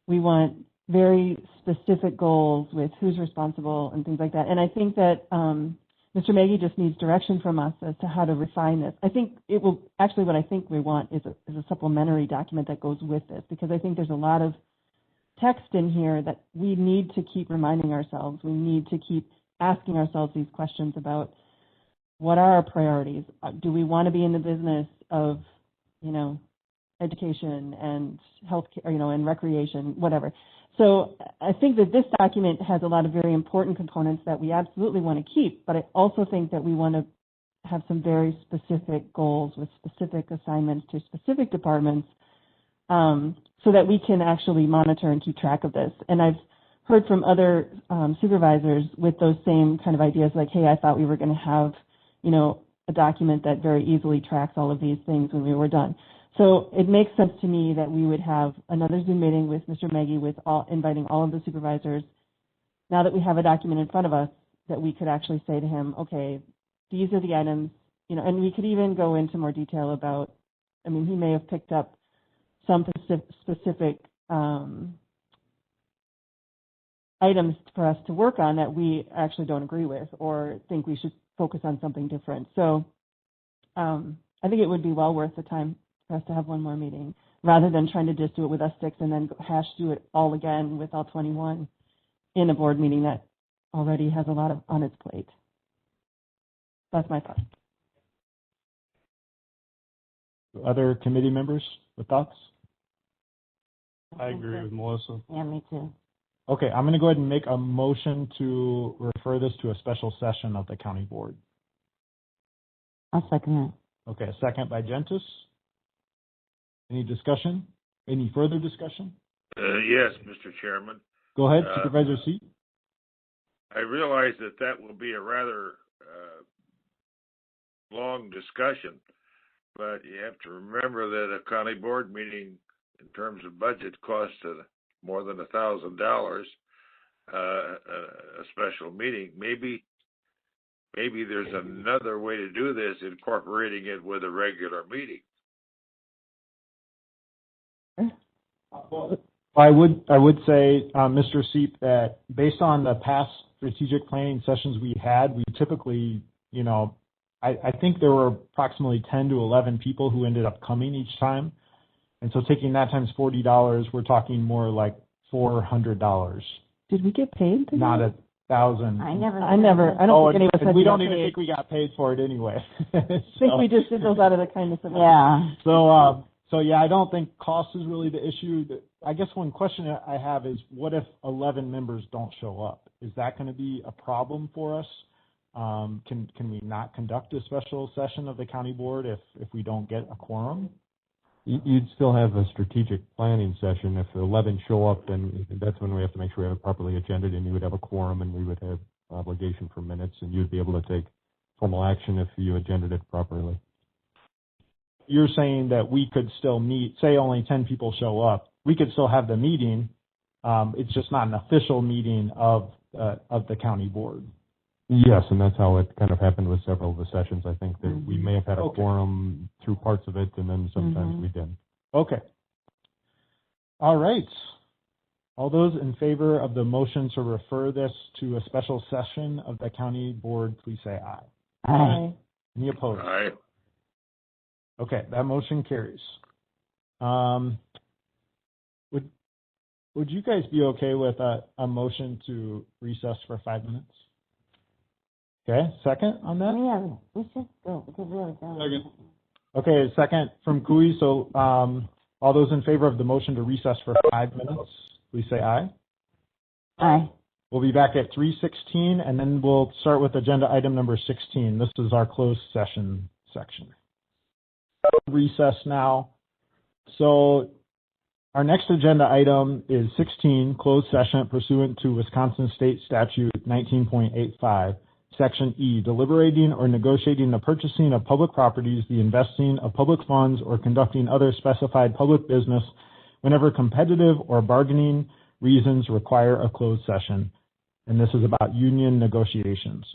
we want very specific goals with who's responsible and things like that. And I think that Mr. Maggie just needs direction from us as to how to refine this. I think it will, actually what I think we want is a supplementary document that goes with this, because I think there's a lot of text in here that we need to keep reminding ourselves. We need to keep asking ourselves these questions about what are our priorities? Do we want to be in the business of, education and healthcare, and recreation, whatever. So I think that this document has a lot of very important components that we absolutely want to keep, but I also think that we want to have some very specific goals with specific assignments to specific departments, so that we can actually monitor and keep track of this. And I've heard from other supervisors with those same kind of ideas, like, hey, I thought we were going to have, a document that very easily tracks all of these things when we were done. So it makes sense to me that we would have another Zoom meeting with Mr. Maggie, inviting all of the supervisors. Now that we have a document in front of us, that we could actually say to him, okay, these are the items, and we could even go into more detail about, he may have picked up some specific items for us to work on that we actually don't agree with or think we should focus on something different. So I think it would be well worth the time for us to have one more meeting, rather than trying to just do it with us six and then do it all again with all 21 in a board meeting that already has a lot on its plate. That's my thought. Other committee members with thoughts? I agree with Melissa. Yeah, me too. Okay, I'm going to go ahead and make a motion to refer this to a special session of the county board. I'll second that. Okay, a second by Gentis. Any discussion? Any further discussion? Yes, Mr. Chairman. Go ahead, Supervisor Seat. I realize that will be a rather long discussion, but you have to remember that a county board meeting, in terms of budget, costs more than $1,000. A special meeting. Maybe there's another way to do this, incorporating it with a regular meeting. I would say, Mr. Seep, that based on the past strategic planning sessions we had, we typically, I think there were approximately 10 to 11 people who ended up coming each time. And so taking that times $40, we're talking more like $400. Did we get paid? Not $1,000. I don't think any of us had. We don't even think we got paid for it anyway. I think we just did those out of the kindness of yeah. So yeah, I don't think cost is really the issue. I guess one question I have is, what if 11 members don't show up? Is that going to be a problem for us? Can we not conduct a special session of the county board if we don't get a quorum? You'd still have a strategic planning session. If 11 show up, then that's when we have to make sure we have it properly agended, and you would have a quorum, and we would have obligation for minutes, and you'd be able to take formal action if you agended it properly. You're saying that we could still meet, say only 10 people show up, we could still have the meeting. It's just not an official meeting of the county board. Yes, and that's how it kind of happened with several of the sessions. I think that we may have had a Okay. quorum through parts of it, and then sometimes we didn't. Okay. All right. All those in favor of the motion to refer this to a special session of the county board, please say aye. Aye. Any opposed? Aye. Okay, that motion carries. Would you guys be okay with a motion to recess for 5 minutes? Okay, second on that? Yeah, we should go because we're done. Second. Okay, second from Cooey. So all those in favor of the motion to recess for 5 minutes, please say aye. Aye. We'll be back at 3:16, and then we'll start with agenda item number 16. This is our closed session section. Recess now. So our next agenda item is 16, closed session pursuant to Wisconsin State Statute 19.85, Section E, deliberating or negotiating the purchasing of public properties, the investing of public funds, or conducting other specified public business whenever competitive or bargaining reasons require a closed session. And this is about union negotiations.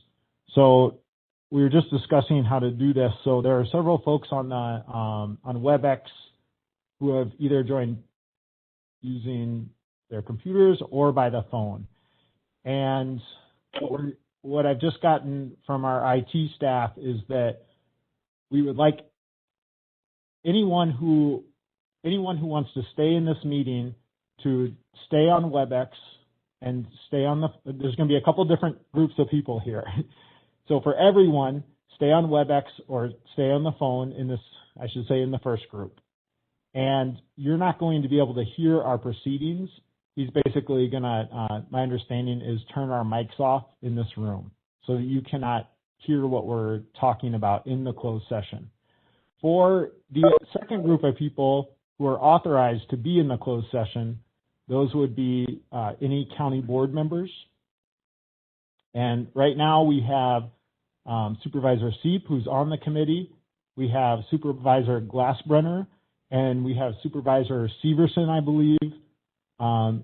So we were just discussing how to do this. So there are several folks on WebEx who have either joined using their computers or by the phone. And what I've just gotten from our IT staff is that we would like anyone who wants to stay in this meeting to stay on WebEx and stay on there's going to be a couple different groups of people here. So for everyone, stay on WebEx or stay on the phone in the first group. And you're not going to be able to hear our proceedings. He's basically going to, my understanding is turn our mics off in this room so that you cannot hear what we're talking about in the closed session. For the second group of people who are authorized to be in the closed session, those would be any county board members. And right now we have Supervisor Seep, who's on the committee. We have Supervisor Glassbrenner, and we have Supervisor Severson, I believe,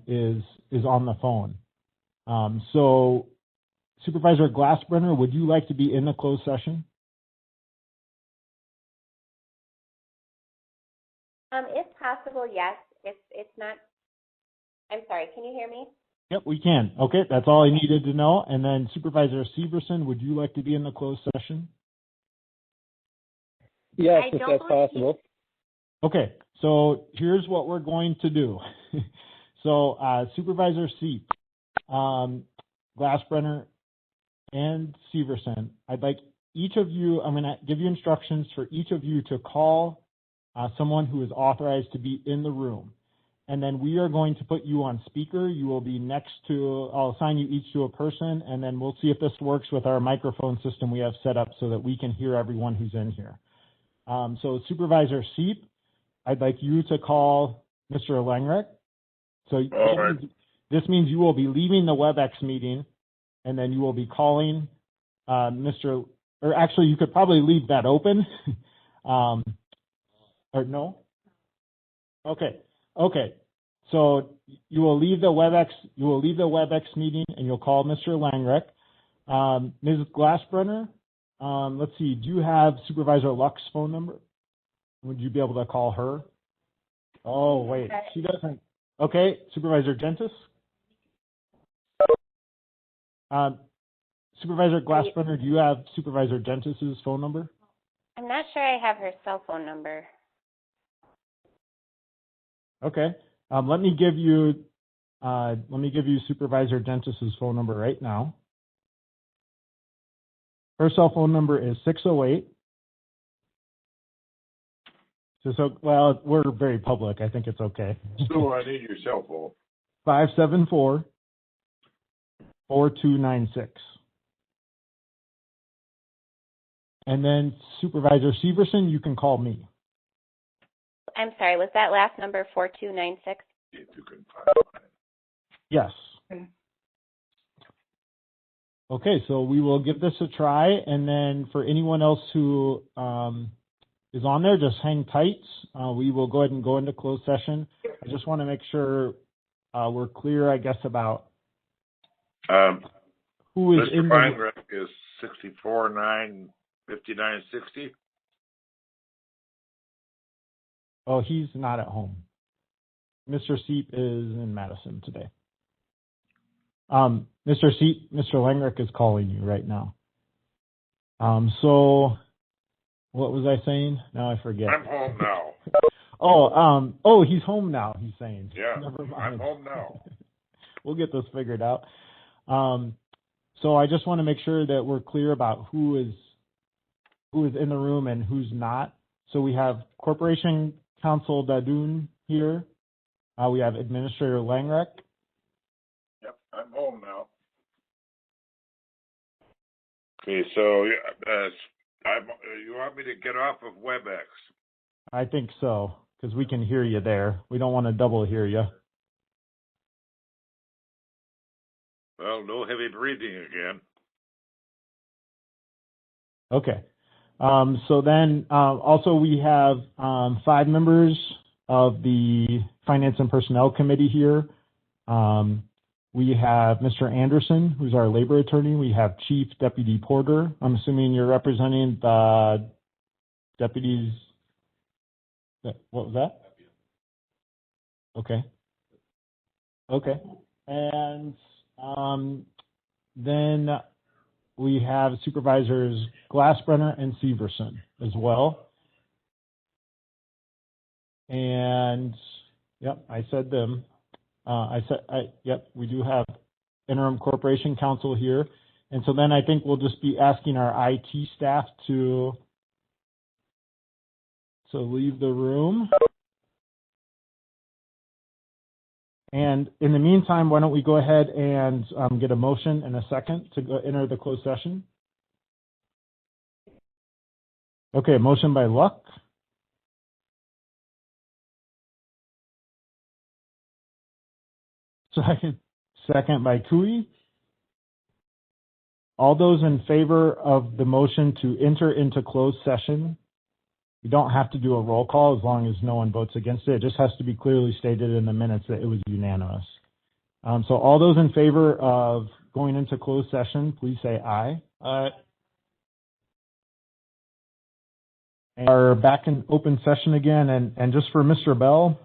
is on the phone. So Supervisor Glassbrenner, would you like to be in the closed session? If possible, yes. If it's not, I'm sorry, can you hear me? Yep, we can. Okay, that's all I needed to know. And then Supervisor Severson, would you like to be in the closed session? Yes, if that's possible. Okay, so here's what we're going to do. So Supervisor Seep, Glassbrenner, and Severson, I'd like each of you, I'm going to give you instructions for each of you to call someone who is authorized to be in the room. And then we are going to put you on speaker. You will be next to, I'll assign you each to a person, and then we'll see if this works with our microphone system we have set up so that we can hear everyone who's in here. So Supervisor Seep, I'd like you to call Mr. Langrek. So this means you will be leaving the WebEx meeting, and then you will be calling or actually you could probably leave that open. Or no? Okay. So you will leave the WebEx meeting and you'll call Mr. Langrek. Ms. Glassbrenner, let's see, do you have Supervisor Luck's phone number? Would you be able to call her? Oh, wait, she doesn't. Okay, Supervisor Gentis? Supervisor Glassbrenner, do you have Supervisor Gentis's phone number? I'm not sure I have her cell phone number. Okay. Let me give you Supervisor Gentis's phone number right now. Her cell phone number is 608. Well, we're very public. I think it's okay. So I need your cell phone. 574-4296. And then Supervisor Severson, you can call me. I'm sorry, was that last number 4296? If you can find it. Yes. Okay, so we will give this a try, and then for anyone else who is on there, just hang tight. We will go ahead and go into closed session. I just want to make sure we're clear, I guess, about who is Mr. in the... Feinreich is 64-9-59-60. Oh, he's not at home. Mr. Seep is in Madison today. Mr. Seep, Mr. Langrich is calling you right now. So what was I saying? Now I forget. I'm home now. Oh, he's home now, he's saying. Yeah, Never mind. I'm home now. We'll get this figured out. So I just want to make sure that we're clear about who is in the room and who's not. So we have Corporation Counsel Dadoun here. We have Administrator Langrich. Yep, I'm home now. Okay, so you want me to get off of WebEx? I think so, because we can hear you there. We don't want to double hear you. Well, no heavy breathing again. Okay. So then also we have 5 members of the Finance and Personnel Committee here. We have Mr. Anderson, who's our labor attorney. We have Chief Deputy Porter. I'm assuming you're representing the deputies. What was that? Okay. Okay. And then we have Supervisors Glassbrenner and Severson as well. And, yep, I said them. Yep, we do have Interim Corporation Counsel here. And so then I think we'll just be asking our IT staff to leave the room. And in the meantime, why don't we go ahead and get a motion and a second to enter the closed session? Okay, motion by Luck. Second by Cooey. All those in favor of the motion to enter into closed session, you don't have to do a roll call as long as no one votes against it. It just has to be clearly stated in the minutes that it was unanimous. So all those in favor of going into closed session, please say aye. Aye. Are back in open session again, and just for Mr. Bell,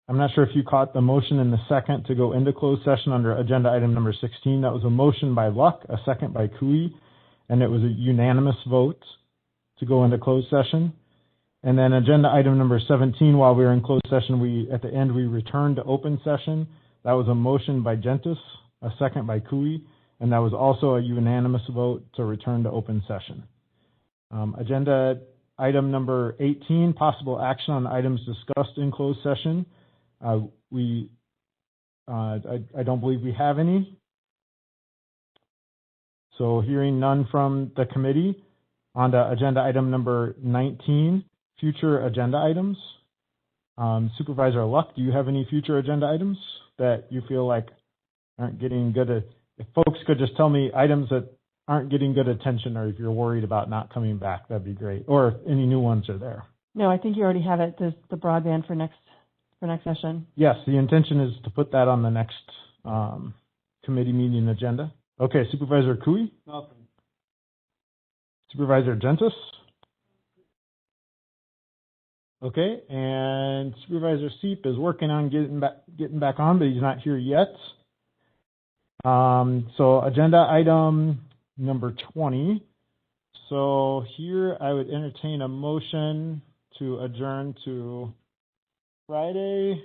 I'm not sure if you caught the motion in the second to go into closed session under agenda item number 16. That was a motion by Luck, a second by Cooey, and it was a unanimous vote to go into closed session. And then agenda item number 17, while we were in closed session, at the end we returned to open session. That was a motion by Gentis, a second by Cooey, and that was also a unanimous vote to return to open session. Agenda item number 18, possible action on items discussed in closed session. I don't believe we have any. So hearing none from the committee, on to agenda item number 19, future agenda items. Supervisor Luck, do you have any future agenda items that you feel like aren't getting good? If folks could just tell me items that aren't getting good attention, or if you're worried about not coming back, that'd be great. Or if any new ones are there. No, I think you already have it. The broadband for next session. Yes, the intention is to put that on the next committee meeting agenda. Okay, Supervisor Cooey? Nothing. Supervisor Gentis? Okay, and Supervisor Seep is working on getting back on, but he's not here yet. So agenda item number 20. So here I would entertain a motion to adjourn to Friday.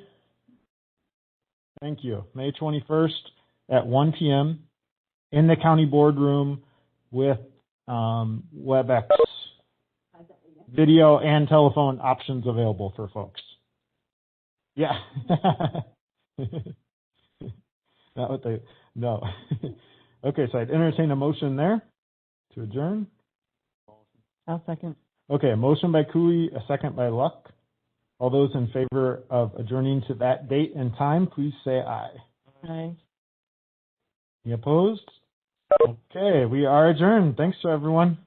Thank you. May 21st at 1 p.m. in the county boardroom with WebEx video and telephone options available for folks. Yeah. Not what they, no. Okay, so I'd entertain a motion there to adjourn. I'll second. Okay, a motion by Cooey, a second by Luck. All those in favor of adjourning to that date and time, please say aye. Aye. Any opposed? Okay, we are adjourned. Thanks to everyone.